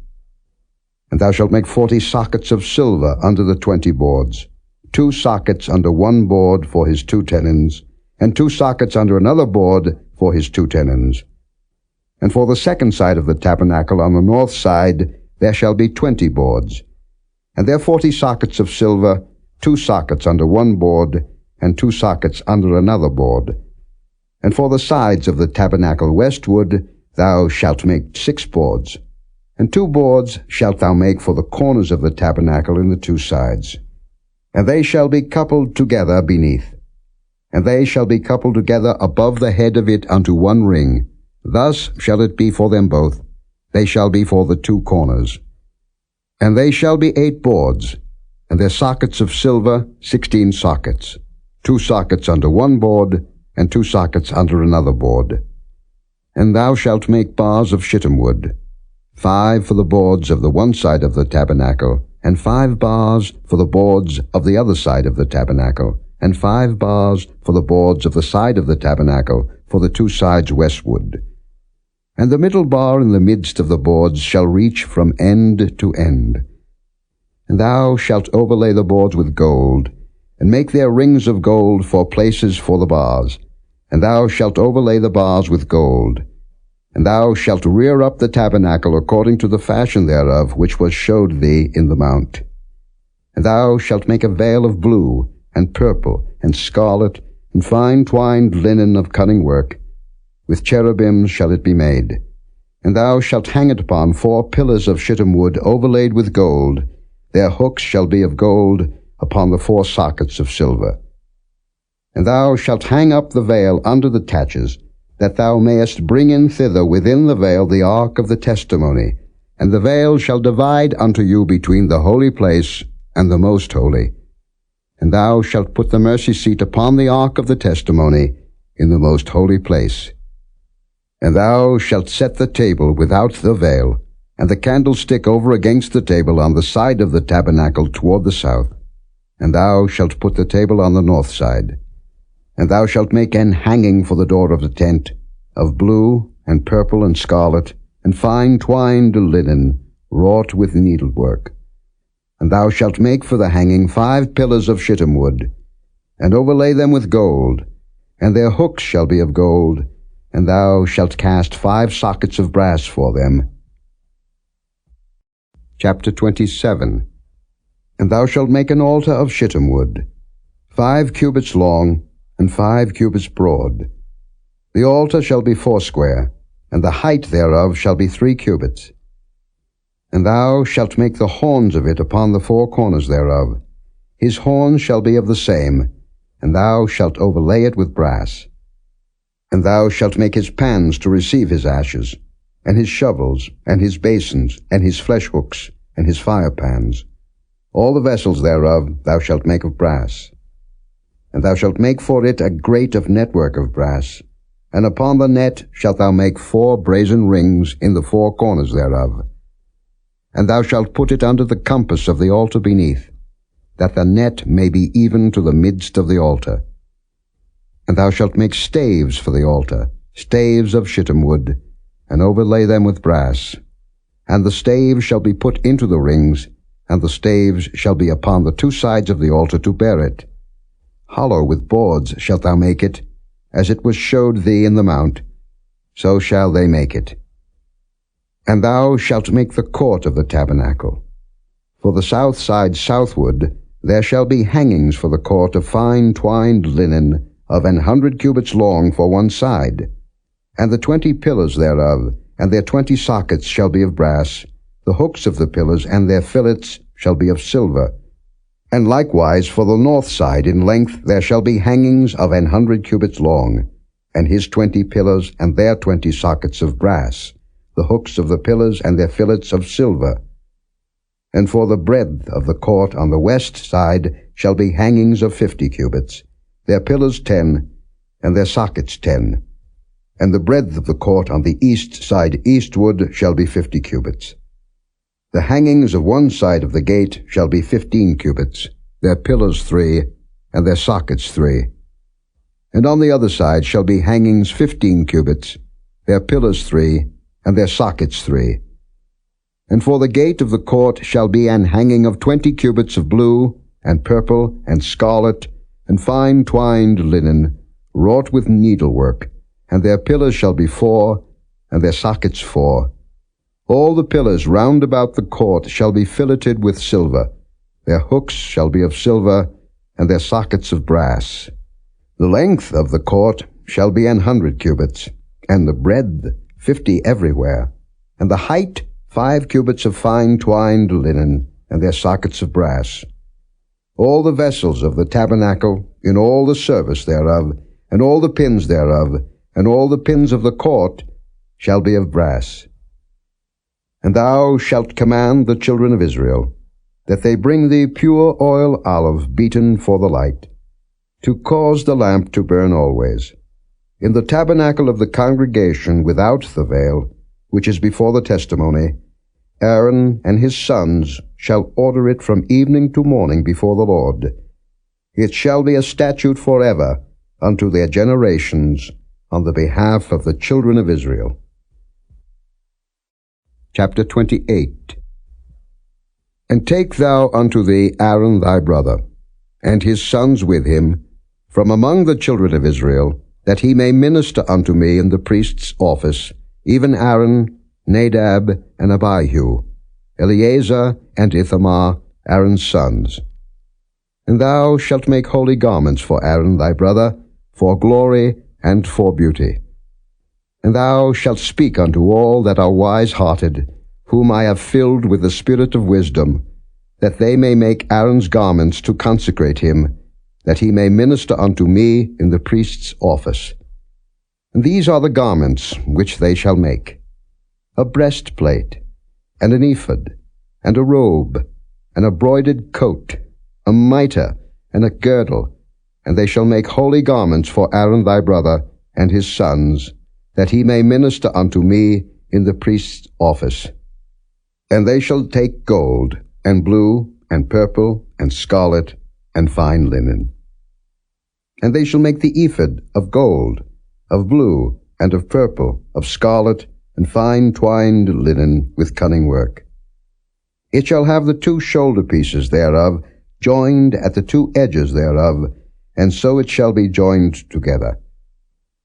And thou shalt make 40 sockets of silver under the 20 boards, 2 sockets under one board for his 2 tenons, and 2 sockets under another board for his 2 tenons. And for the second side of the tabernacle on the north side there shall be 20 boards, and there 40 sockets of silver, 2 sockets under one board, and 2 sockets under another board. And for the sides of the tabernacle westward thou shalt make 6 boards, and 2 boards shalt thou make for the corners of the tabernacle in the 2 sides. And they shall be coupled together beneath, and they shall be coupled together above the head of it unto one ring. Thus shall it be for them both. They shall be for the 2 corners. And they shall be 8 boards, and their sockets of silver 16 sockets, 2 sockets under one board, and 2 sockets under another board. And thou shalt make bars of shittim wood, 5 for the boards of the one side of the tabernacle, and 5 bars for the boards of the other side of the tabernacle, and 5 bars for the boards of the side of the tabernacle for the 2 sides westward. And the middle bar in the midst of the boards shall reach from end to end. And thou shalt overlay the boards with gold, and make their rings of gold for places for the bars. And thou shalt overlay the bars with gold. And thou shalt rear up the tabernacle according to the fashion thereof, which was showed thee in the mount. And thou shalt make a veil of blue, and purple, and scarlet, and fine twined linen of cunning work. With cherubims shall it be made. And thou shalt hang it upon 4 pillars of shittim wood overlaid with gold. Their hooks shall be of gold upon the 4 sockets of silver. And thou shalt hang up the veil under the taches, that thou mayest bring in thither within the veil the ark of the testimony. And the veil shall divide unto you between the holy place and the most holy. And thou shalt put the mercy seat upon the ark of the testimony in the most holy place. And thou shalt set the table without the veil, and the candlestick over against the table on the side of the tabernacle toward the south. And thou shalt put the table on the north side. And thou shalt make an hanging for the door of the tent, of blue, and purple, and scarlet, and fine twined linen, wrought with needlework. And thou shalt make for the hanging 5 pillars of shittim wood, and overlay them with gold, and their hooks shall be of gold, and thou shalt cast 5 sockets of brass for them. Chapter 27. And thou shalt make an altar of shittim wood, 5 cubits long, and 5 cubits broad. The altar shall be 4 square, and the height thereof shall be 3 cubits. And thou shalt make the horns of it upon the 4 corners thereof. His horns shall be of the same, and thou shalt overlay it with brass. And thou shalt make his pans to receive his ashes, and his shovels, and his basins, and his flesh hooks, and his fire pans. All the vessels thereof thou shalt make of brass. And thou shalt make for it a grate of network of brass, and upon the net shalt thou make 4 brazen rings in the 4 corners thereof. And thou shalt put it under the compass of the altar beneath, that the net may be even to the midst of the altar. And thou shalt make staves for the altar, staves of shittim wood, and overlay them with brass. And the staves shall be put into the rings, and the staves shall be upon the 2 sides of the altar to bear it. Hollow with boards shalt thou make it, as it was showed thee in the mount, so shall they make it. And thou shalt make the court of the tabernacle. For the south side southward There shall be hangings for the court of fine twined linen of 100 cubits long for one side, and the 20 pillars thereof, and their 20 sockets shall be of brass. The hooks of the pillars and their fillets shall be of silver. And likewise for the north side in length there shall be hangings of 100 cubits long, and his 20 pillars and their 20 sockets of brass, the hooks of the pillars and their fillets of silver. And for the breadth of the court on the west side shall be hangings of 50 cubits, their pillars 10, and their sockets 10. And the breadth of the court on the east side eastward shall be 50 cubits. The hangings of one side of the gate shall be 15 cubits, their pillars 3, and their sockets 3. And on the other side shall be hangings 15 cubits, their pillars 3, and their sockets 3. And for the gate of the court shall be an hanging of 20 cubits of blue, and purple, and scarlet, and fine twined linen, wrought with needlework, and their pillars shall be 4, and their sockets 4. All the pillars round about the court shall be filleted with silver. Their hooks shall be of silver, and their sockets of brass. The length of the court shall be 100 cubits, and the breadth 50 everywhere, and the height 5 cubits of fine twined linen, and their sockets of brass. All the vessels of the tabernacle, in all the service thereof, and all the pins thereof, and all the pins of the court, shall be of brass. And thou shalt command the children of Israel, that they bring thee pure oil olive beaten for the light, to cause the lamp to burn always. In the tabernacle of the congregation without the veil, which is before the testimony, Aaron and his sons shall order it from evening to morning before the Lord. It shall be a statute forever unto their generations on the behalf of the children of Israel. Chapter 28. And take thou unto thee Aaron thy brother, and his sons with him, from among the children of Israel, that he may minister unto me in the priest's office, even Aaron, Nadab, and Abihu, Eleazar, and Ithamar, Aaron's sons. And thou shalt make holy garments for Aaron thy brother, for glory and for beauty. And thou shalt speak unto all that are wise-hearted, whom I have filled with the spirit of wisdom, that they may make Aaron's garments to consecrate him, that he may minister unto me in the priest's office. And these are the garments which they shall make: a breastplate, and an ephod, and a robe, and a broidered coat, a mitre, and a girdle. And they shall make holy garments for Aaron thy brother and his sons, that he may minister unto me in the priest's office. And they shall take gold, and blue, and purple, and scarlet, and fine linen. And they shall make the ephod of gold, of blue, and of purple, of scarlet, and fine twined linen with cunning work. It shall have the 2 shoulder pieces thereof, joined at the 2 edges thereof, and so it shall be joined together.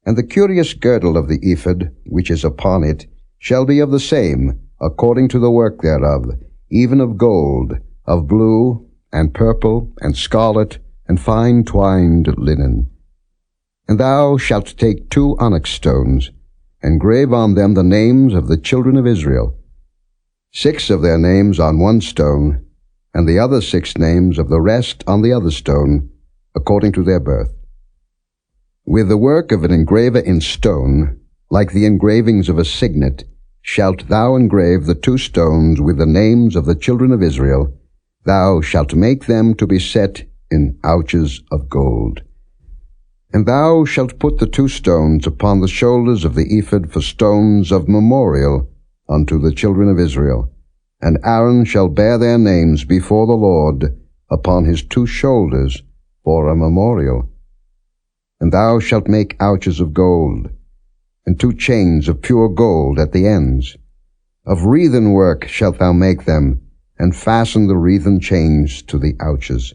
And the curious girdle of the ephod, which is upon it, shall be of the same, according to the work thereof, even of gold, of blue, and purple, and scarlet, and fine twined linen. And thou shalt take 2 onyx stones, and grave on them the names of the children of Israel, 6 of their names on one stone, and the other 6 names of the rest on the other stone, according to their birth. With the work of an engraver in stone, like the engravings of a signet, shalt thou engrave the 2 stones with the names of the children of Israel. Thou shalt make them to be set in ouches of gold. And thou shalt put the 2 stones upon the shoulders of the ephod for stones of memorial unto the children of Israel. And Aaron shall bear their names before the Lord upon his 2 shoulders for a memorial. And thou shalt make ouches of gold, and 2 chains of pure gold at the ends. Of wreathen work shalt thou make them, and fasten the wreathen chains to the ouches.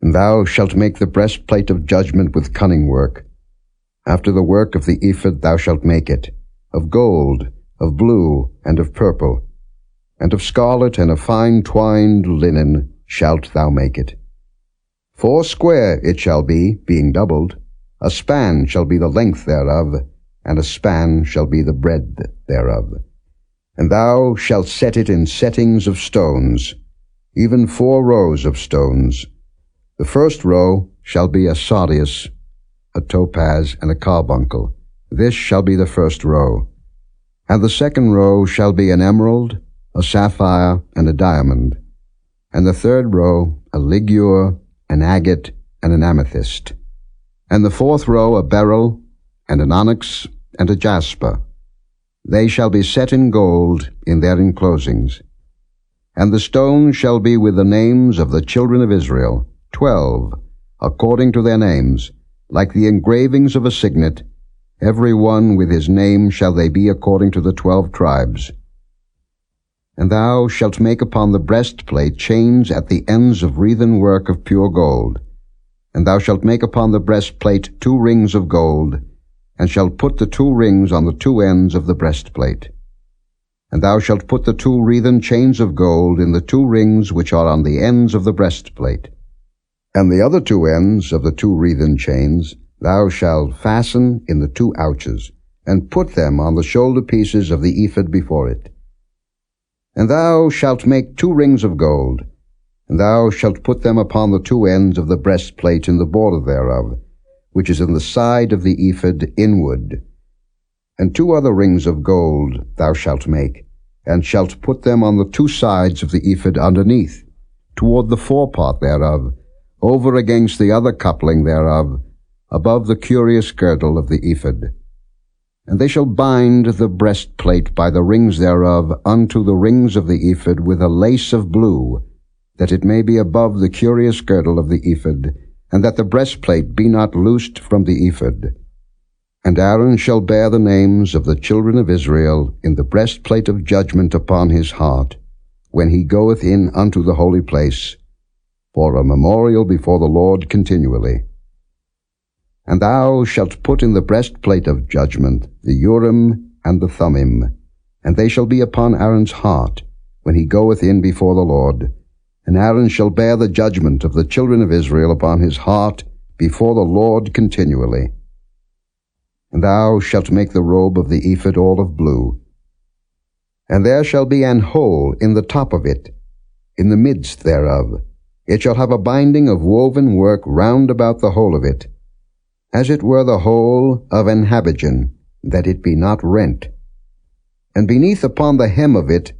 And thou shalt make the breastplate of judgment with cunning work. After the work of the ephod thou shalt make it, of gold, of blue, and of purple, and of scarlet, and of fine twined linen, shalt thou make it. 4 square it shall be, being doubled. A span shall be the length thereof, and a span shall be the breadth thereof. And thou shalt set it in settings of stones, even 4 rows of stones. The first row shall be a sardius, a topaz, and a carbuncle. This shall be the first row. And the second row shall be an emerald, a sapphire, and a diamond. And the third row a ligure, an agate, and an amethyst. And the fourth row a beryl, and an onyx, and a jasper. They shall be set in gold in their enclosings. And the stones shall be with the names of the children of Israel, 12, according to their names, like the engravings of a signet. Every one with his name shall they be according to the 12 tribes. And thou shalt make upon the breastplate chains at the ends of wreathen work of pure gold. And thou shalt make upon the breastplate 2 rings of gold, and shalt put the 2 rings on the 2 ends of the breastplate. And thou shalt put the 2 wreathen chains of gold in the 2 rings which are on the ends of the breastplate. And the other 2 ends of the 2 wreathen chains thou shalt fasten in the 2 ouches, and put them on the shoulder pieces of the ephod before it. And thou shalt make 2 rings of gold, and thou shalt put them upon the 2 ends of the breastplate in the border thereof, which is in the side of the ephod inward. And 2 other rings of gold thou shalt make, and shalt put them on the 2 sides of the ephod underneath, toward the forepart thereof, over against the other coupling thereof, above the curious girdle of the ephod. And they shall bind the breastplate by the rings thereof unto the rings of the ephod with a lace of blue, that it may be above the curious girdle of the ephod, and that the breastplate be not loosed from the ephod. And Aaron shall bear the names of the children of Israel in the breastplate of judgment upon his heart, when he goeth in unto the holy place, for a memorial before the Lord continually. And thou shalt put in the breastplate of judgment the Urim and the Thummim, and they shall be upon Aaron's heart, when he goeth in before the Lord. And Aaron shall bear the judgment of the children of Israel upon his heart before the Lord continually. And thou shalt make the robe of the ephod all of blue. And there shall be an hole in the top of it, in the midst thereof. It shall have a binding of woven work round about the whole of it, as it were the hole of an habergeon, that it be not rent. And beneath upon the hem of it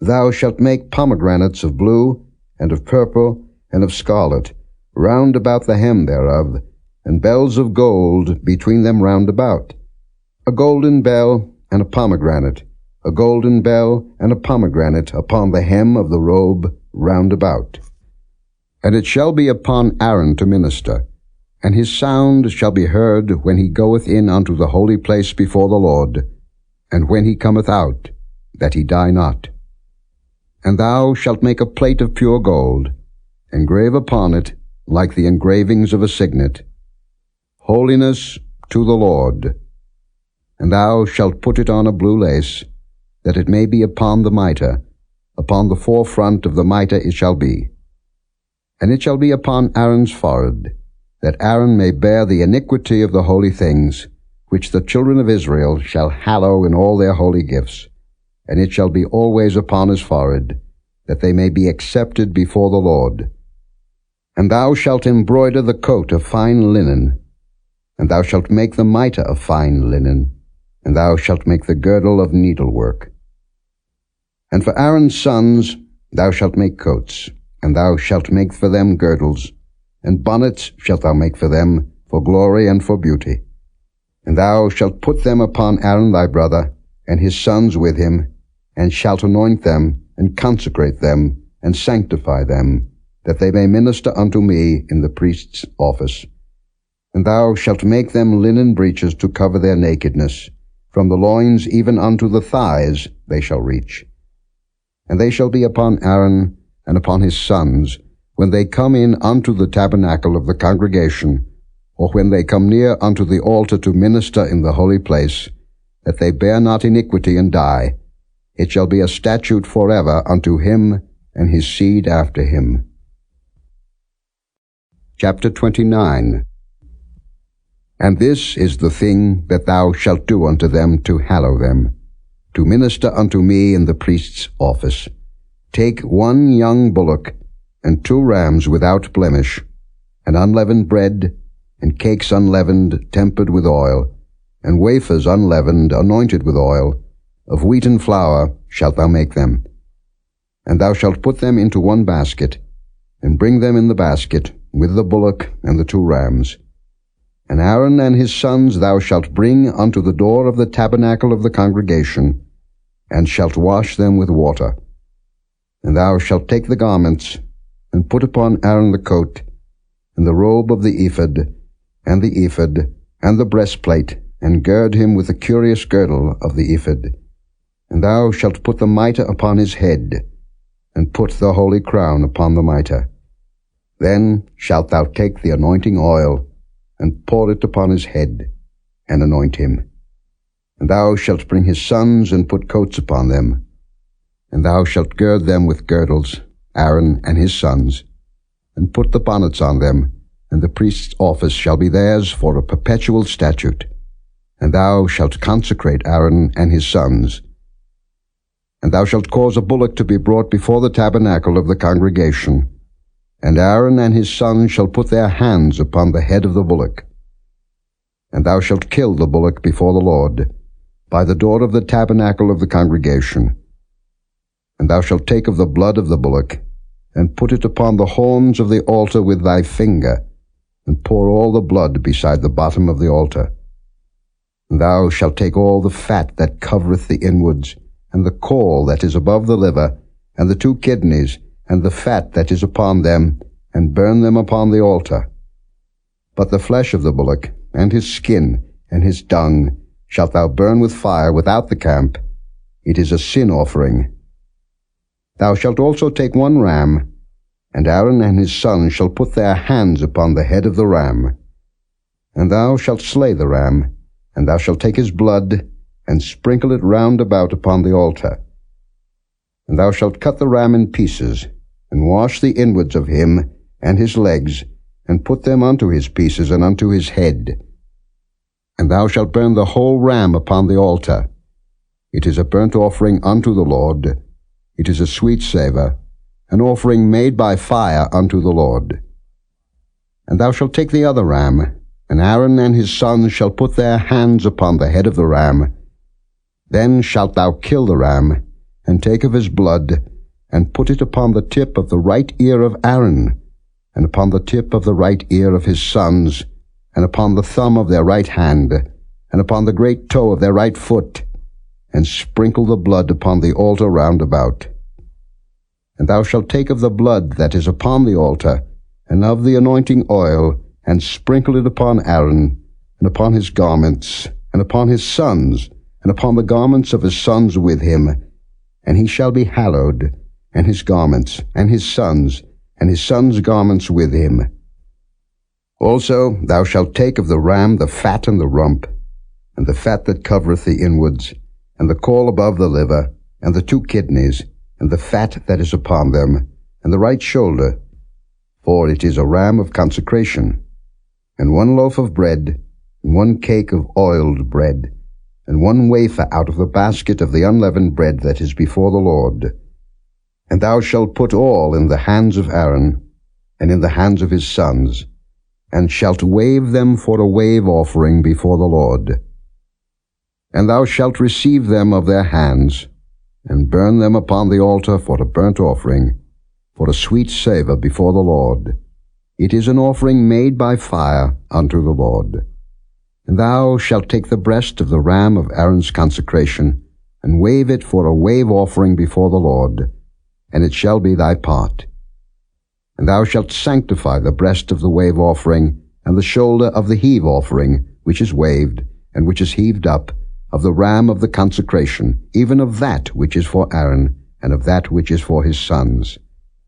thou shalt make pomegranates of blue, and of purple, and of scarlet, round about the hem thereof, and bells of gold between them round about, a golden bell and a pomegranate, a golden bell and a pomegranate upon the hem of the robe round about. And it shall be upon Aaron to minister, and his sound shall be heard when he goeth in unto the holy place before the Lord, and when he cometh out, that he die not. And thou shalt make a plate of pure gold, engrave upon it, like the engravings of a signet, Holiness to the Lord. And thou shalt put it on a blue lace, that it may be upon the mitre, upon the forefront of the mitre it shall be. And it shall be upon Aaron's forehead, that Aaron may bear the iniquity of the holy things, which the children of Israel shall hallow in all their holy gifts. And it shall be always upon his forehead, that they may be accepted before the Lord. And thou shalt embroider the coat of fine linen, and thou shalt make the mitre of fine linen, and thou shalt make the girdle of needlework. And for Aaron's sons thou shalt make coats, and thou shalt make for them girdles, and bonnets shalt thou make for them, for glory and for beauty. And thou shalt put them upon Aaron thy brother, and his sons with him, and shalt anoint them, and consecrate them, and sanctify them, that they may minister unto me in the priest's office. And thou shalt make them linen breeches to cover their nakedness, from the loins even unto the thighs they shall reach. And they shall be upon Aaron and upon his sons, when they come in unto the tabernacle of the congregation, or when they come near unto the altar to minister in the holy place, that they bear not iniquity and die. It shall be a statute forever unto him and his seed after him. Chapter 29. And this is the thing that thou shalt do unto them to hallow them, to minister unto me in the priest's office. Take 1 young bullock, and 2 rams without blemish, and unleavened bread, and cakes unleavened, tempered with oil, and wafers unleavened, anointed with oil, of wheaten flour shalt thou make them. And thou shalt put them into 1 basket, and bring them in the basket, with the bullock and the 2 rams. And Aaron and his sons thou shalt bring unto the door of the tabernacle of the congregation, and shalt wash them with water. And thou shalt take the garments, and put upon Aaron the coat, and the robe of the ephod, and the breastplate, and gird him with the curious girdle of the ephod. And thou shalt put the mitre upon his head, and put the holy crown upon the mitre. Then shalt thou take the anointing oil, and pour it upon his head, and anoint him. And thou shalt bring his sons, and put coats upon them. And thou shalt gird them with girdles, Aaron and his sons, and put the bonnets on them, and the priest's office shall be theirs for a perpetual statute. And thou shalt consecrate Aaron and his sons. And thou shalt cause a bullock to be brought before the tabernacle of the congregation, and Aaron and his sons shall put their hands upon the head of the bullock. And thou shalt kill the bullock before the Lord, by the door of the tabernacle of the congregation. And thou shalt take of the blood of the bullock, and put it upon the horns of the altar with thy finger, and pour all the blood beside the bottom of the altar. And thou shalt take all the fat that covereth the inwards, and the caul that is above the liver, and the 2 kidneys, and the fat that is upon them, and burn them upon the altar. But the flesh of the bullock, and his skin, and his dung, shalt thou burn with fire without the camp. It is a sin offering. Thou shalt also take 1 ram, and Aaron and his sons shall put their hands upon the head of the ram. And thou shalt slay the ram, and thou shalt take his blood, and sprinkle it round about upon the altar. And thou shalt cut the ram in pieces, and wash the inwards of him, and his legs, and put them unto his pieces, and unto his head. And thou shalt burn the whole ram upon the altar. It is a burnt offering unto the Lord. It is a sweet savour, an offering made by fire unto the Lord. And thou shalt take the other ram, and Aaron and his sons shall put their hands upon the head of the ram. Then shalt thou kill the ram, and take of his blood, and put it upon the tip of the right ear of Aaron, and upon the tip of the right ear of his sons, and upon the thumb of their right hand, and upon the great toe of their right foot, and sprinkle the blood upon the altar round about. And thou shalt take of the blood that is upon the altar, and of the anointing oil, and sprinkle it upon Aaron, and upon his garments, and upon his sons, and upon the garments of his sons with him, and he shall be hallowed, and his garments, and his sons' garments with him. Also thou shalt take of the ram the fat and the rump, and the fat that covereth the inwards, and the caul above the liver, and the 2 kidneys, and the fat that is upon them, and the right shoulder, for it is a ram of consecration, and 1 loaf of bread, and 1 cake of oiled bread, and 1 wafer out of the basket of the unleavened bread that is before the Lord. And thou shalt put all in the hands of Aaron, and in the hands of his sons, and shalt wave them for a wave offering before the Lord. And thou shalt receive them of their hands, and burn them upon the altar for a burnt offering, for a sweet savour before the Lord. It is an offering made by fire unto the Lord. And thou shalt take the breast of the ram of Aaron's consecration, and wave it for a wave offering before the Lord, and it shall be thy part. And thou shalt sanctify the breast of the wave offering, and the shoulder of the heave offering, which is waved, and which is heaved up, of the ram of the consecration, even of that which is for Aaron, and of that which is for his sons.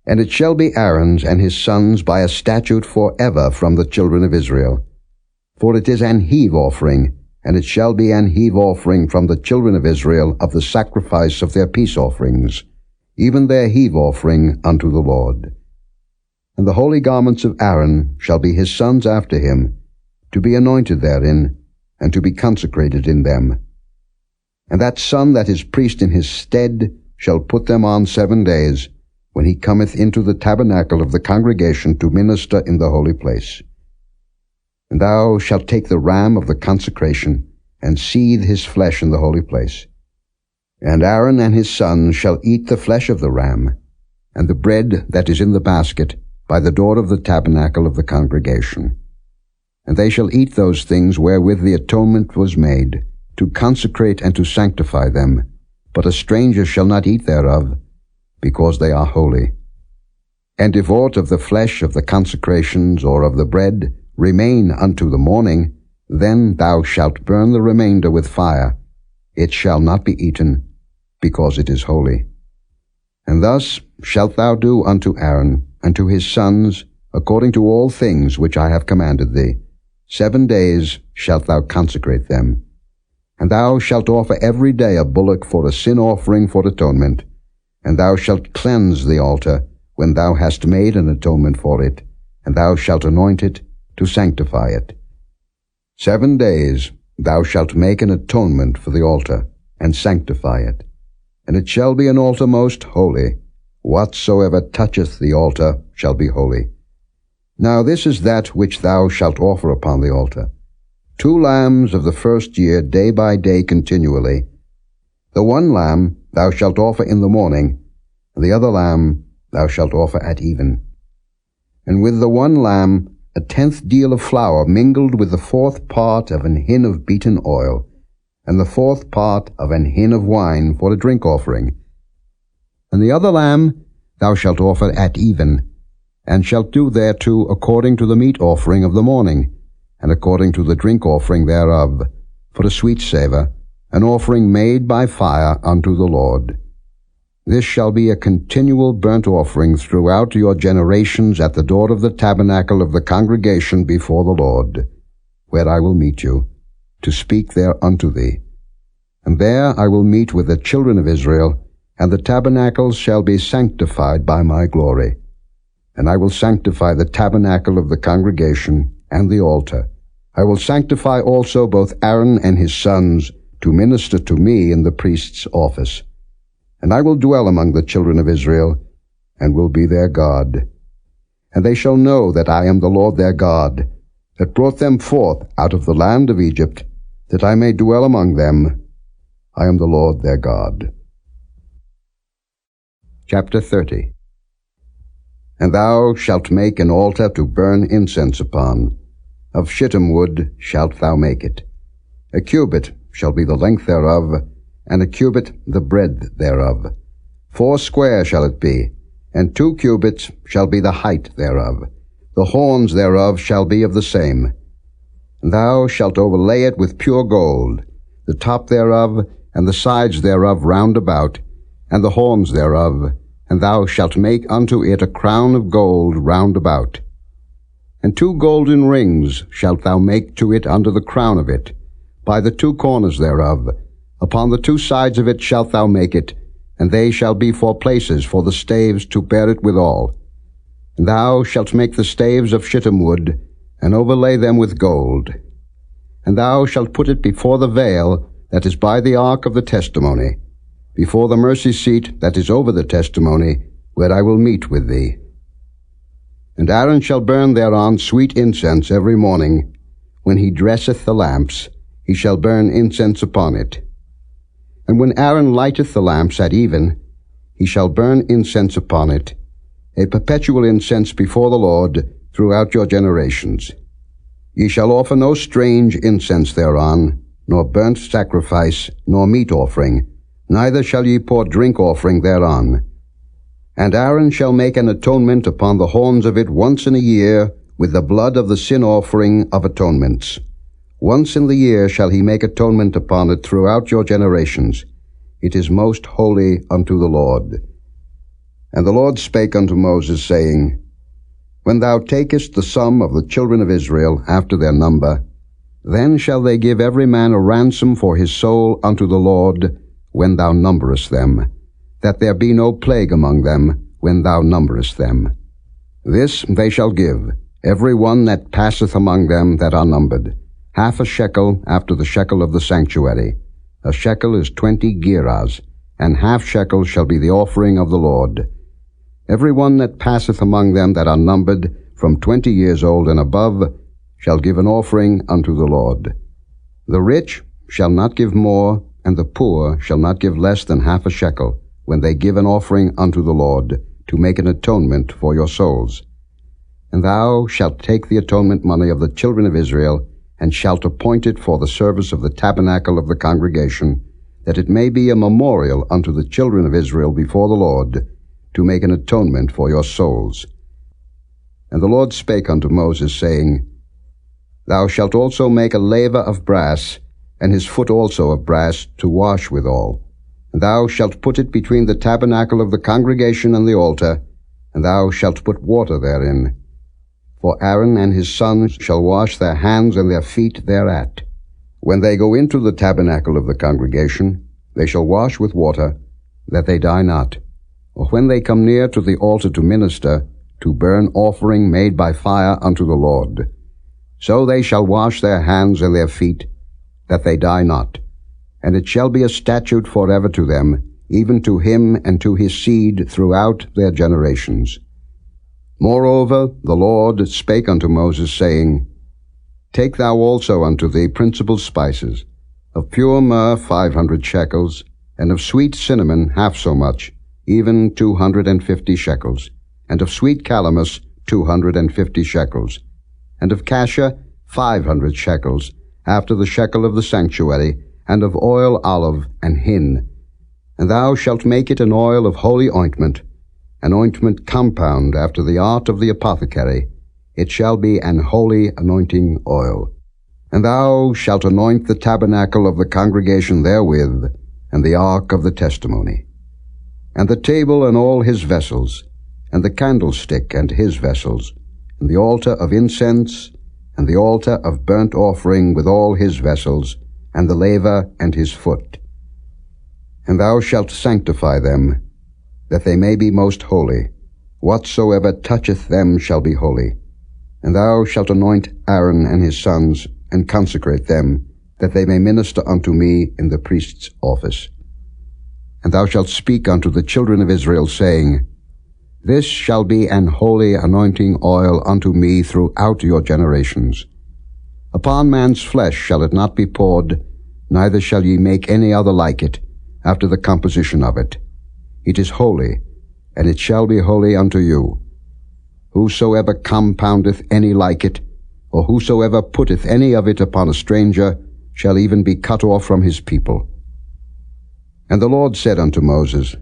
And it shall be Aaron's and his sons by a statute for ever from the children of Israel. For it is an heave offering, and it shall be an heave offering from the children of Israel of the sacrifice of their peace offerings, even their heave offering unto the Lord. And the holy garments of Aaron shall be his sons after him, to be anointed therein, and to be consecrated in them. And that son that is priest in his stead shall put them on 7 days, when he cometh into the tabernacle of the congregation to minister in the holy place. And thou shalt take the ram of the consecration, and seethe his flesh in the holy place. And Aaron and his sons shall eat the flesh of the ram, and the bread that is in the basket, by the door of the tabernacle of the congregation. And they shall eat those things wherewith the atonement was made, to consecrate and to sanctify them, but a stranger shall not eat thereof, because they are holy. And if aught of the flesh of the consecrations or of the bread remain unto the morning, then thou shalt burn the remainder with fire. It shall not be eaten, because it is holy. And thus shalt thou do unto Aaron and to his sons, according to all things which I have commanded thee. 7 days shalt thou consecrate them. And thou shalt offer every day a bullock for a sin offering for atonement. And thou shalt cleanse the altar when thou hast made an atonement for it, and thou shalt anoint it to sanctify it. 7 days thou shalt make an atonement for the altar, and sanctify it. And it shall be an altar most holy. Whatsoever toucheth the altar shall be holy. Now this is that which thou shalt offer upon the altar: 2 lambs of the first year, day by day continually. The one lamb thou shalt offer in the morning, and the other lamb thou shalt offer at even. And with the one lamb 1/10 deal of flour mingled with the 4th part of an hin of beaten oil, and the 4th part of an hin of wine for a drink offering. And the other lamb thou shalt offer at even, and shalt do thereto according to the meat offering of the morning, and according to the drink offering thereof, for a sweet savour, an offering made by fire unto the Lord. This shall be a continual burnt offering throughout your generations at the door of the tabernacle of the congregation before the Lord, where I will meet you, to speak there unto thee. And there I will meet with the children of Israel, and the tabernacles shall be sanctified by my glory. And I will sanctify the tabernacle of the congregation and the altar. I will sanctify also both Aaron and his sons to minister to me in the priest's office. And I will dwell among the children of Israel, and will be their God. And they shall know that I am the Lord their God, that brought them forth out of the land of Egypt, that I may dwell among them. I am the Lord their God. Chapter 30. And thou shalt make an altar to burn incense upon. Of shittim wood shalt thou make it. 1 cubit shall be the length thereof, and 1 cubit the breadth thereof. 4 square shall it be, and 2 cubits shall be the height thereof. The horns thereof shall be of the same. And thou shalt overlay it with pure gold, the top thereof, and the sides thereof round about, and the horns thereof, and thou shalt make unto it a crown of gold round about. And 2 golden rings shalt thou make to it under the crown of it, by the 2 corners thereof. Upon the 2 sides of it shalt thou make it, and they shall be for places for the staves to bear it withal. And thou shalt make the staves of shittim wood, and overlay them with gold. And thou shalt put it before the veil that is by the ark of the testimony, before the mercy seat that is over the testimony, where I will meet with thee. And Aaron shall burn thereon sweet incense every morning. When he dresseth the lamps, he shall burn incense upon it. And when Aaron lighteth the lamps at even, he shall burn incense upon it, a perpetual incense before the Lord throughout your generations. Ye shall offer no strange incense thereon, nor burnt sacrifice, nor meat offering, neither shall ye pour drink offering thereon. And Aaron shall make an atonement upon the horns of it once in a year with the blood of the sin offering of atonements. Once in the year shall he make atonement upon it throughout your generations. It is most holy unto the Lord. And the Lord spake unto Moses, saying, When thou takest the sum of the children of Israel after their number, then shall they give every man a ransom for his soul unto the Lord when thou numberest them, that there be no plague among them when thou numberest them. This they shall give, every one that passeth among them that are numbered, half a shekel after the shekel of the sanctuary. A shekel is 20 gerahs, and half shekel shall be the offering of the Lord. Every one that passeth among them that are numbered, from 20 years old and above, shall give an offering unto the Lord. The rich shall not give more, and the poor shall not give less than half a shekel, when they give an offering unto the Lord, to make an atonement for your souls. And thou shalt take the atonement money of the children of Israel, and shalt appoint it for the service of the tabernacle of the congregation, that it may be a memorial unto the children of Israel before the Lord, to make an atonement for your souls. And the Lord spake unto Moses, saying, Thou shalt also make a laver of brass, and his foot also of brass, to wash withal. And thou shalt put it between the tabernacle of the congregation and the altar, and thou shalt put water therein. For Aaron and his sons shall wash their hands and their feet thereat. When they go into the tabernacle of the congregation, they shall wash with water, that they die not. Or when they come near to the altar to minister, to burn offering made by fire unto the Lord. So they shall wash their hands and their feet, that they die not. And it shall be a statute forever to them, even to him and to his seed throughout their generations. Moreover, the Lord spake unto Moses, saying, Take thou also unto thee principal spices, of pure myrrh 500 shekels, and of sweet cinnamon half so much, even 250 shekels, and of sweet calamus 250 shekels, and of cassia 500 shekels, after the shekel of the sanctuary, and of oil olive and hin. And thou shalt make it an oil of holy ointment, an ointment compound after the art of the apothecary. It shall be an holy anointing oil. And thou shalt anoint the tabernacle of the congregation therewith, and the ark of the testimony, and the table and all his vessels, and the candlestick and his vessels, and the altar of incense, and the altar of burnt offering with all his vessels, and the laver and his foot. And thou shalt sanctify them, that they may be most holy. Whatsoever toucheth them shall be holy. And thou shalt anoint Aaron and his sons, and consecrate them, that they may minister unto me in the priest's office. And thou shalt speak unto the children of Israel, saying, This shall be an holy anointing oil unto me throughout your generations. Upon man's flesh shall it not be poured, neither shall ye make any other like it, after the composition of it. It is holy, and it shall be holy unto you. Whosoever compoundeth any like it, or whosoever putteth any of it upon a stranger, shall even be cut off from his people. And the Lord said unto Moses,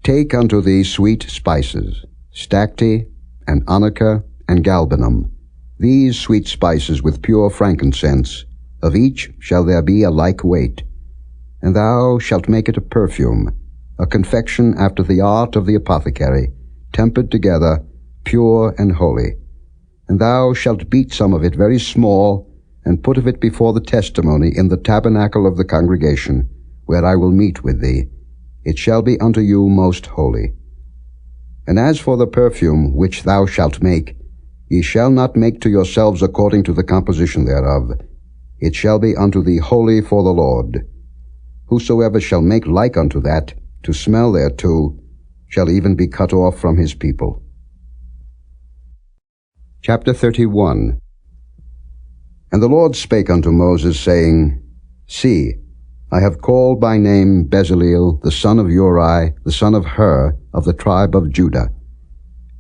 Take unto thee sweet spices, stacte, and onycha, and galbanum, these sweet spices with pure frankincense, of each shall there be a like weight. And thou shalt make it a perfume, a confection after the art of the apothecary, tempered together, pure and holy. And thou shalt beat some of it very small, and put of it before the testimony in the tabernacle of the congregation, where I will meet with thee. It shall be unto you most holy. And as for the perfume which thou shalt make, ye shall not make to yourselves according to the composition thereof. It shall be unto thee holy for the Lord. Whosoever shall make like unto that, to smell thereto, shall even be cut off from his people. Chapter 31. And the Lord spake unto Moses, saying, See, I have called by name Bezaleel, the son of Uri, the son of Hur, of the tribe of Judah.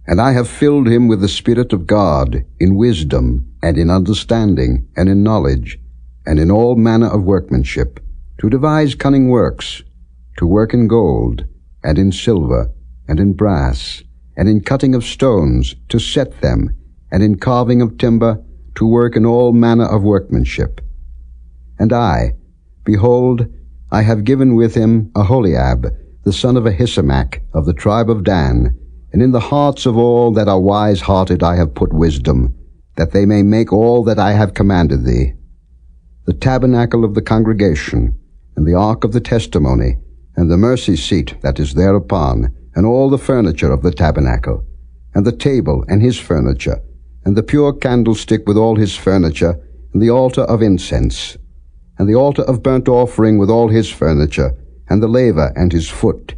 And I have filled him with the Spirit of God, in wisdom, and in understanding, and in knowledge, and in all manner of workmanship, to devise cunning works, to work in gold, and in silver, and in brass, and in cutting of stones, to set them, and in carving of timber, to work in all manner of workmanship. And I, behold, I have given with him Aholiab, the son of Ahisamach, of the tribe of Dan, and in the hearts of all that are wise-hearted I have put wisdom, that they may make all that I have commanded thee. The tabernacle of the congregation, and the ark of the testimony, and the mercy seat that is thereupon, and all the furniture of the tabernacle, and the table and his furniture, and the pure candlestick with all his furniture, and the altar of incense, and the altar of burnt offering with all his furniture, and the laver and his foot,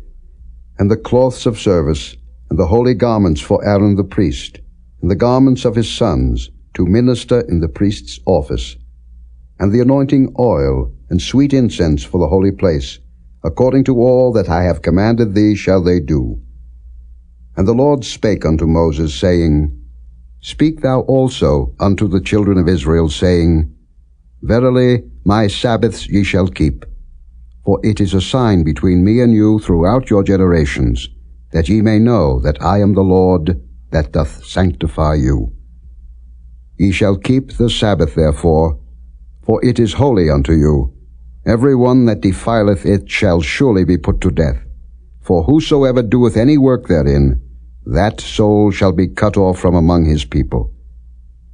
and the cloths of service, and the holy garments for Aaron the priest, and the garments of his sons, to minister in the priest's office, and the anointing oil, and sweet incense for the holy place, according to all that I have commanded thee shall they do. And the Lord spake unto Moses, saying, Speak thou also unto the children of Israel, saying, Verily my Sabbaths ye shall keep, for it is a sign between me and you throughout your generations, that ye may know that I am the Lord that doth sanctify you. Ye shall keep the Sabbath therefore, for it is holy unto you. Every one that defileth it shall surely be put to death. For whosoever doeth any work therein, that soul shall be cut off from among his people.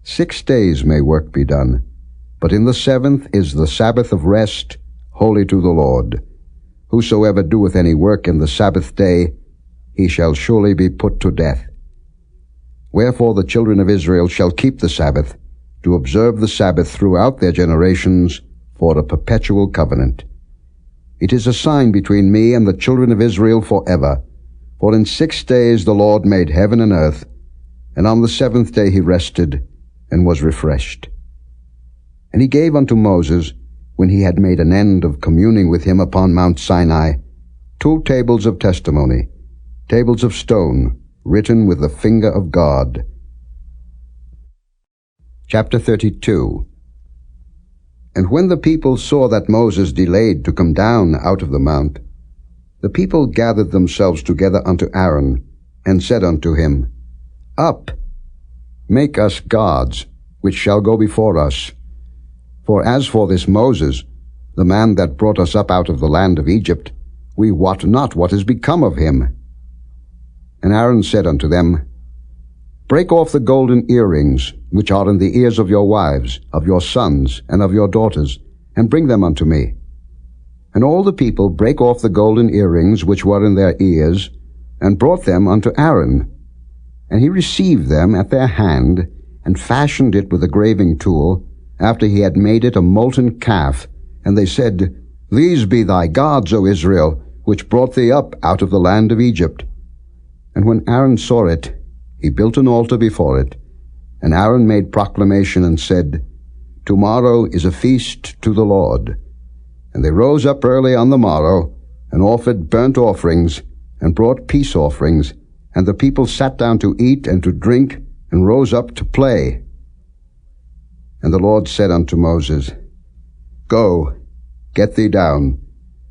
6 days may work be done, but in the 7th is the Sabbath of rest, holy to the Lord. Whosoever doeth any work in the Sabbath day, he shall surely be put to death. Wherefore the children of Israel shall keep the Sabbath, to observe the Sabbath throughout their generations, for a perpetual covenant. It is a sign between me and the children of Israel forever. For in 6 days the Lord made heaven and earth, and on the 7th day he rested, and was refreshed. And he gave unto Moses, when he had made an end of communing with him upon Mount Sinai, 2 tables of testimony, tables of stone, written with the finger of God. Chapter 32. And when the people saw that Moses delayed to come down out of the mount, the people gathered themselves together unto Aaron, and said unto him, Up, make us gods, which shall go before us. For as for this Moses, the man that brought us up out of the land of Egypt, we wot not what is become of him. And Aaron said unto them, Break off the golden earrings, which are in the ears of your wives, of your sons, and of your daughters, and bring them unto me. And all the people brake off the golden earrings which were in their ears, and brought them unto Aaron. And he received them at their hand, and fashioned it with a graving tool, after he had made it a molten calf. And they said, These be thy gods, O Israel, which brought thee up out of the land of Egypt. And when Aaron saw it, he built an altar before it. And Aaron made proclamation and said, Tomorrow is a feast to the Lord. And they rose up early on the morrow, and offered burnt offerings, and brought peace offerings. And the people sat down to eat and to drink, and rose up to play. And the Lord said unto Moses, Go, get thee down,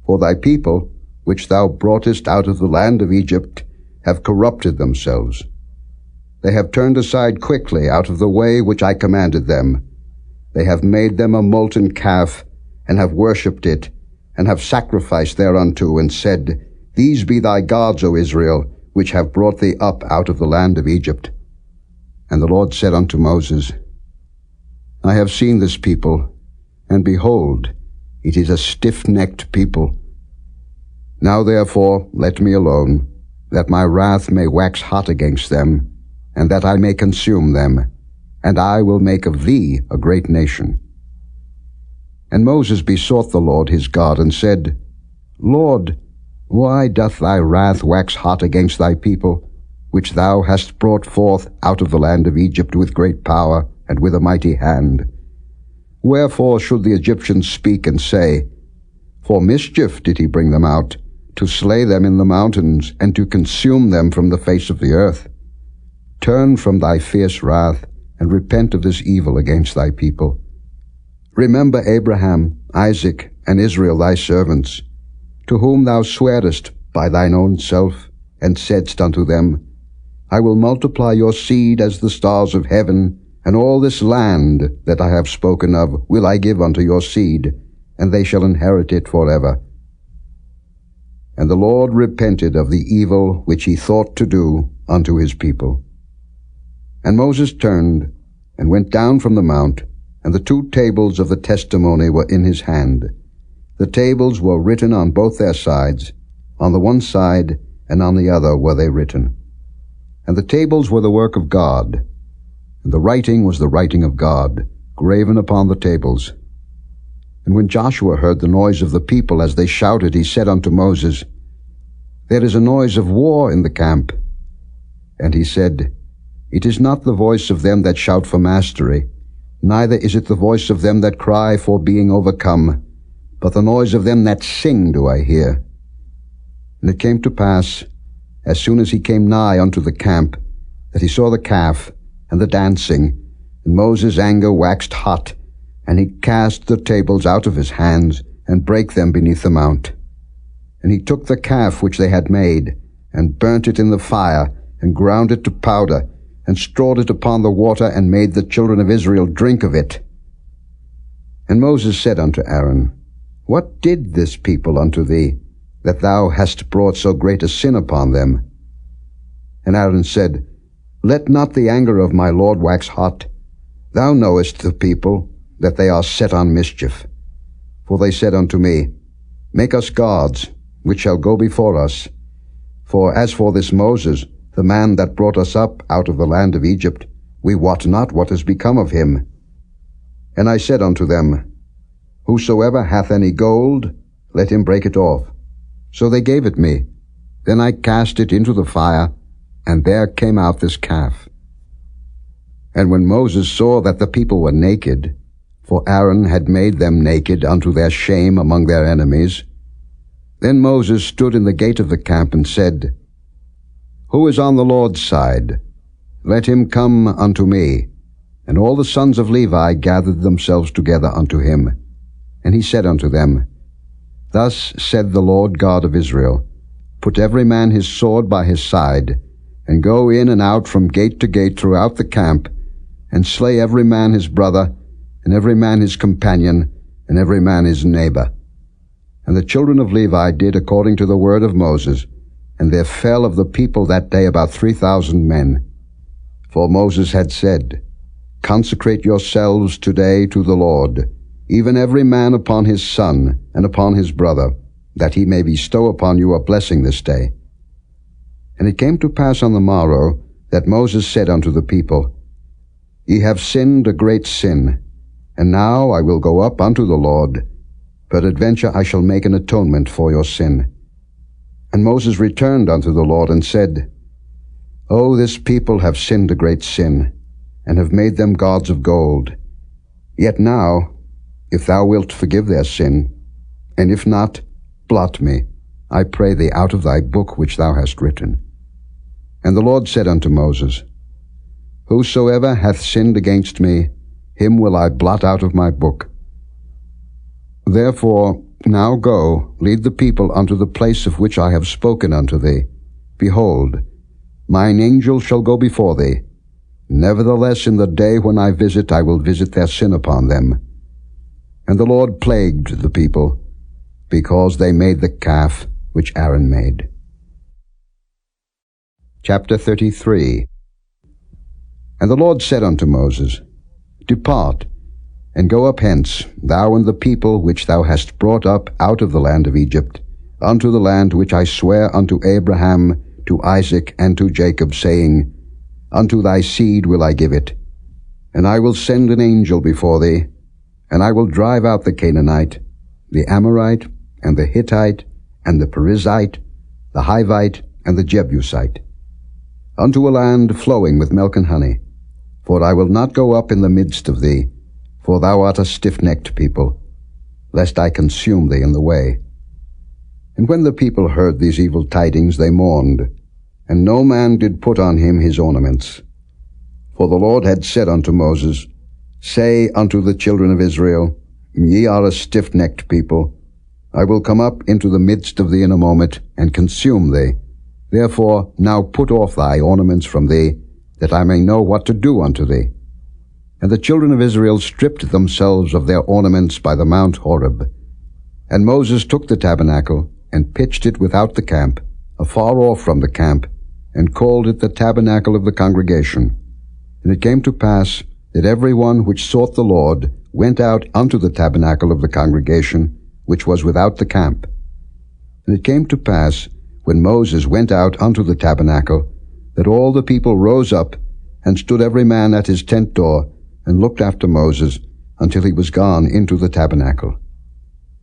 for thy people, which thou broughtest out of the land of Egypt, have corrupted themselves. They have turned aside quickly out of the way which I commanded them. They have made them a molten calf, and have worshipped it, and have sacrificed thereunto, and said, These be thy gods, O Israel, which have brought thee up out of the land of Egypt. And the Lord said unto Moses, I have seen this people, and behold, it is a stiff-necked people. Now therefore let me alone, that my wrath may wax hot against them, and that I may consume them, and I will make of thee a great nation. And Moses besought the Lord his God, and said, Lord, why doth thy wrath wax hot against thy people, which thou hast brought forth out of the land of Egypt with great power and with a mighty hand? Wherefore should the Egyptians speak and say, For mischief did he bring them out, to slay them in the mountains, and to consume them from the face of the earth? Turn from thy fierce wrath, and repent of this evil against thy people. Remember Abraham, Isaac, and Israel thy servants, to whom thou swarest by thine own self, and saidst unto them, I will multiply your seed as the stars of heaven, and all this land that I have spoken of will I give unto your seed, and they shall inherit it forever. And the Lord repented of the evil which he thought to do unto his people. And Moses turned, and went down from the mount, and the 2 tables of the testimony were in his hand. The tables were written on both their sides, on the one side and on the other were they written. And the tables were the work of God, and the writing was the writing of God, graven upon the tables. And when Joshua heard the noise of the people as they shouted, he said unto Moses, There is a noise of war in the camp. And he said, It is not the voice of them that shout for mastery, neither is it the voice of them that cry for being overcome, but the noise of them that sing do I hear. And it came to pass, as soon as he came nigh unto the camp, that he saw the calf and the dancing, and Moses' anger waxed hot, and he cast the tables out of his hands, and brake them beneath the mount. And he took the calf which they had made, and burnt it in the fire, and ground it to powder, and strawed it upon the water, and made the children of Israel drink of it. And Moses said unto Aaron, What did this people unto thee, that thou hast brought so great a sin upon them? And Aaron said, Let not the anger of my Lord wax hot. Thou knowest the people, that they are set on mischief. For they said unto me, Make us gods, which shall go before us. For as for this Moses, the man that brought us up out of the land of Egypt, we wot not what is become of him. And I said unto them, Whosoever hath any gold, let him break it off. So they gave it me. Then I cast it into the fire, and there came out this calf. And when Moses saw that the people were naked, for Aaron had made them naked unto their shame among their enemies, then Moses stood in the gate of the camp and said, Who is on the Lord's side? Let him come unto me. And all the sons of Levi gathered themselves together unto him. And he said unto them, Thus said the Lord God of Israel, Put every man his sword by his side, and go in and out from gate to gate throughout the camp, and slay every man his brother, and every man his companion, and every man his neighbor. And the children of Levi did according to the word of Moses, and there fell of the people that day about 3,000 men. For Moses had said, Consecrate yourselves today to the Lord, even every man upon his son and upon his brother, that he may bestow upon you a blessing this day. And it came to pass on the morrow that Moses said unto the people, Ye have sinned a great sin, and now I will go up unto the Lord. Peradventure I shall make an atonement for your sin. And Moses returned unto the Lord and said, O this people have sinned a great sin, and have made them gods of gold. Yet now, if thou wilt forgive their sin, and if not, blot me, I pray thee, out of thy book which thou hast written. And the Lord said unto Moses, Whosoever hath sinned against me, him will I blot out of my book. Therefore now go, lead the people unto the place of which I have spoken unto thee. Behold, mine angel shall go before thee. Nevertheless in the day when I will visit their sin upon them. And the Lord plagued the people, because they made the calf which Aaron made. Chapter 33. And the Lord said unto Moses, Depart, and go up hence, thou and the people which thou hast brought up out of the land of Egypt, unto the land which I swear unto Abraham, to Isaac, and to Jacob, saying, Unto thy seed will I give it. And I will send an angel before thee, and I will drive out the Canaanite, the Amorite, and the Hittite, and the Perizzite, the Hivite, and the Jebusite, unto a land flowing with milk and honey. For I will not go up in the midst of thee, for thou art a stiff-necked people, lest I consume thee in the way. And when the people heard these evil tidings, they mourned, and no man did put on him his ornaments. For the Lord had said unto Moses, Say unto the children of Israel, Ye are a stiff-necked people. I will come up into the midst of thee in a moment, and consume thee. Therefore now put off thy ornaments from thee, that I may know what to do unto thee. And the children of Israel stripped themselves of their ornaments by the Mount Horeb. And Moses took the tabernacle, and pitched it without the camp, afar off from the camp, and called it the tabernacle of the congregation. And it came to pass that every one which sought the Lord went out unto the tabernacle of the congregation, which was without the camp. And it came to pass, when Moses went out unto the tabernacle, that all the people rose up and stood every man at his tent door and looked after Moses until he was gone into the tabernacle.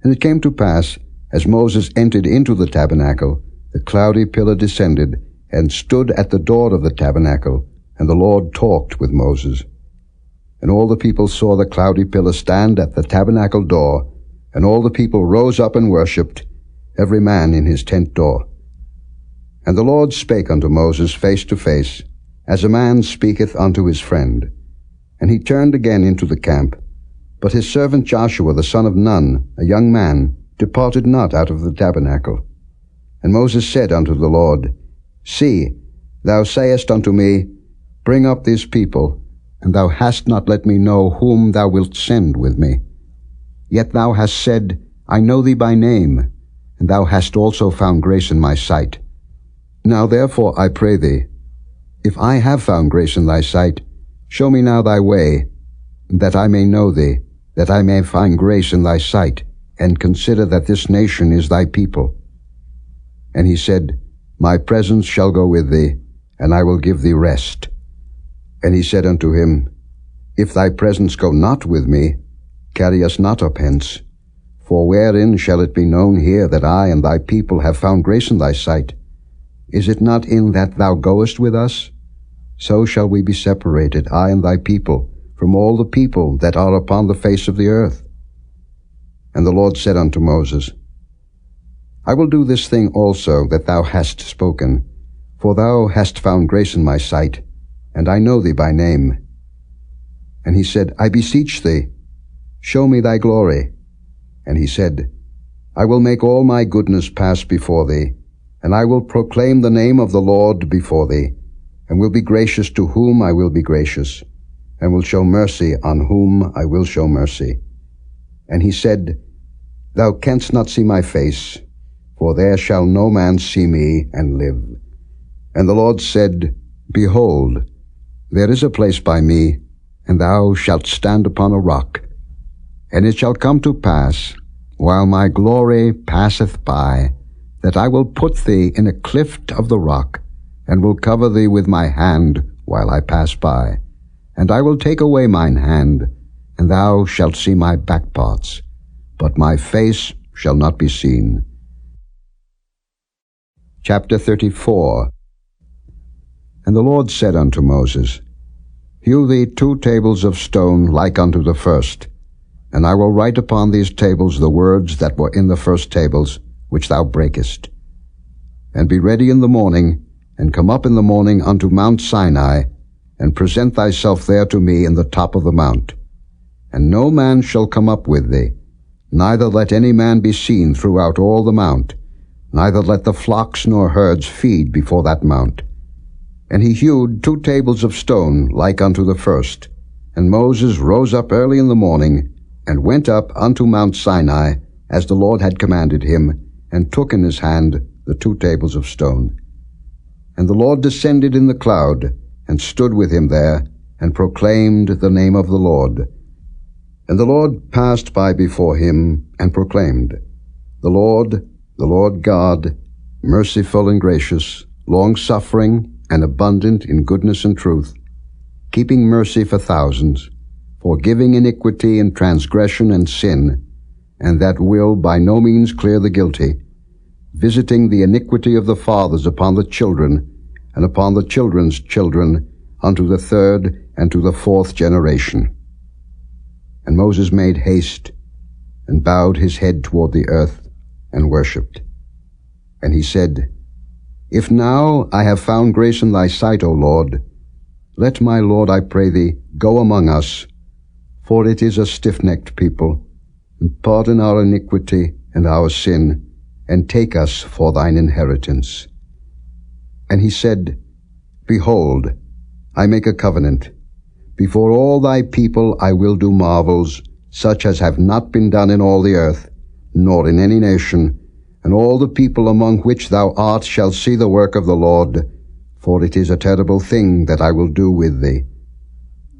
And it came to pass, as Moses entered into the tabernacle, the cloudy pillar descended and stood at the door of the tabernacle, and the Lord talked with Moses. And all the people saw the cloudy pillar stand at the tabernacle door, and all the people rose up and worshipped, every man in his tent door. And the Lord spake unto Moses face to face, as a man speaketh unto his friend. And he turned again into the camp. But his servant Joshua the son of Nun, a young man, departed not out of the tabernacle. And Moses said unto the Lord, See, thou sayest unto me, Bring up these people, and thou hast not let me know whom thou wilt send with me. Yet thou hast said, I know thee by name, and thou hast also found grace in my sight. Now therefore I pray thee, if I have found grace in thy sight, show me now thy way, that I may know thee, that I may find grace in thy sight, and consider that this nation is thy people. And he said, My presence shall go with thee, and I will give thee rest. And he said unto him, If thy presence go not with me, carry us not up hence. For wherein shall it be known here that I and thy people have found grace in thy sight? Is it not in that thou goest with us? So shall we be separated, I and thy people, from all the people that are upon the face of the earth. And the Lord said unto Moses, I will do this thing also that thou hast spoken, for thou hast found grace in my sight, and I know thee by name. And he said, I beseech thee, show me thy glory. And he said, I will make all my goodness pass before thee, and I will proclaim the name of the Lord before thee, and will be gracious to whom I will be gracious, and will show mercy on whom I will show mercy. And he said, Thou canst not see my face, for there shall no man see me and live. And the Lord said, Behold, there is a place by me, and thou shalt stand upon a rock. And it shall come to pass, while my glory passeth by, that I will put thee in a cleft of the rock, and will cover thee with my hand while I pass by. And I will take away mine hand, and thou shalt see my back parts, but my face shall not be seen. Chapter 34. And the Lord said unto Moses, Hew thee 2 tables of stone like unto the first, and I will write upon these tables the words that were in the first tables, which thou breakest. And be ready in the morning, and come up in the morning unto Mount Sinai, and present thyself there to me in the top of the mount. And no man shall come up with thee, neither let any man be seen throughout all the mount, neither let the flocks nor herds feed before that mount. And he hewed 2 tables of stone like unto the first. And Moses rose up early in the morning, and went up unto Mount Sinai, as the Lord had commanded him, and took in his hand the 2 tables of stone. And the Lord descended in the cloud, and stood with him there, and proclaimed the name of the Lord. And the Lord passed by before him, and proclaimed, The Lord God, merciful and gracious, long-suffering, and abundant in goodness and truth, keeping mercy for thousands, forgiving iniquity and transgression and sin, and that will by no means clear the guilty, visiting the iniquity of the fathers upon the children, and upon the children's children, unto the 3rd and to the 4th generation. And Moses made haste, and bowed his head toward the earth, and worshipped. And he said, If now I have found grace in thy sight, O Lord, let my Lord, I pray thee, go among us, for it is a stiff-necked people, and pardon our iniquity and our sin, and take us for thine inheritance. And he said, Behold, I make a covenant. Before all thy people I will do marvels, such as have not been done in all the earth, nor in any nation, and all the people among which thou art shall see the work of the Lord, for it is a terrible thing that I will do with thee.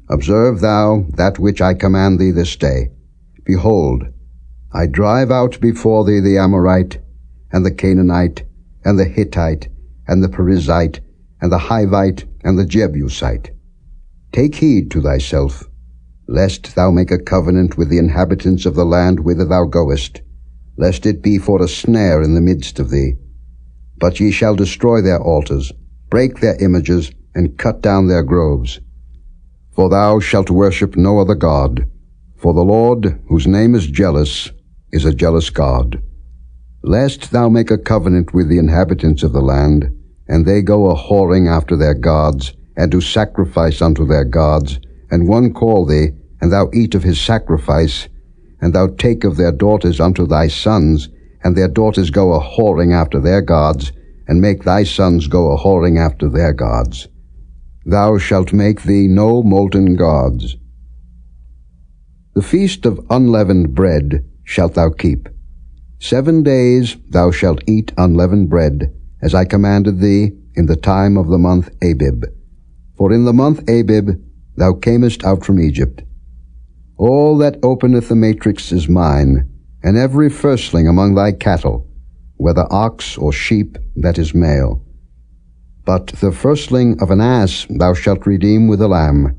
Observe thou that which I command thee this day. Behold, I drive out before thee the Amorite, and the Canaanite, and the Hittite, and the Perizzite, and the Hivite, and the Jebusite. Take heed to thyself, lest thou make a covenant with the inhabitants of the land whither thou goest, lest it be for a snare in the midst of thee. But ye shall destroy their altars, break their images, and cut down their groves. For thou shalt worship no other God, for the Lord, whose name is jealous, is a jealous God. Lest thou make a covenant with the inhabitants of the land, and they go a-whoring after their gods, and do sacrifice unto their gods, and one call thee, and thou eat of his sacrifice, and thou take of their daughters unto thy sons, and their daughters go a-whoring after their gods, and make thy sons go a-whoring after their gods. Thou shalt make thee no molten gods. The feast of unleavened bread shalt thou keep. 7 days thou shalt eat unleavened bread, as I commanded thee, in the time of the month Abib. For in the month Abib thou camest out from Egypt. All that openeth the matrix is mine, and every firstling among thy cattle, whether ox or sheep, that is male. But the firstling of an ass thou shalt redeem with a lamb,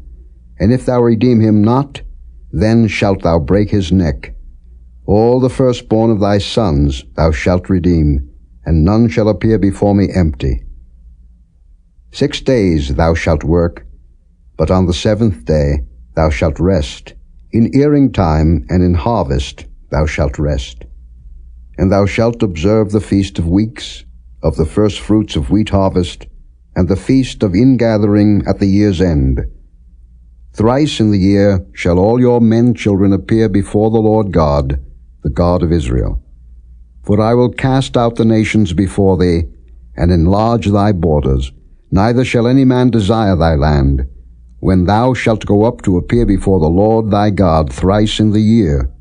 and if thou redeem him not, then shalt thou break his neck. All the firstborn of thy sons thou shalt redeem, and none shall appear before me empty. 6 days thou shalt work, but on the 7th day thou shalt rest. In earing time and in harvest thou shalt rest. And thou shalt observe the feast of weeks, of the first fruits of wheat harvest, and the feast of ingathering at the year's end. Thrice in the year shall all your men children appear before the Lord God, the God of Israel. For I will cast out the nations before thee, and enlarge thy borders. Neither shall any man desire thy land, when thou shalt go up to appear before the Lord thy God thrice in the year.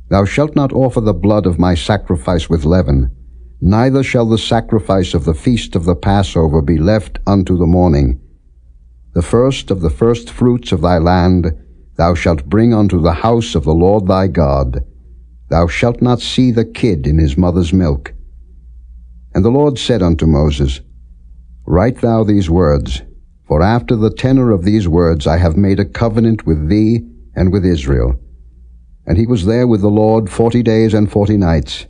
Thou shalt not offer the blood of my sacrifice with leaven, neither shall the sacrifice of the feast of the Passover be left unto the morning. The first of the first fruits of thy land thou shalt bring unto the house of the Lord thy God. Thou shalt not see the kid in his mother's milk. And the Lord said unto Moses, Write thou these words, for after the tenor of these words I have made a covenant with thee and with Israel. And he was there with the Lord 40 days and 40 nights.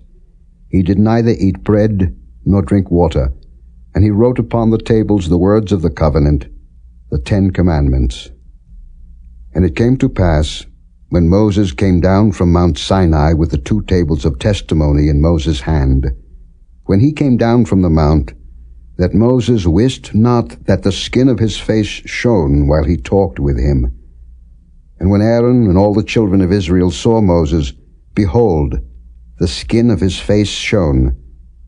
He did neither eat bread nor drink water, and he wrote upon the tables the words of the covenant, the 10 commandments. And it came to pass, when Moses came down from Mount Sinai with the 2 tables of testimony in Moses' hand, when he came down from the mount, that Moses wist not that the skin of his face shone while he talked with him. And when Aaron and all the children of Israel saw Moses, behold, the skin of his face shone,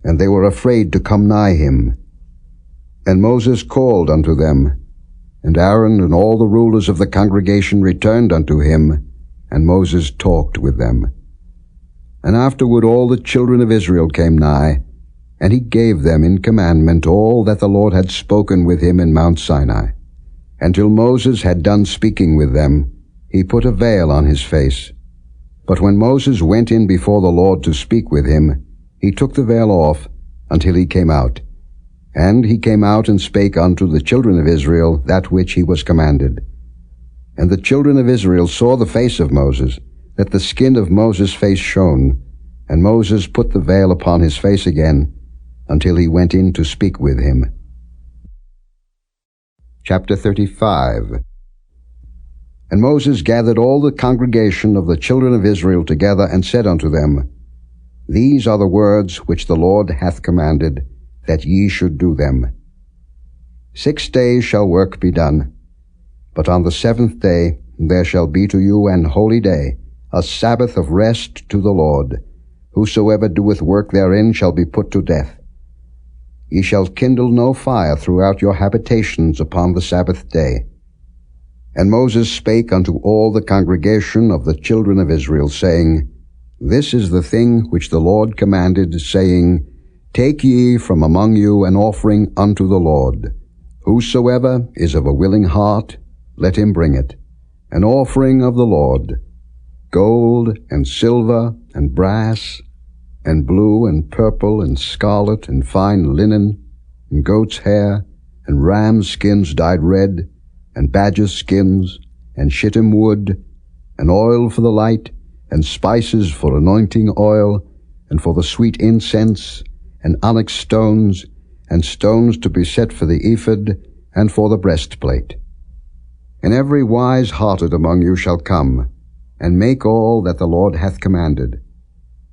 and they were afraid to come nigh him. And Moses called unto them, and Aaron and all the rulers of the congregation returned unto him, and Moses talked with them. And afterward all the children of Israel came nigh, and he gave them in commandment all that the Lord had spoken with him in Mount Sinai. And till Moses had done speaking with them, he put a veil on his face. But when Moses went in before the Lord to speak with him, he took the veil off until he came out. And he came out and spake unto the children of Israel that which he was commanded. And the children of Israel saw the face of Moses, that the skin of Moses' face shone, and Moses put the veil upon his face again, until he went in to speak with him. Chapter 35. And Moses gathered all the congregation of the children of Israel together, and said unto them, These are the words which the Lord hath commanded, that ye should do them. 6 days shall work be done, but on the 7th day there shall be to you an holy day, a Sabbath of rest to the Lord. Whosoever doeth work therein shall be put to death. Ye shall kindle no fire throughout your habitations upon the Sabbath day. And Moses spake unto all the congregation of the children of Israel, saying, This is the thing which the Lord commanded, saying, Take ye from among you an offering unto the Lord. Whosoever is of a willing heart, let him bring it, an offering of the Lord, gold and silver and brass, and blue and purple and scarlet and fine linen, and goat's hair, and rams' skins dyed red, and badgers' skins, and shittim wood, and oil for the light, and spices for anointing oil, and for the sweet incense, and onyx stones, and stones to be set for the ephod, and for the breastplate. And every wise-hearted among you shall come, and make all that the Lord hath commanded: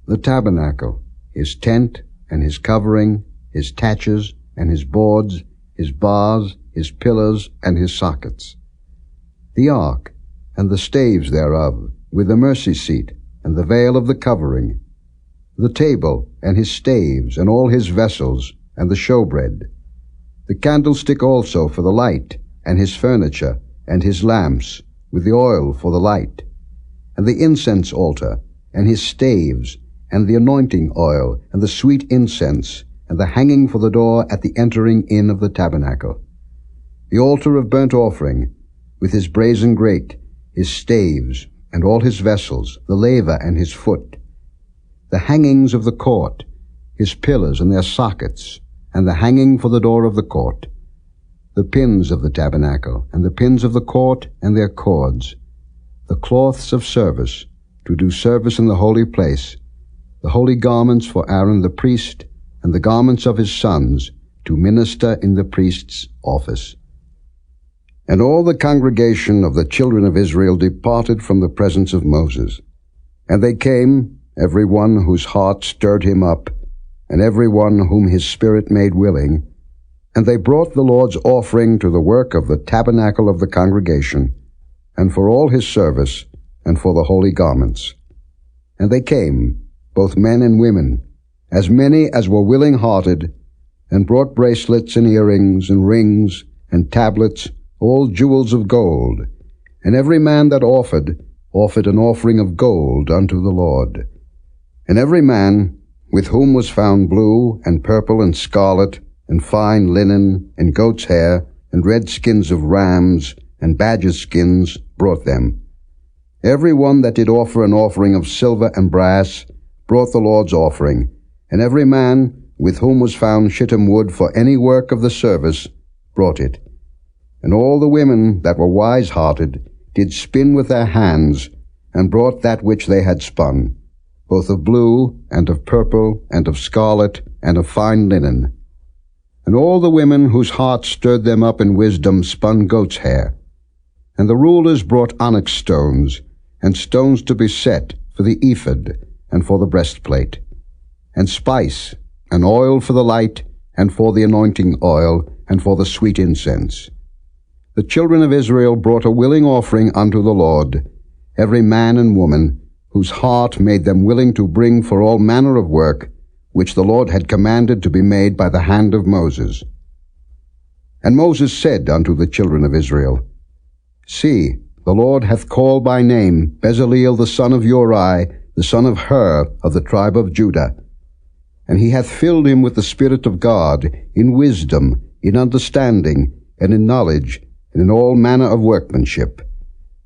the tabernacle, his tent, and his covering, his taches, and his boards, his bars, his pillars, and his sockets; the ark, and the staves thereof, with the mercy seat, and the veil of the covering; the table, and his staves, and all his vessels, and the showbread; the candlestick also for the light, and his furniture, and his lamps, with the oil for the light; and the incense altar, and his staves, and the anointing oil, and the sweet incense, and the hanging for the door at the entering in of the tabernacle; the altar of burnt offering, with his brazen grate, his staves, and all his vessels, the laver and his foot; the hangings of the court, his pillars and their sockets, and the hanging for the door of the court; the pins of the tabernacle, and the pins of the court, and their cords; the cloths of service, to do service in the holy place; the holy garments for Aaron the priest, and the garments of his sons, to minister in the priest's office. And all the congregation of the children of Israel departed from the presence of Moses. And they came, every one whose heart stirred him up, and every one whom his spirit made willing, and they brought the Lord's offering to the work of the tabernacle of the congregation, and for all his service, and for the holy garments. And they came, both men and women, as many as were willing-hearted, and brought bracelets and earrings and rings and tablets, all jewels of gold. And every man that offered an offering of gold unto the Lord. And every man with whom was found blue and purple and scarlet and fine linen and goat's hair and red skins of rams and badger skins brought them. Every one that did offer an offering of silver and brass brought the Lord's offering, and every man with whom was found shittim wood for any work of the service brought it. And all the women that were wise-hearted did spin with their hands, and brought that which they had spun, both of blue, and of purple, and of scarlet, and of fine linen. And all the women whose hearts stirred them up in wisdom spun goat's hair. And the rulers brought onyx stones, and stones to be set for the ephod, and for the breastplate, and spice, and oil for the light, and for the anointing oil, and for the sweet incense. The children of Israel brought a willing offering unto the Lord, every man and woman, whose heart made them willing to bring for all manner of work, which the Lord had commanded to be made by the hand of Moses. And Moses said unto the children of Israel, See, the Lord hath called by name Bezaleel the son of Uri, the son of Hur, of the tribe of Judah. And he hath filled him with the Spirit of God, in wisdom, in understanding, and in knowledge, and in all manner of workmanship,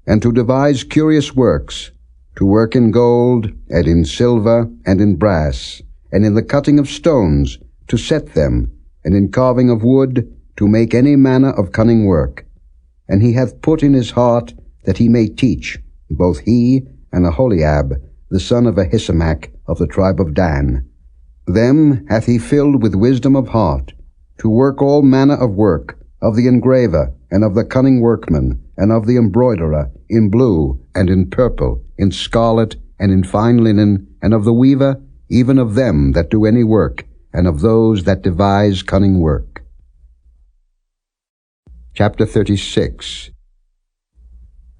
and to devise curious works, to work in gold, and in silver, and in brass, and in the cutting of stones, to set them, and in carving of wood, to make any manner of cunning work. And he hath put in his heart that he may teach, both he and Aholiab, the son of Ahisamach, of the tribe of Dan. Them hath he filled with wisdom of heart, to work all manner of work, of the engraver, and of the cunning workman, and of the embroiderer, in blue, and in purple, in scarlet, and in fine linen, and of the weaver, even of them that do any work, and of those that devise cunning work. Chapter 36.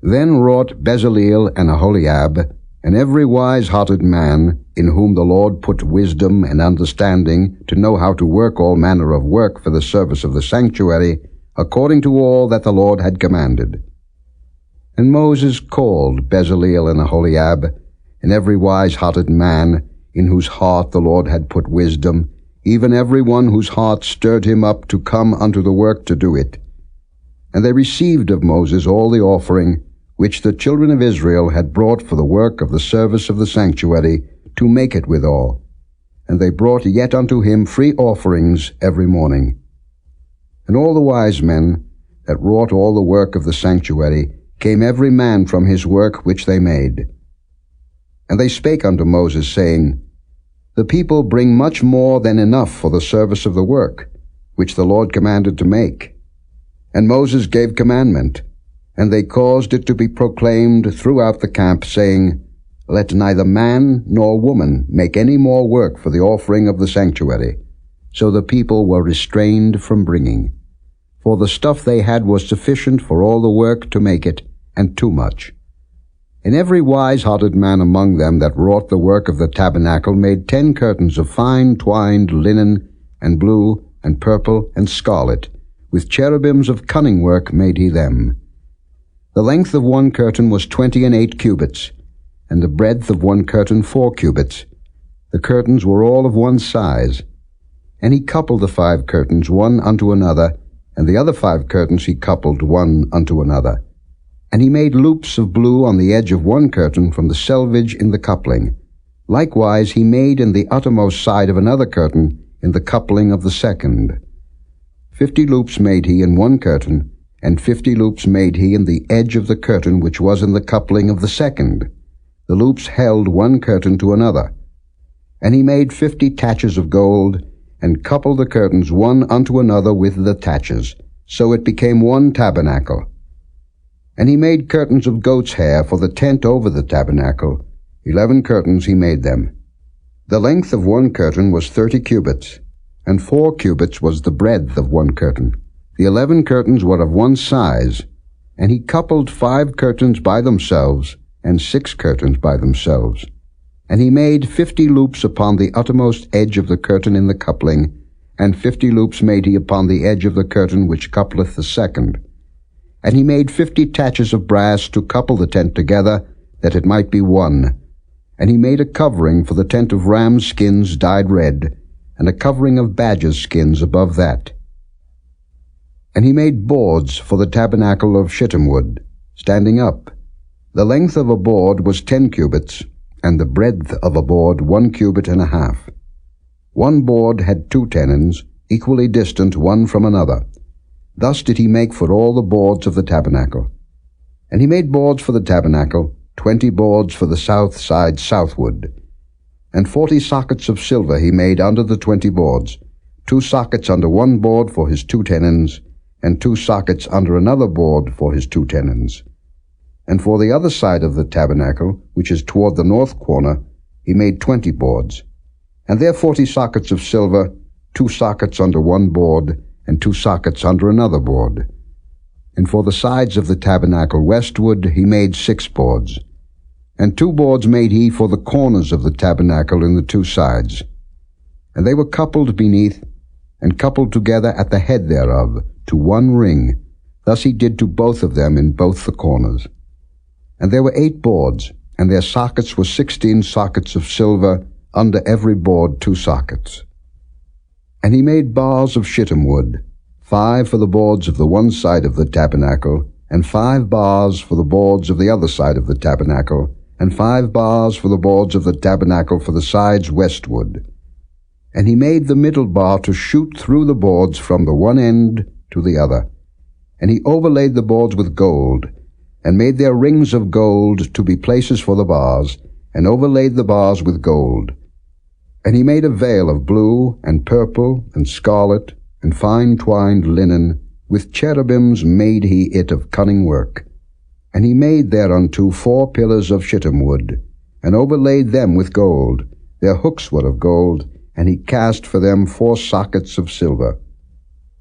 Then wrought Bezaleel and Aholiab, and every wise-hearted man, in whom the Lord put wisdom and understanding, to know how to work all manner of work for the service of the sanctuary, according to all that the Lord had commanded. And Moses called Bezaleel and Aholiab, and every wise-hearted man, in whose heart the Lord had put wisdom, even every one whose heart stirred him up to come unto the work to do it. And they received of Moses all the offering, which the children of Israel had brought for the work of the service of the sanctuary, to make it withal. And they brought yet unto him free offerings every morning. And all the wise men that wrought all the work of the sanctuary came every man from his work which they made. And they spake unto Moses, saying, The people bring much more than enough for the service of the work, which the Lord commanded to make. And Moses gave commandment, and they caused it to be proclaimed throughout the camp, saying, Let neither man nor woman make any more work for the offering of the sanctuary. So the people were restrained from bringing. For the stuff they had was sufficient for all the work to make it, and too much. And every wise-hearted man among them that wrought the work of the tabernacle made 10 curtains of fine twined linen, and blue, and purple, and scarlet. With cherubims of cunning work made he them. The length of one curtain was 28 cubits, and the breadth of one curtain 4 cubits. The curtains were all of one size. And he coupled the 5 curtains one unto another, and the other 5 curtains he coupled one unto another. And he made loops of blue on the edge of one curtain from the selvage in the coupling. Likewise he made in the uttermost side of another curtain in the coupling of the second. 50 loops made he in one curtain, and 50 loops made he in the edge of the curtain which was in the coupling of the second. The loops held one curtain to another. And he made 50 taches of gold, and coupled the curtains one unto another with the taches. So it became one tabernacle. And he made curtains of goat's hair for the tent over the tabernacle. 11 curtains he made them. The length of one curtain was 30 cubits, and 4 cubits was the breadth of one curtain. The 11 curtains were of one size, and he coupled 5 curtains by themselves, and 6 curtains by themselves. And he made 50 loops upon the uttermost edge of the curtain in the coupling, and 50 loops made he upon the edge of the curtain which coupleth the second. And he made 50 taches of brass to couple the tent together, that it might be one. And he made a covering for the tent of rams' skins dyed red, and a covering of badgers' skins above that. And he made boards for the tabernacle of shittim wood, standing up. The length of a board was 10 cubits, and the breadth of a board 1 cubit and a half. One board had 2 tenons, equally distant one from another. Thus did he make for all the boards of the tabernacle. And he made boards for the tabernacle, 20 boards for the south side southward. And 40 sockets of silver he made under the 20 boards, 2 sockets under one board for his 2 tenons, and 2 sockets under another board for his 2 tenons. And for the other side of the tabernacle, which is toward the north corner, he made 20 boards. And there 40 sockets of silver, 2 sockets under one board, and 2 sockets under another board. And for the sides of the tabernacle westward he made 6 boards. And 2 boards made he for the corners of the tabernacle in the 2 sides. And they were coupled beneath, and coupled together at the head thereof, to one ring. Thus he did to both of them in both the corners. And there were 8 boards, and their sockets were 16 sockets of silver, under every board 2 sockets. And he made bars of shittim wood, 5 for the boards of the one side of the tabernacle, and 5 bars for the boards of the other side of the tabernacle, and 5 bars for the boards of the tabernacle for the sides westward. And he made the middle bar to shoot through the boards from the one end to the other. And he overlaid the boards with gold, and made their rings of gold to be places for the bars, and overlaid the bars with gold. And he made a veil of blue, and purple, and scarlet, and fine twined linen, with cherubims made he it of cunning work. And he made thereunto 4 pillars of shittim wood, and overlaid them with gold. Their hooks were of gold, and he cast for them 4 sockets of silver.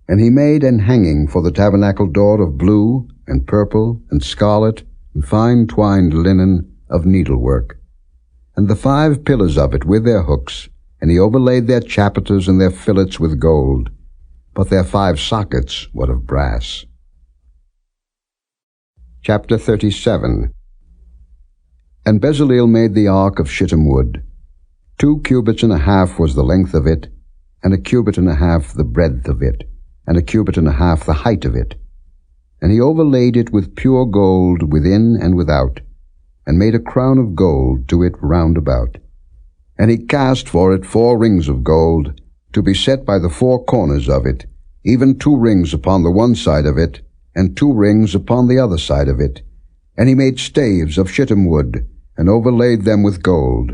And he made an hanging for the tabernacle door of blue, and purple, and scarlet, and fine twined linen of needlework. And the 5 pillars of it with their hooks, and he overlaid their chapiters and their fillets with gold, but their 5 sockets were of brass. Chapter 37. And Bezaleel made the ark of shittim wood. 2 cubits and a half was the length of it, and 1 cubit and a half the breadth of it, and 1 cubit and a half the height of it. And he overlaid it with pure gold within and without, and made a crown of gold to it round about. And he cast for it 4 rings of gold, to be set by the 4 corners of it, even 2 rings upon the one side of it, and 2 rings upon the other side of it. And he made staves of shittim wood, and overlaid them with gold.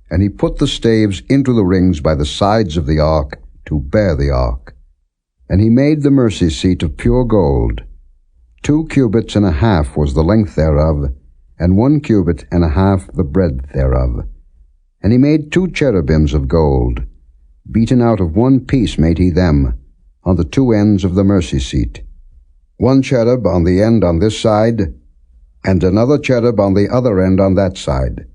And he put the staves into the rings by the sides of the ark, to bear the ark. And he made the mercy seat of pure gold. 2 cubits and a half was the length thereof, and 1 cubit and a half the breadth thereof. And he made 2 cherubims of gold. Beaten out of 1 piece made he them, on the 2 ends of the mercy seat. 1 cherub on the end on this side, and another cherub on the other end on that side.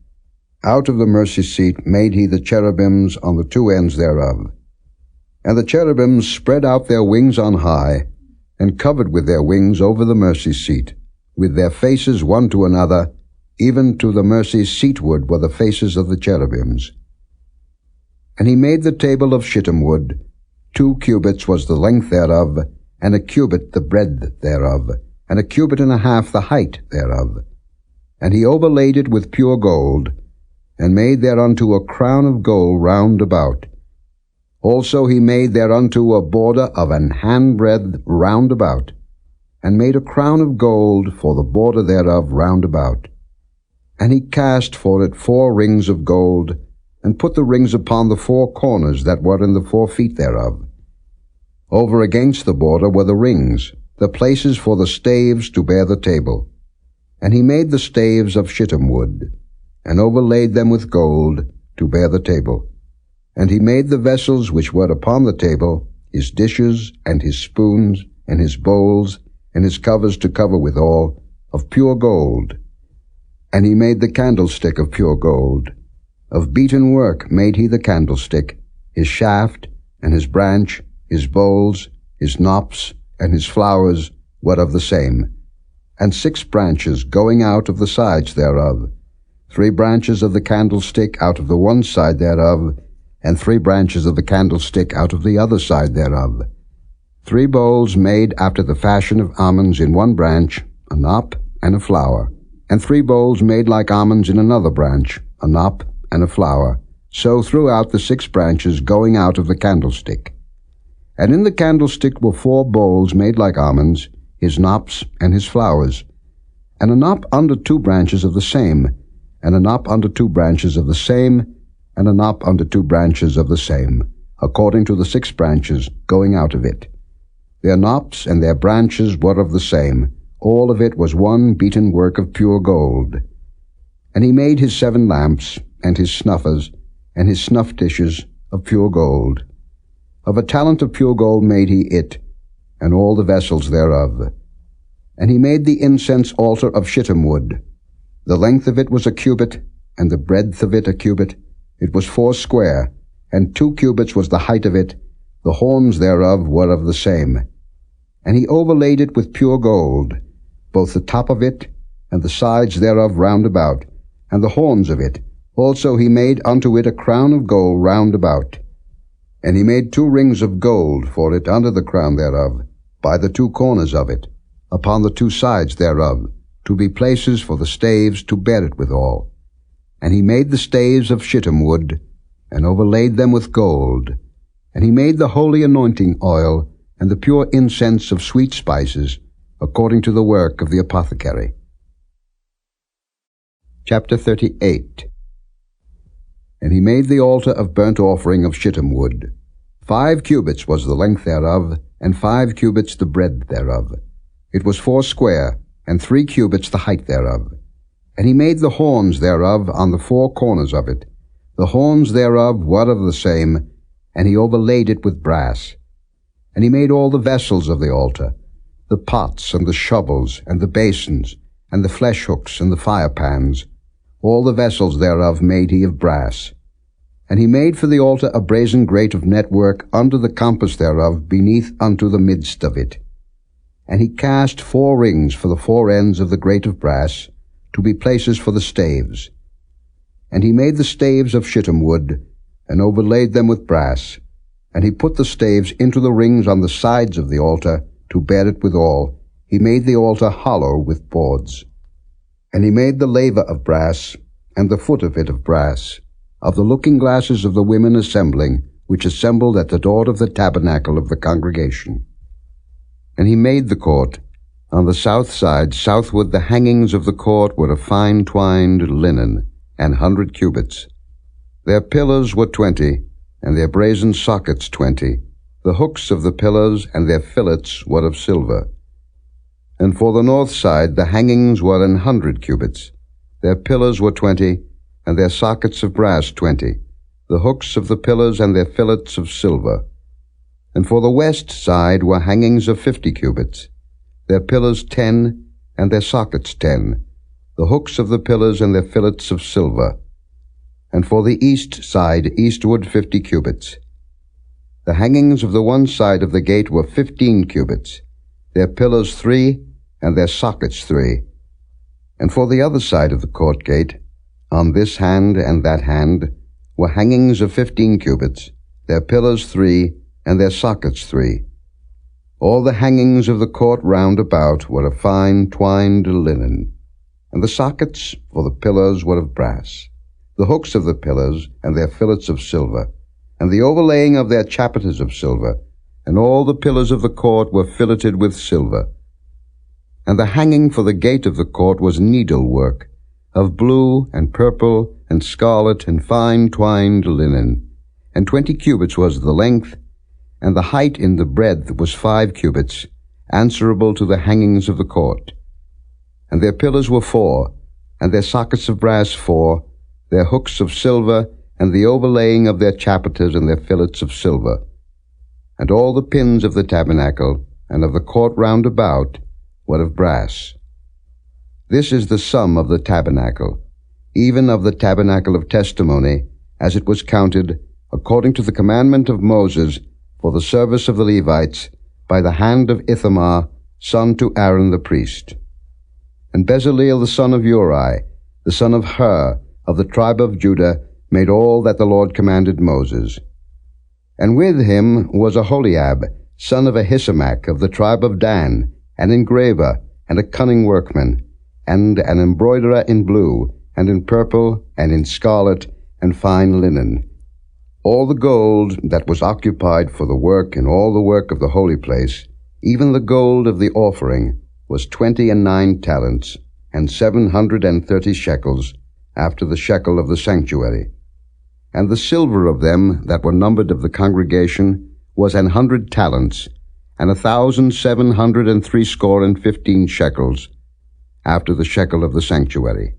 Out of the mercy seat made he the cherubims on the 2 ends thereof. And the cherubims spread out their wings on high, and covered with their wings over the mercy seat, with their faces one to another, even to the mercy seatward were the faces of the cherubims. And he made the table of shittim wood. 2 cubits was the length thereof, and a cubit the breadth thereof, and a cubit and a half the height thereof. And he overlaid it with pure gold, and made thereunto a crown of gold round about. Also he made thereunto a border of an handbreadth round about, and made a crown of gold for the border thereof round about. And he cast for it 4 rings of gold, and put the rings upon the 4 corners that were in the 4 feet thereof. Over against the border were the rings, the places for the staves to bear the table. And he made the staves of shittim wood, and overlaid them with gold, to bear the table. And he made the vessels which were upon the table, his dishes, and his spoons, and his bowls, and his covers to cover withal, of pure gold. And he made the candlestick of pure gold. Of beaten work made he the candlestick, his shaft, and his branch, his bowls, his knops, and his flowers were of the same. And 6 branches going out of the sides thereof, 3 branches of the candlestick out of the one side thereof, and 3 branches of the candlestick out of the other side thereof. 3 bowls made after the fashion of almonds in one branch, a knop and a flower, and 3 bowls made like almonds in another branch, a knop and a flower, so throughout the 6 branches going out of the candlestick. And in the candlestick were 4 bowls made like almonds, his knops and his flowers, and a knop under 2 branches of the same, and a knop under 2 branches of the same, and a knop under 2 branches of the same, according to the 6 branches going out of it. Their knops and their branches were of the same, all of it was one beaten work of pure gold. And he made his 7 lamps, and his snuffers, and his snuff dishes of pure gold. Of a talent of pure gold made he it, and all the vessels thereof. And he made the incense altar of shittim wood. The length of it was a cubit, and the breadth of it a cubit. It was 4 square, and 2 cubits was the height of it. The horns thereof were of the same. And he overlaid it with pure gold, both the top of it, and the sides thereof round about, and the horns of it. Also he made unto it a crown of gold round about. And he made 2 rings of gold for it under the crown thereof, by the 2 corners of it, upon the 2 sides thereof, to be places for the staves to bear it withal. And he made the staves of shittim wood, and overlaid them with gold. And he made the holy anointing oil, and the pure incense of sweet spices, according to the work of the apothecary. Chapter 38. And he made the altar of burnt offering of shittim wood. 5 cubits was the length thereof, and 5 cubits the breadth thereof. It was 4 square, and 3 cubits the height thereof. And he made the horns thereof on the 4 corners of it. The horns thereof were of the same, and he overlaid it with brass. And he made all the vessels of the altar, the pots and the shovels and the basins, and the flesh hooks and the fire pans. All the vessels thereof made he of brass. And he made for the altar a brazen grate of network under the compass thereof beneath unto the midst of it. And he cast 4 rings for the 4 ends of the grate of brass, to be places for the staves. And he made the staves of shittim wood, and overlaid them with brass. And he put the staves into the rings on the sides of the altar, to bear it withal. He made the altar hollow with boards. And he made the laver of brass, and the foot of it of brass, of the looking glasses of the women assembling, which assembled at the door of the tabernacle of the congregation. And he made the court. On the south side, southward, the hangings of the court were of fine twined linen, 100 cubits. Their pillars were 20, and their brazen sockets 20. The hooks of the pillars and their fillets were of silver. And for the north side the hangings were 100 cubits. Their pillars were 20, and their sockets of brass 20. The hooks of the pillars and their fillets of silver. And for the west side were hangings of 50 cubits. Their pillars 10, and their sockets 10. The hooks of the pillars and their fillets of silver. And for the east side eastward 50 cubits. The hangings of the one side of the gate were 15 cubits. Their pillars 3, and their sockets 3. And for the other side of the court gate, on this hand and that hand, were hangings of 15 cubits, their pillars 3, and their sockets 3. All the hangings of the court round about were of fine twined linen, and the sockets for the pillars were of brass, the hooks of the pillars and their fillets of silver, and the overlaying of their chapiters of silver, and all the pillars of the court were filleted with silver. And the hanging for the gate of the court was needlework, of blue and purple and scarlet and fine twined linen, and 20 cubits was the length, and the height in the breadth was 5 cubits, answerable to the hangings of the court. And their pillars were 4, and their sockets of brass 4, their hooks of silver, and the overlaying of their chapiters and their fillets of silver. And all the pins of the tabernacle and of the court round about were of brass. This is the sum of the tabernacle, even of the tabernacle of testimony, as it was counted, according to the commandment of Moses, for the service of the Levites, by the hand of Ithamar, son to Aaron the priest. And Bezaleel the son of Uri, the son of Hur, of the tribe of Judah, made all that the Lord commanded Moses. And with him was Aholiab, son of Ahisamach, of the tribe of Dan, an engraver, and a cunning workman, and an embroiderer in blue, and in purple, and in scarlet, and fine linen. All the gold that was occupied for the work and all the work of the holy place, even the gold of the offering, was 29 talents, and 730 shekels, after the shekel of the sanctuary. And the silver of them that were numbered of the congregation was 100 talents, and 1,760 shekels, after the shekel of the sanctuary.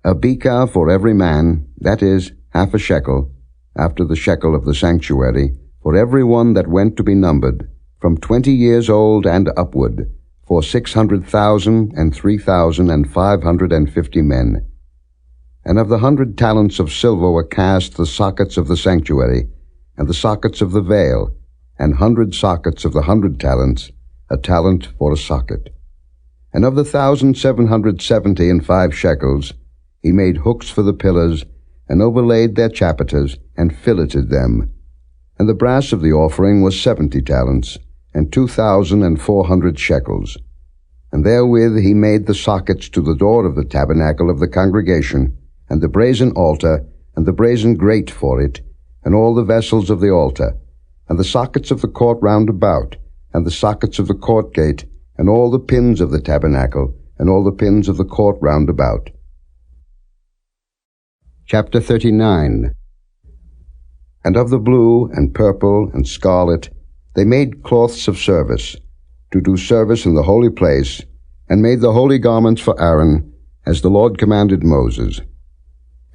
A bekah for every man, that is, half a shekel, after the shekel of the sanctuary, for every one that went to be numbered, from 20 years old and upward, for 600,000 and 3,550 men. And of the 100 talents of silver were cast the sockets of the sanctuary, and the sockets of the veil, and 100 sockets of the 100 talents, a talent for a socket. And of the 1,775 shekels, he made hooks for the pillars, and overlaid their chapiters, and filleted them. And the brass of the offering was 70 talents, and 2,400 shekels. And therewith he made the sockets to the door of the tabernacle of the congregation, and the brazen altar, and the brazen grate for it, and all the vessels of the altar, and the sockets of the court round about, and the sockets of the court gate, and all the pins of the tabernacle, and all the pins of the court round about. Chapter 39. And of the blue, and purple, and scarlet, they made cloths of service, to do service in the holy place, and made the holy garments for Aaron, as the Lord commanded Moses.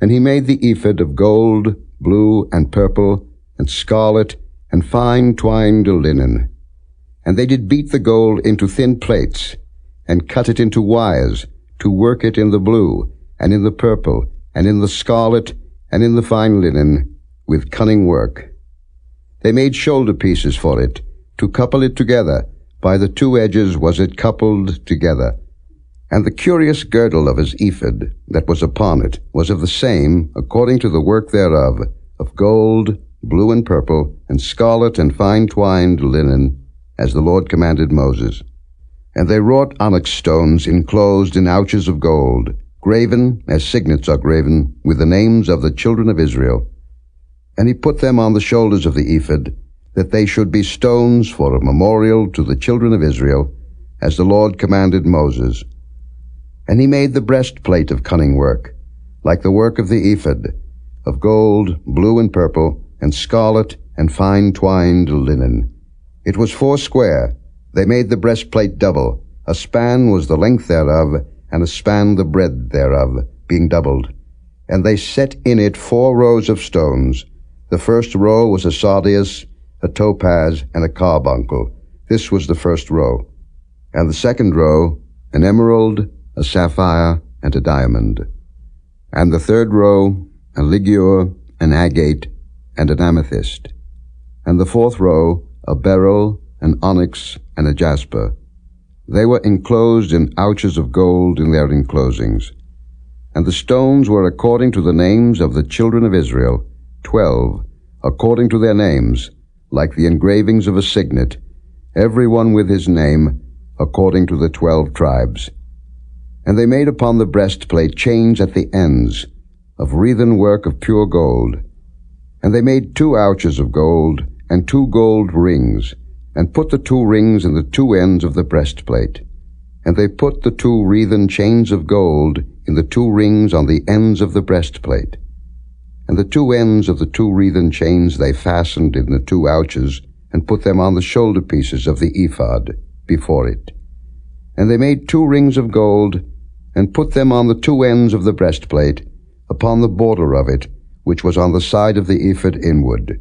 And he made the ephod of gold, blue, and purple, and scarlet, and fine twined linen. And they did beat the gold into thin plates, and cut it into wires, to work it in the blue, and in the purple, and in the scarlet, and in the fine linen, with cunning work. They made shoulder pieces for it, to couple it together. By the 2 edges was it coupled together. And the curious girdle of his ephod that was upon it was of the same, according to the work thereof, of gold, blue and purple, and scarlet and fine twined linen, as the Lord commanded Moses. And they wrought onyx stones enclosed in ouches of gold, graven, as signets are graven, with the names of the children of Israel. And he put them on the shoulders of the ephod, that they should be stones for a memorial to the children of Israel, as the Lord commanded Moses. And he made the breastplate of cunning work, like the work of the ephod, of gold, blue and purple, and scarlet, and fine twined linen. It was 4 square. They made the breastplate double. A span was the length thereof, and a span the breadth thereof, being doubled. And they set in it 4 rows of stones. The first row was a sardius, a topaz, and a carbuncle. This was the first row. And the second row, an emerald, a sapphire, and a diamond. And the third row, a ligure, an agate, and an amethyst. And the fourth row, a beryl, an onyx, and a jasper. They were enclosed in ouches of gold in their enclosings. And the stones were according to the names of the children of Israel, 12, according to their names, like the engravings of a signet, every one with his name, according to the 12 tribes. And they made upon the breastplate chains at the ends, of wreathen work of pure gold. And they made 2 ouches of gold, and 2 gold rings, and put the 2 rings in the 2 ends of the breastplate. And they put the 2 wreathen chains of gold in the 2 rings on the ends of the breastplate. And the 2 ends of the 2 wreathen chains they fastened in the 2 ouches, and put them on the shoulder pieces of the ephod before it. And they made 2 rings of gold, and put them on the 2 ends of the breastplate, upon the border of it, which was on the side of the ephod inward.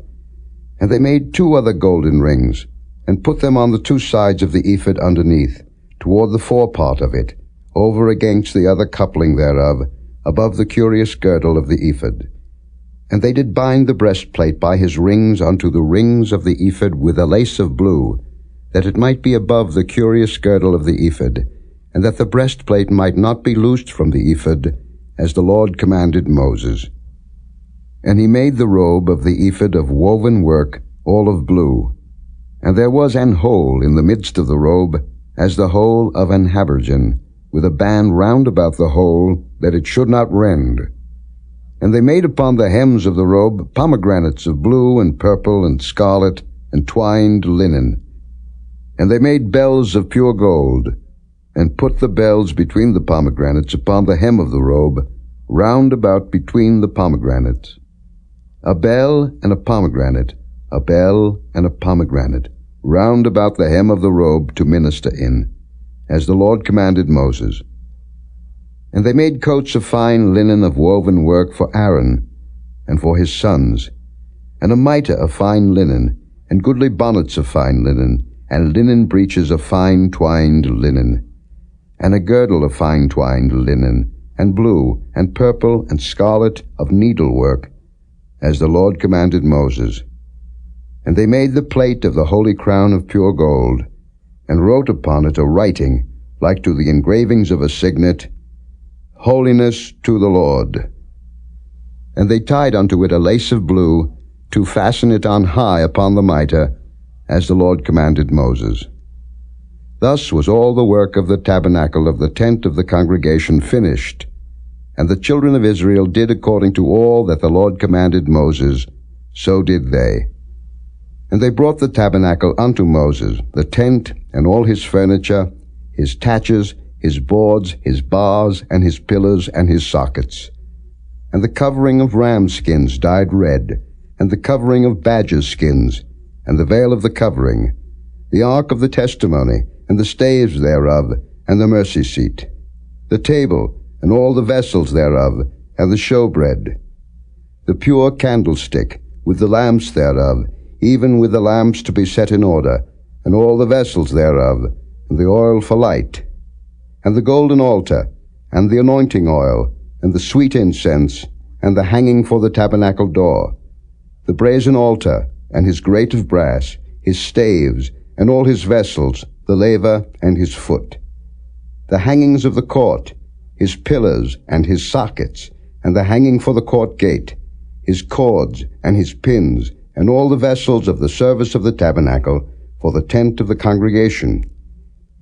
And they made 2 other golden rings, and put them on the 2 sides of the ephod underneath, toward the forepart of it, over against the other coupling thereof, above the curious girdle of the ephod. And they did bind the breastplate by his rings unto the rings of the ephod with a lace of blue, that it might be above the curious girdle of the ephod, and that the breastplate might not be loosed from the ephod, as the Lord commanded Moses. And he made the robe of the ephod of woven work, all of blue. And there was an hole in the midst of the robe, as the hole of an habergeon, with a band round about the hole, that it should not rend. And they made upon the hems of the robe pomegranates of blue and purple and scarlet and twined linen. And they made bells of pure gold, and put the bells between the pomegranates upon the hem of the robe, round about between the pomegranates. A bell and a pomegranate, a bell and a pomegranate, round about the hem of the robe to minister in, as the Lord commanded Moses. And they made coats of fine linen of woven work for Aaron, and for his sons, and a mitre of fine linen, and goodly bonnets of fine linen, and linen breeches of fine twined linen, and a girdle of fine twined linen, and blue, and purple, and scarlet of needlework, as the Lord commanded Moses. And they made the plate of the holy crown of pure gold, and wrote upon it a writing, like to the engravings of a signet, Holiness to the Lord. And they tied unto it a lace of blue, to fasten it on high upon the mitre, as the Lord commanded Moses. Thus was all the work of the tabernacle of the tent of the congregation finished, and the children of Israel did according to all that the Lord commanded Moses, so did they. And they brought the tabernacle unto Moses, the tent, and all his furniture, his taches, his boards, his bars, and his pillars, and his sockets, and the covering of ram skins dyed red, and the covering of badger skins, and the veil of the covering, the ark of the testimony, and the staves thereof, and the mercy seat, the table, and all the vessels thereof, and the showbread, the pure candlestick, with the lamps thereof, even with the lamps to be set in order, and all the vessels thereof, and the oil for light, and the golden altar, and the anointing oil, and the sweet incense, and the hanging for the tabernacle door, the brazen altar, and his grate of brass, his staves, and all his vessels, the laver, and his foot, the hangings of the court, his pillars, and his sockets, and the hanging for the court gate, his cords, and his pins, and all the vessels of the service of the tabernacle, for the tent of the congregation,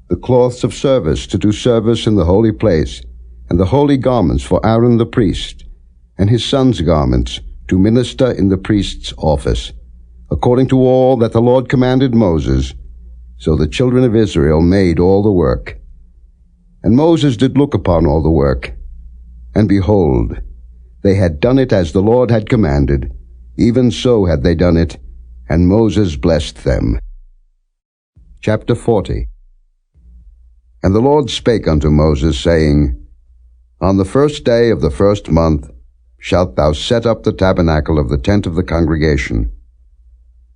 the cloths of service to do service in the holy place, and the holy garments for Aaron the priest, and his sons' garments to minister in the priest's office, according to all that the Lord commanded Moses. So the children of Israel made all the work. And Moses did look upon all the work, and behold, they had done it as the Lord had commanded, even so had they done it, and Moses blessed them. Chapter 40. And the Lord spake unto Moses, saying, On the first day of the first month shalt thou set up the tabernacle of the tent of the congregation.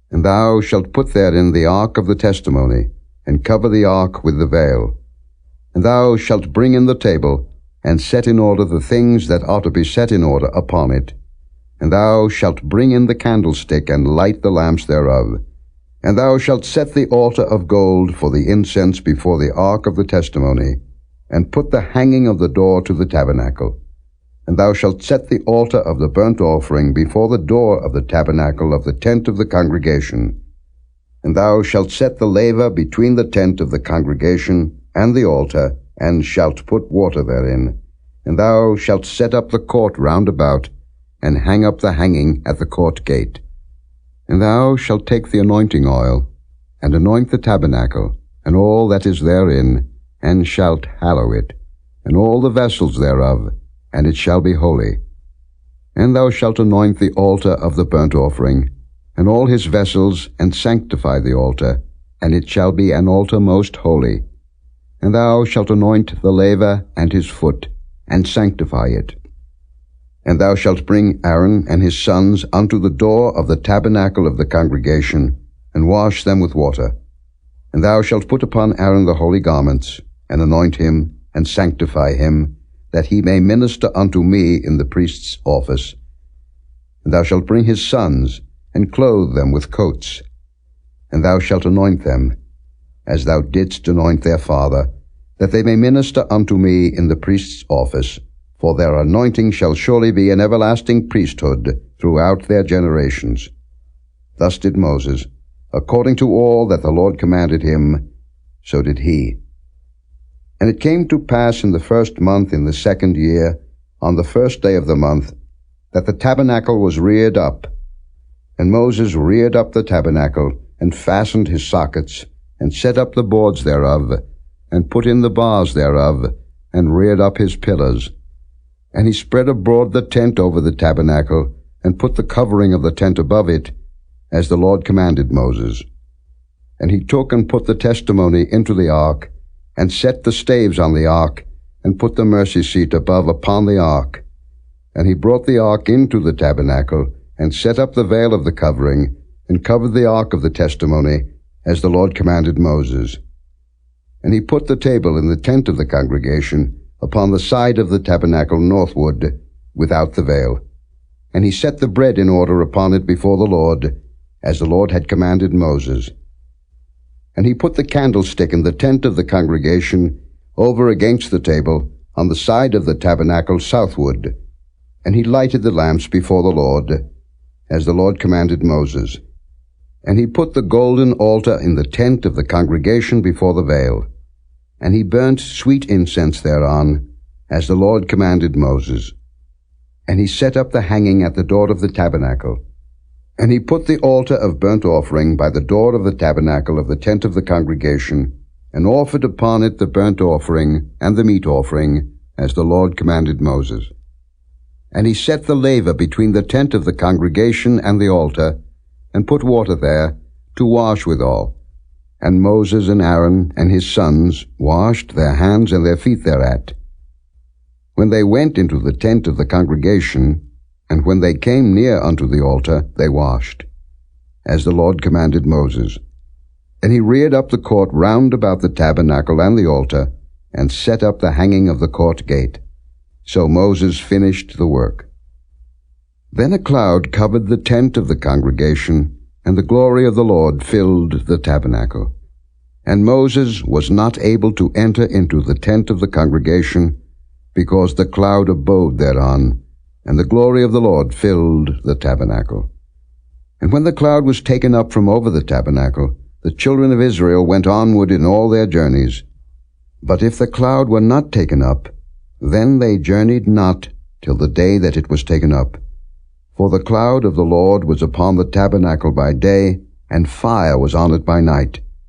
And thou shalt put therein the ark of the testimony, and cover the ark with the veil. And thou shalt bring in the table, and set in order the things that ought to be set in order upon it. And thou shalt bring in the candlestick, and light the lamps thereof. And thou shalt set the altar of gold for the incense before the ark of the testimony, and put the hanging of the door to the tabernacle. And thou shalt set the altar of the burnt offering before the door of the tabernacle of the tent of the congregation. And thou shalt set the laver between the tent of the congregation and the altar, and shalt put water therein. And thou shalt set up the court round about, and hang up the hanging at the court gate. And thou shalt take the anointing oil, and anoint the tabernacle, and all that is therein, and shalt hallow it, and all the vessels thereof, and it shall be holy. And thou shalt anoint the altar of the burnt offering, and all his vessels, and sanctify the altar, and it shall be an altar most holy. And thou shalt anoint the laver and his foot, and sanctify it. And thou shalt bring Aaron and his sons unto the door of the tabernacle of the congregation, and wash them with water. And thou shalt put upon Aaron the holy garments, and anoint him, and sanctify him, that he may minister unto me in the priest's office. And thou shalt bring his sons, and clothe them with coats. And thou shalt anoint them, as thou didst anoint their father, that they may minister unto me in the priest's office, for their anointing shall surely be an everlasting priesthood throughout their generations. Thus did Moses, according to all that the Lord commanded him, so did he. And it came to pass in the first month in the second year, on the first day of the month, that the tabernacle was reared up. And Moses reared up the tabernacle, and fastened his sockets, and set up the boards thereof, and put in the bars thereof, and reared up his pillars. And he spread abroad the tent over the tabernacle, and put the covering of the tent above it, as the Lord commanded Moses. And he took and put the testimony into the ark, and set the staves on the ark, and put the mercy seat above upon the ark. And he brought the ark into the tabernacle, and set up the veil of the covering, and covered the ark of the testimony, as the Lord commanded Moses. And he put the table in the tent of the congregation, upon the side of the tabernacle northward, without the veil. And he set the bread in order upon it before the Lord, as the Lord had commanded Moses. And he put the candlestick in the tent of the congregation, over against the table, on the side of the tabernacle southward. And he lighted the lamps before the Lord, as the Lord commanded Moses. And he put the golden altar in the tent of the congregation before the veil. And he burnt sweet incense thereon, as the Lord commanded Moses. And he set up the hanging at the door of the tabernacle. And he put the altar of burnt offering by the door of the tabernacle of the tent of the congregation, and offered upon it the burnt offering and the meat offering, as the Lord commanded Moses. And he set the laver between the tent of the congregation and the altar, and put water there, to wash withal. And Moses and Aaron and his sons washed their hands and their feet thereat. When they went into the tent of the congregation, and when they came near unto the altar, they washed, as the Lord commanded Moses. And he reared up the court round about the tabernacle and the altar, and set up the hanging of the court gate. So Moses finished the work. Then a cloud covered the tent of the congregation, and the glory of the Lord filled the tabernacle. And Moses was not able to enter into the tent of the congregation, because the cloud abode thereon, and the glory of the Lord filled the tabernacle. And when the cloud was taken up from over the tabernacle, the children of Israel went onward in all their journeys. But if the cloud were not taken up, then they journeyed not till the day that it was taken up. For the cloud of the Lord was upon the tabernacle by day, and fire was on it by night,